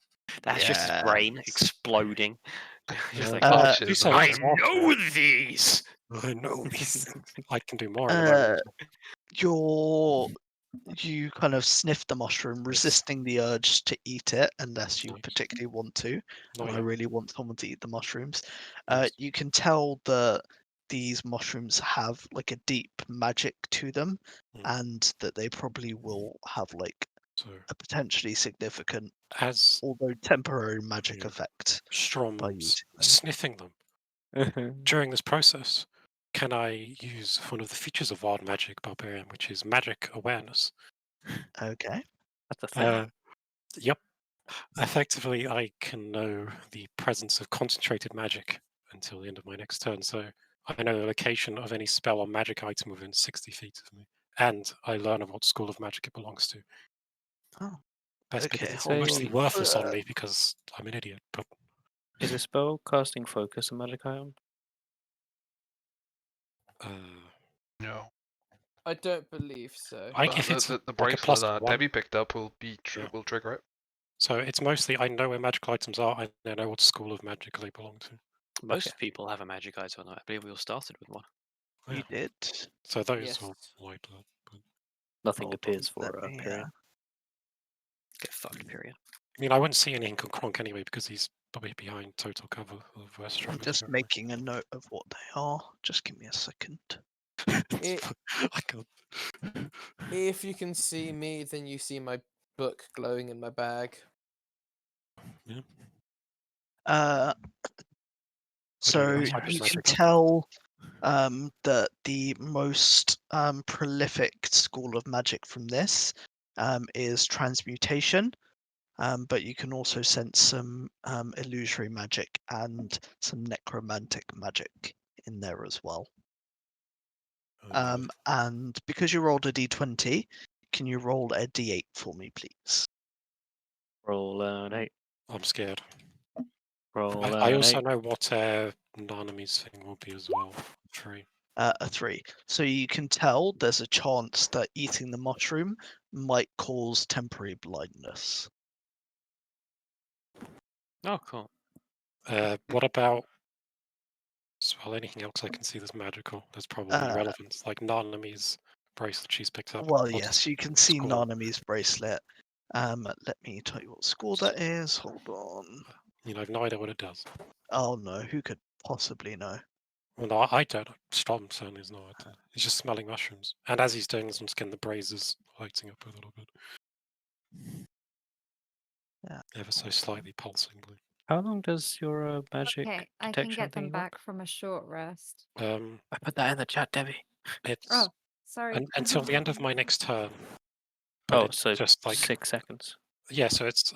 That's just his Yeah. brain exploding. Just like, You say I that's know awful. these. I know these things. I can do more. You kind of sniff the mushroom, resisting the urge to eat it unless you Nice. particularly want to. Not And I yet. really want someone to eat the mushrooms. Yes. You can tell that these mushrooms have like a deep magic to them, and that they probably will have like So, a potentially significant, as although temporary magic Yeah. effect. Strom by using them. sniffing them, During this process, can I use one of the features of Wild Magic Barbarian, which is magic awareness? Okay. That's a thing. Yep. Effectively, I can know the presence of concentrated magic until the end of my next turn. So I know the location of any spell or magic item within 60 feet of me. And I learn of what school of magic it belongs to. Oh. Best bit Okay, is it's hold mostly on. worthless on me because I'm an idiot. But Is a spell casting focus a magic item? No. I don't believe so. if it's the like a bracelet +1, that Debbie picked up will Yeah. will trigger it. So it's mostly I know where magical items are and I know what school of magic they belong to. Most people have a magic item. I believe we all started with one. Yeah. You did. So those Yes. will light up. Nothing Hold appears on, for let me, Period. Get fucked, period. I mean, I wouldn't see anything on Kronk anyway because he's probably behind total cover of Westrom. I'm just making a note of what they are. Just give me a second. I can't. If you can see me, then you see my book glowing in my bag. Yeah. So that's you magic can item. tell that the most prolific school of magic from this is transmutation, but you can also sense some illusory magic and some necromantic magic in there as well. Okay. And because you rolled a d20, can you roll a d8 for me, please? Roll an 8. I'm scared. Roll I an also 8. know what Nanami's thing will be as well. 3. A 3. So you can tell there's a chance that eating the mushroom might cause temporary blindness. Oh, cool. What about? Well, anything else I can see that's magical? That's probably relevant. Like Nanami's bracelet she's picked up. Well, What's yes, you can see score? Nanami's bracelet. Let me tell you what score that is. Hold on. I have no idea what it does. Oh no, who could possibly know? Well, no, I don't. Strom certainly has no idea. He's just smelling mushrooms. And as he's doing this, once again, the braise is lighting up a little bit. Yeah. Ever so slightly pulsingly. How long does your magic Okay, I detection can get them thing work? back from a short rest. I put that in the chat, Debbie. It's Oh, sorry. until the end of my next turn. But Oh, it's so just like 6 seconds. Yeah, so it's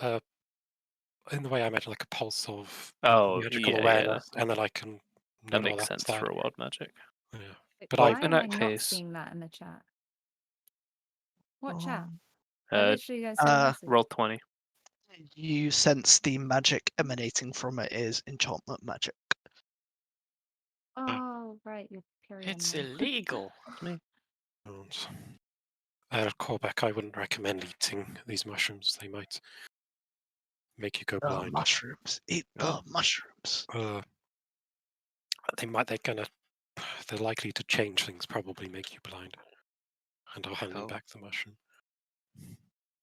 in the way I imagine like a pulse of Oh, magical yeah, awareness, and then I can. That know makes sense that. for a wild magic. Yeah, Wait, but why in am that I not case- seeing that in the chat? What Oh. chat? I Uh, literally don't see a message. roll 20. You sense the magic emanating from it is enchantment magic. Oh, right, you're period. It's illegal. Callback. I wouldn't recommend eating these mushrooms. They might make you go The blind. mushrooms. Eat the mushrooms. They're likely to change things. Probably make you blind. And I'll hand them Oh. back the mushroom.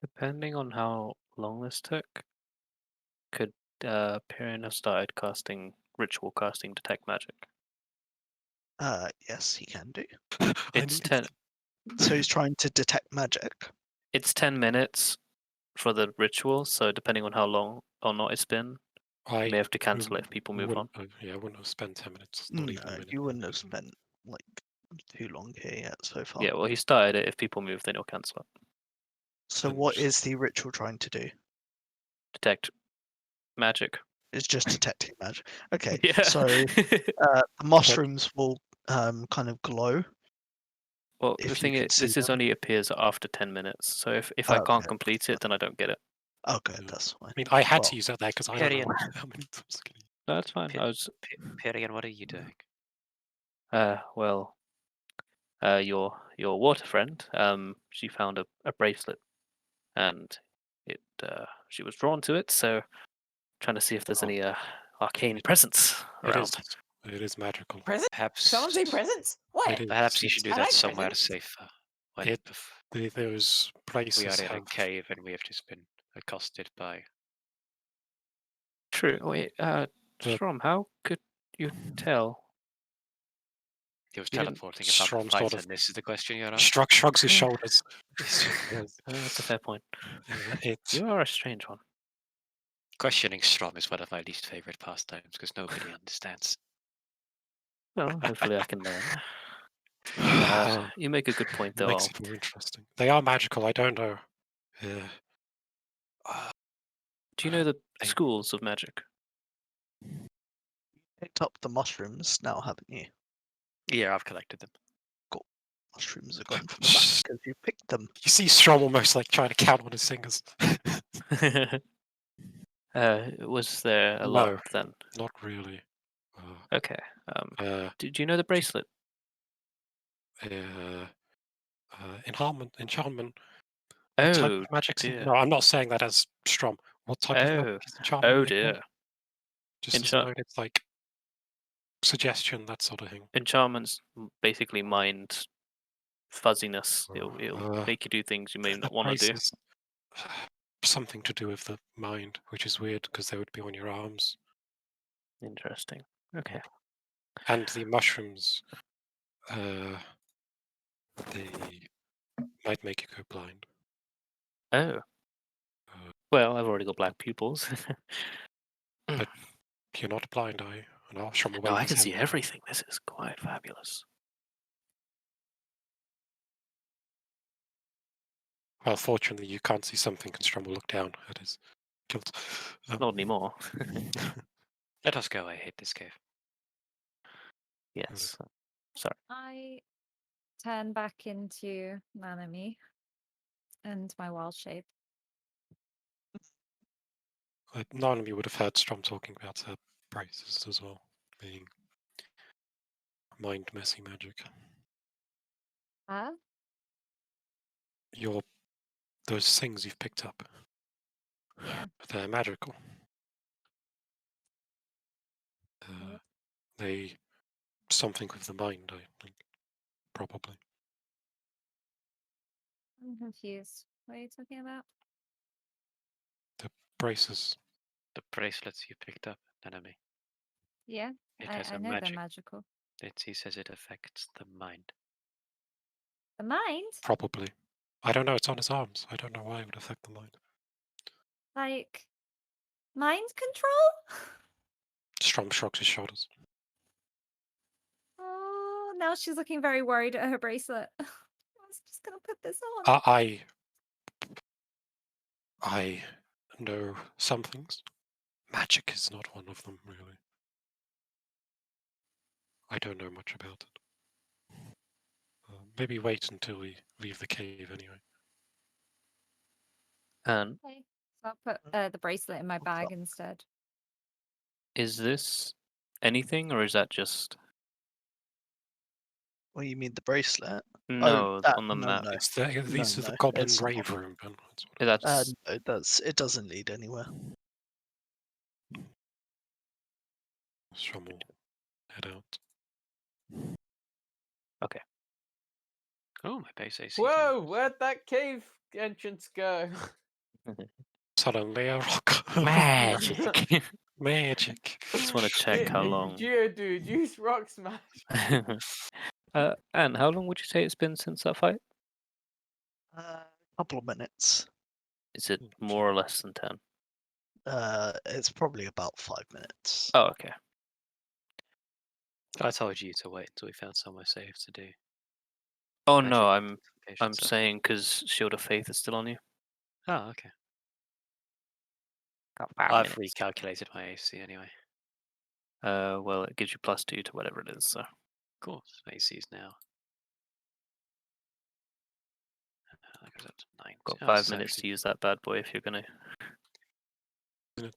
Depending on how long this took, could Pyrian have started casting ritual casting detect magic? Yes, he can do. It's 10. So he's trying to detect magic. It's 10 minutes for the ritual, so depending on how long or not it's been, you may have to cancel it if people move on. Yeah, I wouldn't have spent 10 minutes. Not even a No, minute. you wouldn't have spent like too long here yet so far. Yeah, well, he started it. If people move, then he'll cancel it. So what is the ritual trying to do? Detect magic. It's just detecting magic. Okay, Yeah. so the mushrooms will kind of glow. Well, if the you thing could is, see this is them. only appears after 10 minutes. So if I can't Okay, complete it, then I don't get it. Okay, that's fine. I mean, I had Well, to use that there because I don't know Period. how many times can you. No, that's fine. Pi- I was Period, what are you doing? well, your water friend, she found a bracelet, and it she was drawn to it. So trying to see if there's Oh. any arcane presence around. It is magical. Presents? Perhaps, Someone say presents? What? It is. perhaps you should do I that like somewhere presents. safer. When It- Those we places are in a have. cave and we have just been accosted by. True. Wait, Strom, how could you tell? He was You didn't- teleporting about Strom the fight, sort of and this is the question you're asking. Shrugs his shoulders. That's a fair point. It's You are a strange one. Questioning Strom is one of my least favorite pastimes because nobody understands. Well, hopefully I can learn. You make a good point, though. Makes it more interesting. They are magical. I don't know. Do you know the schools of magic? Picked up the mushrooms now, haven't you? Yeah, I've collected them. Mushrooms are gone from the back because you picked them. You see Strom almost like trying to count on his fingers. Was there a No. lot then? Not really. Okay. Do you know the bracelet? Enchantment. What type Oh of magic's dear. no, I'm not saying that as Strom. What type of magic is enchantment? Oh again? dear. Just as though it's like suggestion, that sort of thing. Enchantment's basically mind fuzziness. It'll make you do things you may not want to do. Braces, something to do with the mind, which is weird because they would be on your arms. Interesting. Okay. And the mushrooms, they might make you go blind. Oh. Well, I've already got black pupils. But you're not blind, are you? No, No, I can see everything. This is quite fabulous. Well, fortunately, you can't see something, and Strom will look down at his kilt. Not anymore. Let us go. I hate this cave. Yes. Sorry. I turn back into Nanami and my wild shape. Nanami would have heard Strom talking about her braces as well, being mind messy magic. Huh? Those things you've picked up. Yeah. They're magical. They something with the mind, I think, probably. I'm confused. What are you talking about? The braces. The bracelets you picked up, Nanami. Yeah, It I has a know magic. they're magical. He says it affects the mind. The mind? Probably. I don't know. It's on his arms. I don't know why it would affect the mind. Like, mind control? Strom shrugs his shoulders. Oh, now she's looking very worried at her bracelet. I was just gonna put this on. I know some things. Magic is not one of them, really. I don't know much about it. Maybe wait until we leave the cave anyway. And Okay. So I'll put the bracelet in my bag instead. is this anything, or is that just... What, you mean the bracelet? No, that- on the no, map. no. These are the no, Goblin it's Rave not. Room, Ben. That's... No, it doesn't lead anywhere. Strom will head out. Okay. Oh, my base AC. Whoa! Where'd that cave entrance go? Suddenly a rock. Magic! Magic. Just want to check how long. Geodude, use rock smash. Anne, how long would you say it's been since that fight? A couple of minutes. Is it more or less than 10? It's probably about 5 minutes. Oh, okay. I told you to wait until we found somewhere safe to do. Oh magic no, I'm identification stuff. saying because Shield of Faith is still on you. Oh, okay. Got 5 I've minutes. recalculated my AC anyway. Well, it gives you +2 to whatever it is, so. Of course, AC's now. That goes up to 9. Got Oh, 5 it's minutes to actually- use that bad boy if you're gonna.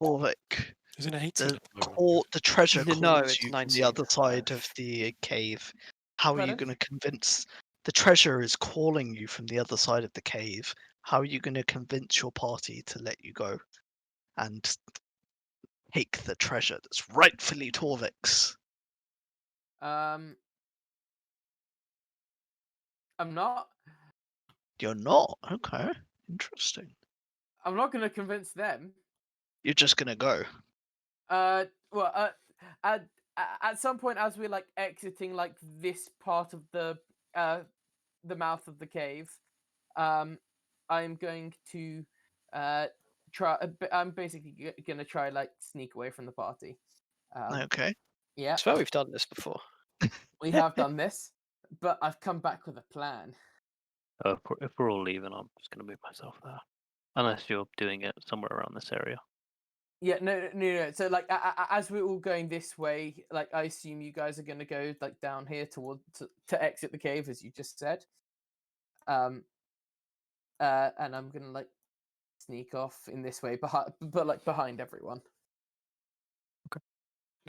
Torvik, Isn't it 18 at the moment? the treasure calls No, it's you from 19. the other side of the cave. How are you Pardon? going to convince... The treasure is calling you from the other side of the cave. How are you going to convince your party to let you go and take the treasure that's rightfully Torvik's? I'm not. You're not? Okay, interesting. I'm not gonna convince them. You're just going to go. Well, at some point as we're like exiting like this part of the mouth of the cave, I'm going to try. I'm basically gonna try like sneak away from the party. Okay. Yeah. I swear we've done this before. We have done this, but I've come back with a plan. If we're all leaving, I'm just going to move myself there. Unless you're doing it somewhere around this area. Yeah, no. So like, as we're all going this way, like I assume you guys are going to go like down here to exit the cave, as you just said. And I'm gonna like sneak off in this way, behind everyone.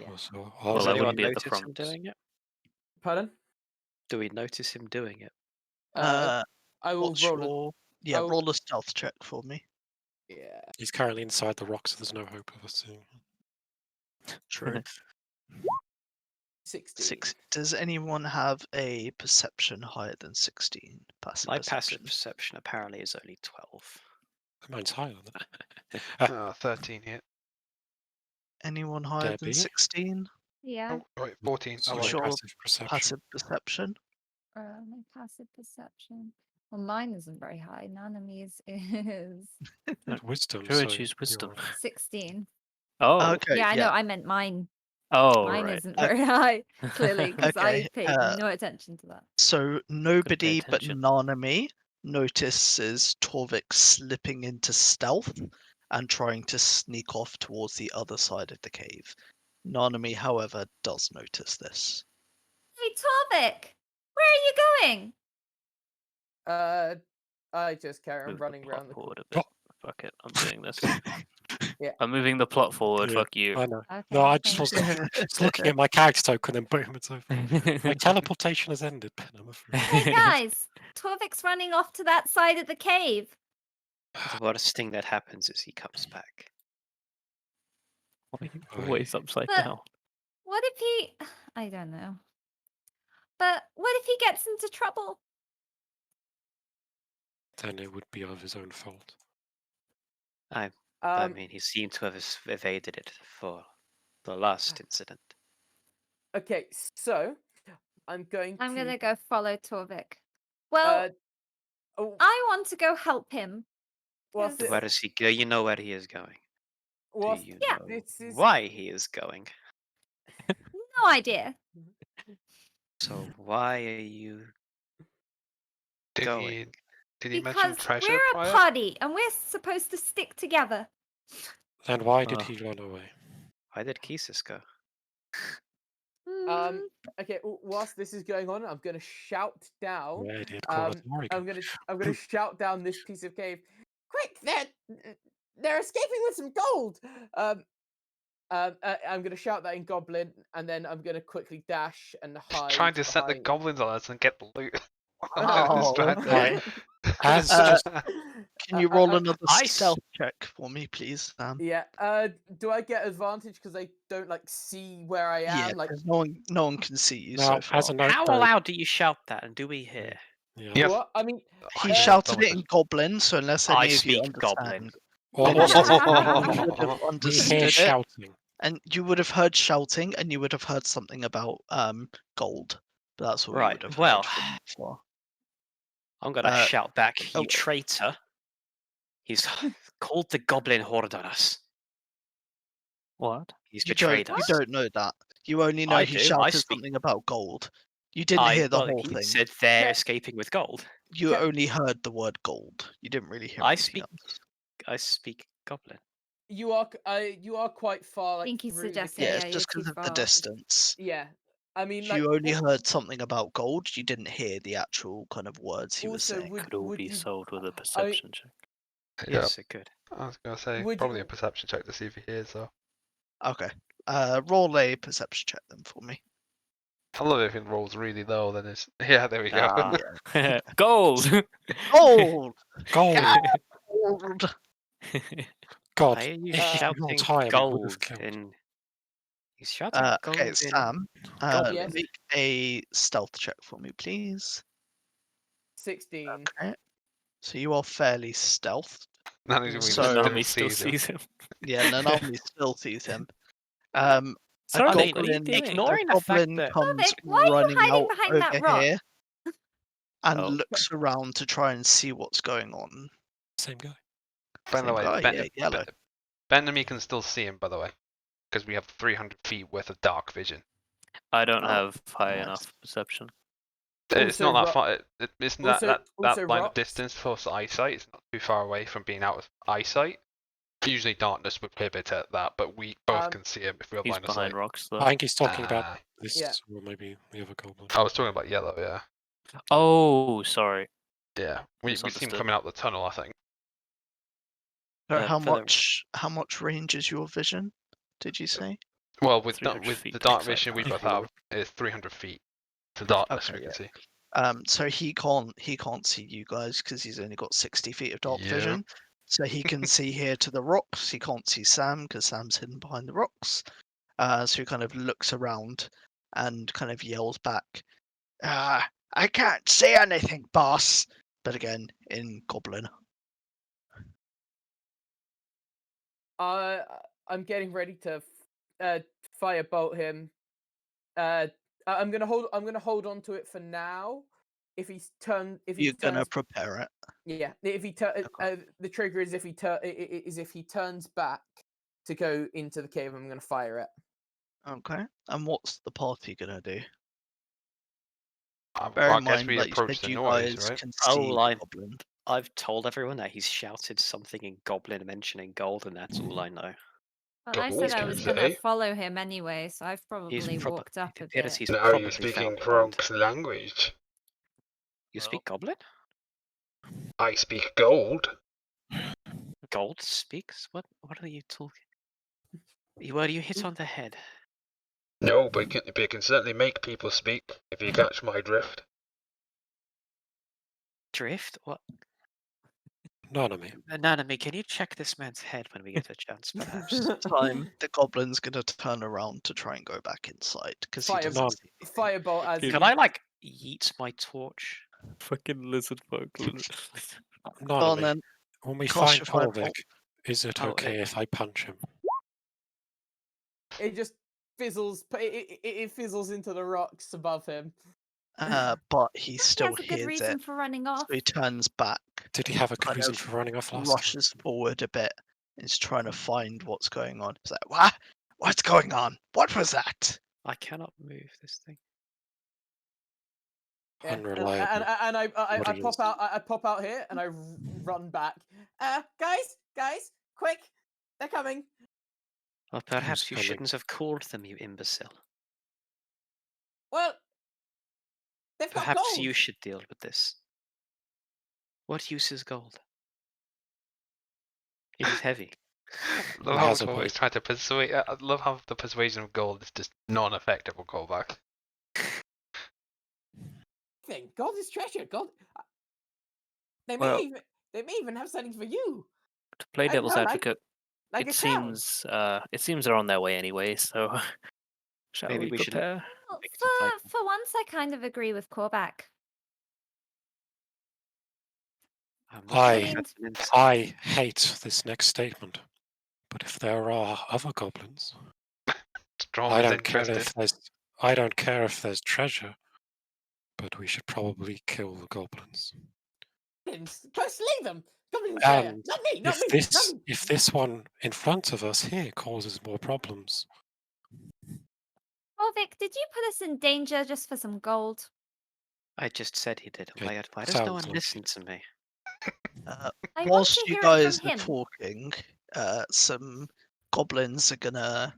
Yeah. So Does I anyone wouldn't be at the notice him front. doing it? Pardon? Do we notice him doing it? I will What's roll. your... Yeah, I'll- roll a stealth check for me. Yeah. he's currently inside the rock, so there's no hope of us seeing him. True. 16. 6. Does anyone have a perception higher than 16? Passive My perception. passive perception apparently is only 12. Mine's higher than that. 13 hit. Anyone higher than Debbie? 16? Yeah. Oh, wait, 14. So Oh, What's wait. your passive perception. Passive perception. My passive perception. Well, mine isn't very high. Naname's is Wisdom. Sure, so choose wisdom. you're- 16. Oh. Okay. Yeah, I know. I meant mine. Oh, Mine right. isn't very high, clearly, because Okay, I paid no attention to that. So nobody but attention. Nanami notices Torvik slipping into stealth and trying to sneak off towards the other side of the cave. Nanami, however, does notice this. Hey, Torvik! Where are you going? I just carry on Move running the plot around the forward a Oh. bit. Fuck it, I'm doing this. Yeah. I'm moving the plot forward. Yeah, Fuck you. I know. Okay, No, I just thank was you. just looking at my character token and boom, it's over. My teleportation has ended, Ben, I'm afraid. Hey, guys! Torvik's running off to that side of the cave. The worst thing that happens is he comes back. Why are you always upside But- down? What if he... I don't know. But what if he gets into trouble? Then it would be of his own fault. I Um, mean, he seemed to have evaded it for the last incident. okay, so I'm going I'm to. gonna go follow Torvik. Well, Oh, I want to go help him. whilst, Yes. Where does he go? You know where he is going. Do whilst you Yeah. know this is why he is going? No idea. So why are you Did going? he mention Because treasure we're a prior? party and we're supposed to stick together. Then why did Ah. he run away? Why did Kisis go? Hmm. okay. Whilst this is going on, I'm gonna shout down. Where did I'm Korodori gonna shout down this piece of cave. Quick! They're escaping with some gold. I'm gonna shout that in Goblin, and then I'm gonna quickly dash and hide. Trying to set the behind- goblins on us and get the loot. Oh, Distracted. As Uh, just Can you roll another I stealth check for me, please, Sam? Yeah. Do I get advantage because I don't like see where I am? Yeah, Like, 'cause no one can see you now, so far. as a note, How though, loud do you shout that, and do we hear? yeah. Yes. what? I mean, He Uh, shouted it in Goblin, so unless any I of you speak understand, Goblin. Well, then you also, would have we understood hear it, shouting. and you would have heard shouting, and you would have heard something about gold. But that's what we Right, would have well, heard from before. I'm gonna shout back, you oh. traitor. He's called the Goblin Horde on us. What? He's You betrayed us. don't know that. You only know I he do, I shouted speak- something about gold. You didn't hear the whole he thing. said they're Yeah. escaping with gold. You Yeah. only heard the word gold. You didn't really hear I anything speak- else. I speak Goblin. you are quite far. Like, think he's through the suggesting- cave. Yeah, Yeah, it's you're just too because of the far. distance. Yeah. I mean, If like, you only al- heard something about gold, you didn't hear the actual kind of words he was Also, saying. would- Could all be you- sold with a perception check. Yeah, Yes, it could. I was gonna say Would probably you- a perception check to see if he hears though. Okay. Roll a perception check then for me. I love it if it rolls really low. Then it's yeah. There we go. Ah. Gold! Gold! Gold! Gold! God, Why are you if you rolled shouting higher, we would gold have killed. in... He's shouting gold Okay, in... Sam, Gold, yes. make a stealth check for me, please. 16. Okay. So you are fairly stealthed. None of you So- still Nami still sees him. sees him. Yeah, Nanami still sees him. A Sorry, Nate, what are you goblin, doing? Ignoring a the fact goblin that- comes Torvik, why are you running hiding out behind that over rock? here and Oh. looks around to try and see what's going on. Same guy. By the Same way, guy, Ben, yeah, yellow. Ben and me can still see him. By the way, because we have 300 feet worth of dark vision. I don't Oh, have high yes. enough perception. It's Also not that ro- far. It's not also- that also line of rocks. distance for eyesight. It's not too far away from being out of eyesight. Usually, darkness would prohibit at that, but we both can see him if we have He's line of behind sight. rocks, though. I think he's talking about Ah. this, Yeah. or maybe the other goblin. I was talking about yellow. Yeah. Oh, sorry. Yeah. We see him Misunderstood. coming out the tunnel. I think. So Yeah, how for the- much range is your vision? Did you say? Well, with 300 the feet, dark looks like vision we that. both have is 300 feet to darkness. Okay, We yeah. can see. So he can't see you guys because he's only got 60 feet of dark Yep. vision. So he can see here to the rocks. He can't see Sam because Sam's hidden behind the rocks. So he kind of looks around and kind of yells back, "I can't see anything, boss." But again, in Goblin. I'm getting ready to firebolt him. I'm gonna hold on to it for now. If You're turns, gonna prepare it. yeah. If he the trigger is if he turns back to go into the cave. I'm gonna fire it. Okay. And what's the party gonna do? Well, Bear I in guess mind, we like you approach said, the you noise, guys right? can Oh, see the line. Goblin. I've told everyone that he's shouted something in Goblin mentioning gold, and that's all I know. Well, I Gold, said I you was going to say? follow him anyway, so I've He's probably prob- walked up it a appears bit. he's Now probably you're felt speaking the bond. Kronk's language. You speak Goblin? I speak gold. Gold speaks? What are you talking? Where you hit on the head? No, but you can certainly make people speak if you catch my drift. Drift? What? Nanami. Nanami, can you check this man's head when we get a chance, perhaps? Time the Goblin's gonna turn around to try and go back inside because he Fire- doesn't No. see anything. Firebolt as Can I like yeet my torch? Fucking lizard folk. Go on Nanami, then. when we cast find your firebolt. Korvik, is it Oh, okay if I punch him? It just fizzles. It fizzles into the rocks above him. But he He still has a good hears reason it. for running off. So he turns back, Did he have a good kind reason of for running off last time? rushes forward a bit, and is trying to find what's going on. He's like, "What? What's going on? What was that?" I cannot move this thing. Yeah, Unreliable. and I What he pop is. out. I pop out here and I run back. Guys, quick! They're coming. Well, perhaps you coming? shouldn't have called them, you imbecile. Well, they've got Perhaps gold. you should deal with this. What use is gold? It is heavy. Love It how has we've a always weight. tried to persuade. I love how the persuasion of gold is just non-effective on callback. Gold is treasure. Gold. They may Well- even have something for you. To play I don't devil's know, like- advocate, Like it a crown. seems they're on their way anyway. So shall Maybe we we should- prepare? Well, Make some type for once, I kind of agree with Korvac. I'm I- sure that's an ins- I hate this next statement, but if there are other goblins, Strong I is don't care interested. if there's I don't care if there's treasure, but we should probably kill the goblins. Go slay them. Goblin Slayer. And Not me. Not If me. this not me. if this one in front of us here causes more problems, Korvik, did you put us in danger just for some gold? I just said he did. It Why does no sounds one like listen it. to me? I want Whilst to you hear it guys from are him. talking, some goblins are gonna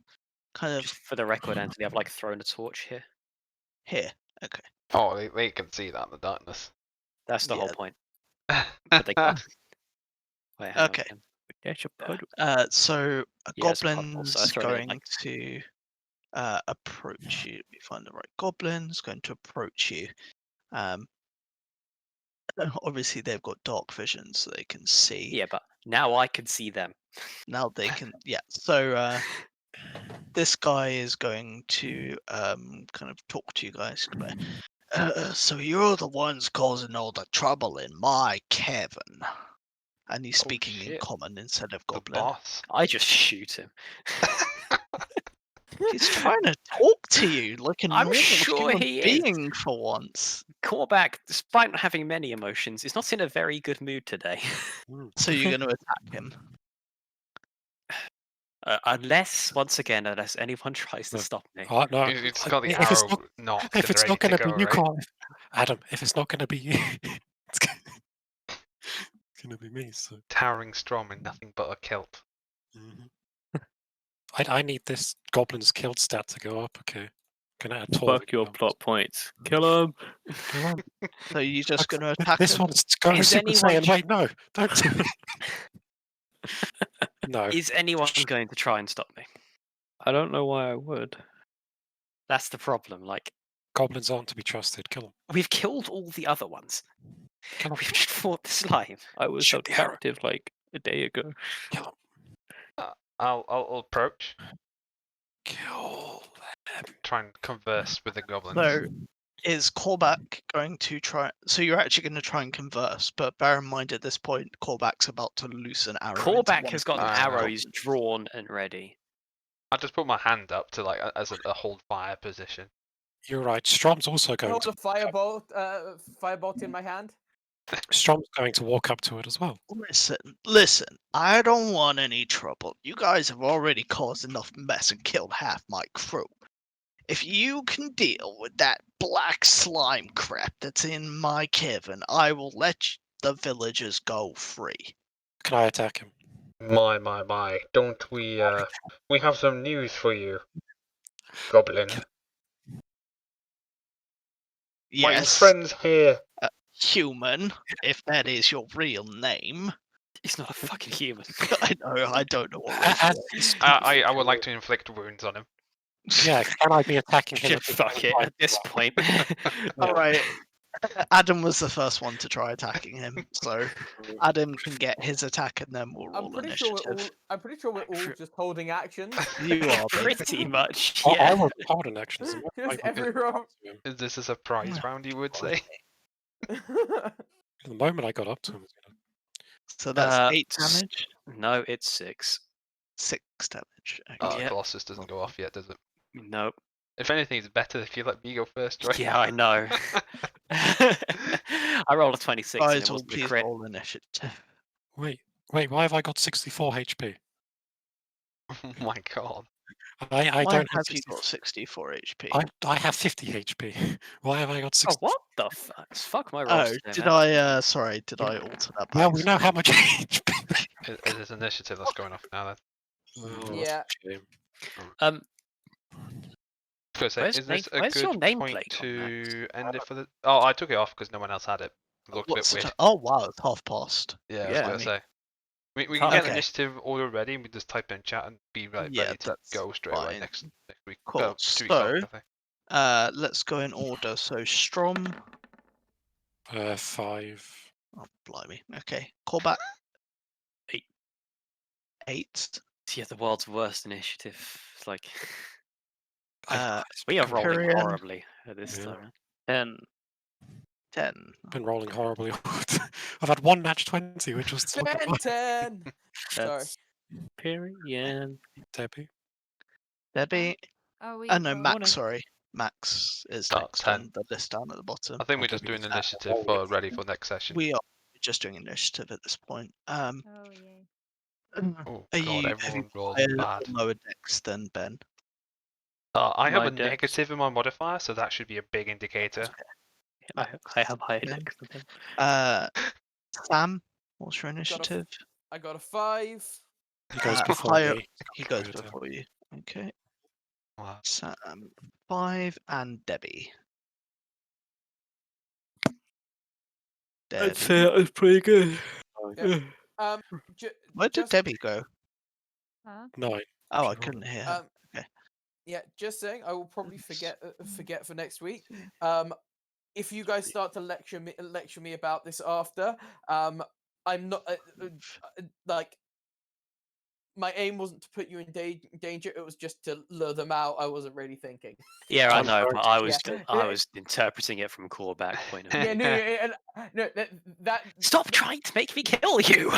kind of Just for the record, Anthony, I've like thrown a torch here. here. Okay. Oh, they can see that in the darkness. That's the whole Yeah. point. But they can't. Wait, hang on Okay. again. Get your puddle. So a Yeah, it's a puddle, goblin's so I throw it in, going like- to approach you. Let me find the right goblin. Is going to approach you. Obviously they've got dark vision, so they can see. Yeah, but now I can see them. Now they can. Yeah. So this guy is going to kind of talk to you guys. So you're the ones causing all the trouble in my cavern. And he's Oh, speaking in shit. common instead of The goblin. boss. I just shoot him. He's trying to talk to you like a I'm normal sure human he is. being for once. Callback, despite not having many emotions, is not in a very good mood today. So you're going to attack him. Unless, once again, unless anyone tries to No. stop me. No. It's got the If it's arrow not, knocked if and it's ready not to going to go, be you, right? Clive. Adam, if it's not going to be you, it's going to be me. So Towering Strom in nothing but a kilt. I need this goblin's kilt stat to go up. Okay, can I add taller Fuck your goblins? plot points. Kill him. Kill 'em. So you're just Okay, going to attack This him? one's going Is Super anyone Saiyan. tr- Wait, no, don't do it. No, Is anyone going to try and stop me? I don't know why I would. That's the problem. Like, goblins aren't to be trusted. Kill them. we've killed all the other ones. Kill them. We've just fought the slime. I was Shoot held the arrow. captive like a day ago. Kill them. I'll approach, Kill them. try and converse with the goblins. So is Callback going to try? So you're actually going to try and converse, but bear in mind at this point, Callback's about to loose an arrow. into Callback one has of got the an I know. arrows drawn and ready. I just put my hand up to like as a hold fire position. You're right. Strom's also going Hold to. a firebolt in my hand. Strom's going to walk up to it as well. Listen. I don't want any trouble. You guys have already caused enough mess and killed half my crew. If you can deal with that black slime crap that's in my cavern, I will let the villagers go free. Can I attack him? My. Don't we, we have some news for you, Goblin. My Yes, friends here. human, if that is your real name. He's not a fucking human. I know, I don't know what As race he's I would like to inflict wounds on him. Yeah, can I be attacking him? Shit, fuck it. At this point. All right. Adam was the first one to try attacking him, so Adam can get his attack and then we'll roll initiative. I'm pretty sure we're all just holding actions. You are Pretty much. I Yeah. was holding actions. Just every round. Is this a surprise round, you would say? The moment I got up to him, So that's 8 s- damage, No, it's 6. 6 damage. Okay. Oh, Yeah. Colossus doesn't go off yet, does it? Nope. If anything, it's better if you let me go first, right? Yeah, I know. I rolled a 26 and Guys, it will wasn't a please crit. roll initiative. wait, why have I got 64 HP? Oh my god. I Why don't have have you got 64 HP? I have 50 HP. Why have I got 60? Oh, what the fuck? Fuck my Oh, rolls. there, did man. sorry, did I alter that? Well, by we know how much HP. Is this initiative that's going off now then? Oh, Yeah. shame. Um, I was gonna say, Where's is this a where's your good nameplate point on that? to end it for the? Oh, I took it off because no one else had it. It looked a bit What's the weird. ti- Oh wow, it's half past. Yeah, I was Yeah, gonna I mean- say. We can get Okay. initiative order ready. And we just type in chat and be Yeah, ready to that's go straight away fine. next week. Cool. 2 weeks after, So- I think. Let's go in order. So Strom. 5. Oh blimey. Okay. Call back. 8. 8. Yeah, the world's worst initiative. It's like Uh, we are rolling Empyrean. horribly at this Yeah. time. 10. 10. Been rolling horribly. I've had one match 20, which was looking fine. 10. Sorry. That's period. Debbie. Debbie. Are we No, rolling? Max. Sorry, Max is Oh, next 10. on the list down at the bottom. I think I'll we're just give you doing that. initiative for ready for next session. We are just doing initiative at this point. Oh yay. Oh Are god, you everyone rolled higher level, bad. lower decks than Ben? I have My a dex. negative in my modifier, so that should be a big indicator. I have higher Okay. decks than him. Sam, what's your initiative? I got a 5. He goes Uh, before higher- me. He goes Good, before you. Okay. Wow. Sam, 5, and Debbie. Debbie. that was pretty good. Where did just- Debbie go? Huh? 9. Oh, I Sure. couldn't hear her. Yeah, just saying. I will probably forget for next week. If you guys start to lecture me about this after, I'm not like. My aim wasn't to put you in danger. It was just to lure them out. I wasn't really thinking. Yeah, I I'm know, sorry but to I Yeah. was interpreting it from callback point of Yeah, view. no, that. Stop trying to make me kill you!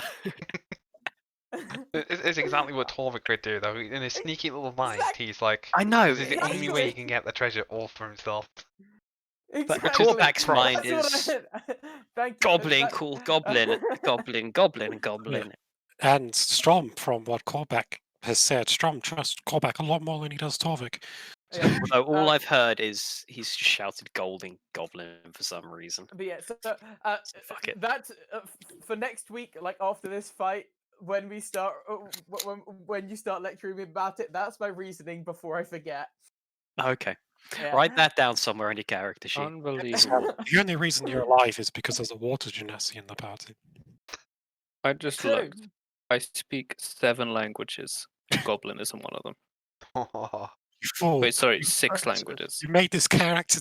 It's exactly what Torvik would do, though. In his sneaky little mind, he's like, I know. this is the only way he exactly. can get the treasure all for himself. But callback's mind That's is what Thank you. goblin, That- cool, goblin, goblin, goblin, goblin. And Strom, from what Callback has said Strom trusts Korvac a lot more than he does Torvik. So, Yeah. Although all Uh, I've heard is he's just shouted Golding Goblin for some reason. But yeah, so Fuck it. that for next week, like after this fight, when we start, when you start lecturing me about it, that's my reasoning before I forget. Okay. Yeah. Write that down somewhere in your character sheet. Unbelievable. the only reason you're alive is because there's a water genasi in the party. I just True. looked. I speak 7 languages. Goblin isn't one of them. You fool. Wait, sorry, 6 Impressive. languages. You made this character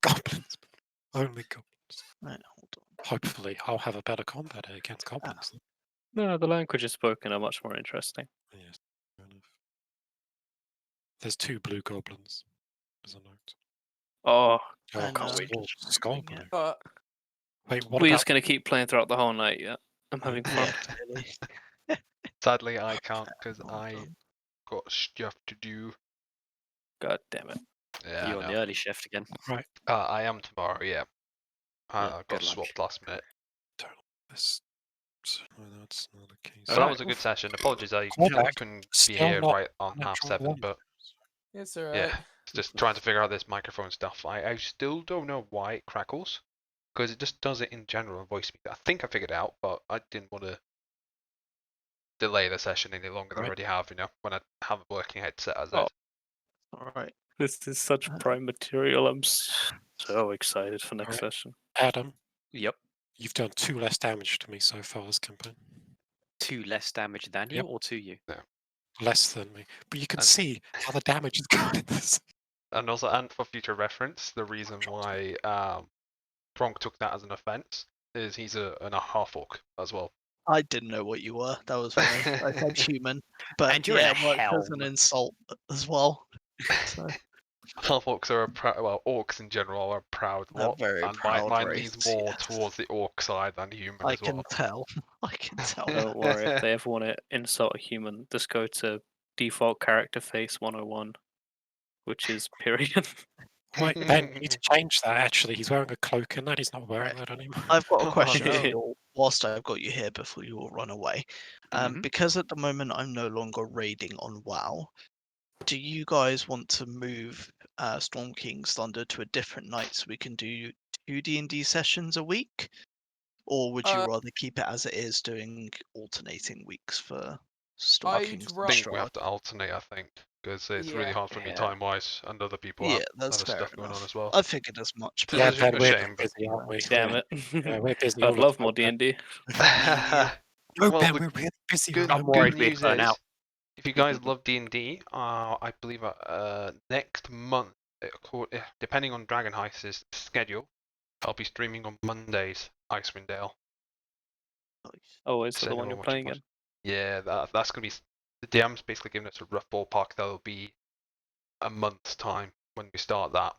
goblins. Only goblins. Right, hold on. Hopefully, I'll have a better combat against goblins. No, the languages spoken are much more interesting. Yes, fair enough. There's 2 blue goblins. As a note. Oh, I can't know, wait. just Skull remembering it. blue. But Wait, what We're about just gonna keep playing throughout the whole night. Yeah, I'm having fun. Yeah, really. Sadly, I can't because Hold I on. got stuff to do. God damn it. Yeah, You're on the early shift again. I am tomorrow. Yeah, I good got luck. swapped last minute. this? No, that's not the case. So that was a good session. Apologies, I Callback. couldn't be Still here not right on natural 7:30, one. but it's alright. yeah, it's just trying to figure out this microphone stuff. I still don't know why it crackles, because it just does it in general in voice speaker. I think I figured it out, but I didn't want to delay the session any longer than I Right. already have, when I have a working headset as Oh. it. All right. This is such prime material. I'm so excited for next Alright. session. Adam, Yep. you've done 2 less damage to me so far this campaign. 2 less damage than you Yep. or to you? Less than me. But you can And- see how the damage is going in this. And also, and for future reference, the reason why Bronk took that as an offense is he's a half orc as well. I didn't know what you were. That was why I said human. But And you're in yeah, a it worked as an helm. insult as well. So Half orcs are orcs in general are a proud They're lot, very and proud mine race, leans more yes. towards the orc side than human I as can well. tell. I can tell. Don't worry, if they ever want to insult a human, just go to default character face 101, which is period. Wait, Ben, you need to change that actually. He's wearing a cloak and that. He's not wearing that anymore. I've got a Oh, question for no. you all, whilst I've got you here before you all run away. Mhm. Because at the moment I'm no longer raiding on WoW, do you guys want to move Storm King's Thunder to a different night so we can do 2 D&D sessions a week? Or would you rather keep it as it is, doing alternating weeks for Storm I'd King's ra- I think Strahd? we have to alternate, I think, because it's really Yeah. hard for me Yeah. time-wise, and other people Yeah, have that's other fair stuff going enough. on as well. I figured as much. Yeah, Yeah, it's a Ben, we're shame, but- busy, aren't we? Damn it. Yeah, we're busy. I'd all the love time, more Ben. D&D. No, Well, Ben, the we're really busy. good, I'm remember? worried good we'd news burn is, out. if you guys love D&D, I believe next month, depending on Dragon Heist's schedule, I'll be streaming on Mondays, Icewind Dale. Oh, is that the Sending one a you're bunch of playing points. in? Yeah, that's gonna be. The DM's basically giving us a rough ballpark. That'll be a month's time when we start that.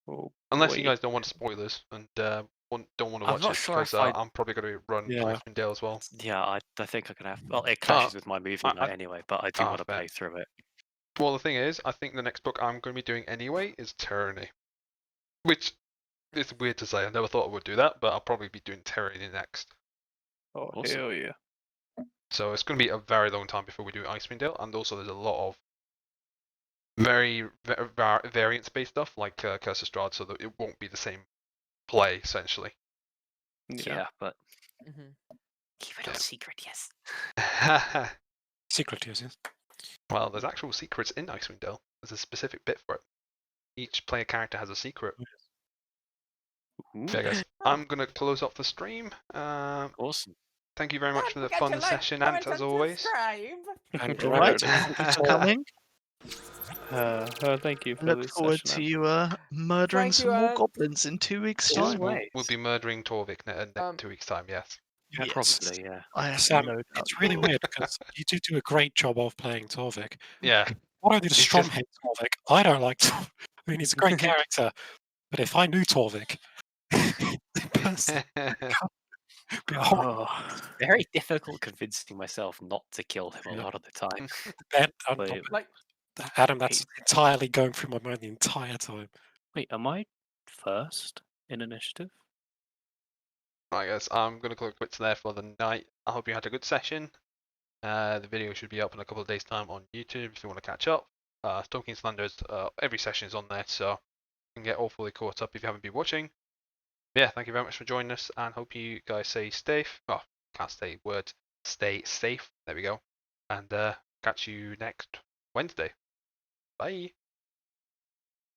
Oh, Unless you boy. guys don't want spoilers and don't want to I'm watch not it, sure because if I- I'm probably going to run Yeah. Icewind Dale as well. Yeah, I think I can have. Well, it clashes with my movie I- night anyway, but I do want to fair. play through it. Well, the thing is, I think the next book I'm going to be doing anyway is Tyranny, which is weird to say. I never thought I would do that, but I'll probably be doing Tyranny next. Oh, Awesome. hell yeah. So it's going to be a very long time before we do Icewind Dale, and also there's a lot of very variance-based stuff like Curse of Strahd, so that it won't be the same play essentially. Yeah, but Mhm. keep it Yeah. all secret, yes. Secret, yes, yes. Well, there's actual secrets in Icewind Dale. There's a specific bit for it. Each player character has a secret. Yeah, guys, I'm gonna close off the stream. Awesome. Thank you very much Don't for the forget fun to like, session, comment, Ant, as and always. subscribe. And All right, Dragon, thank you for coming. Thank you I for look this forward session. to you murdering Thank some you, more Ant. goblins in 2 weeks' Yes, time. Always. we'll be murdering Torvik in Um, 2 weeks' time. Yes. Yeah, Yes, probably, yeah. I have Sam, no doubt. it's really weird because you do a great job of playing Torvik. Yeah. Not only does It's Strom just- hate Torvik, I don't like Torvik. I mean, he's a great character, but if I knew Torvik, in person, it'd be a horrible. Oh, Very difficult convincing myself not to kill him a Yeah. lot of the time. Ben, wait, Like, Adam, that's entirely going through my mind the entire time. wait, am I first in initiative? Right, guys, I'm going to call it quits there for the night. I hope you had a good session. The video should be up in a couple of days' time on YouTube if you want to catch up. Storm King's Thunder, every session is on there, so you can get all fully caught up if you haven't been watching. Yeah, thank you very much for joining us, and hope you guys stay safe. Oh, can't say word. Stay safe. There we go. And catch you next Wednesday. Bye.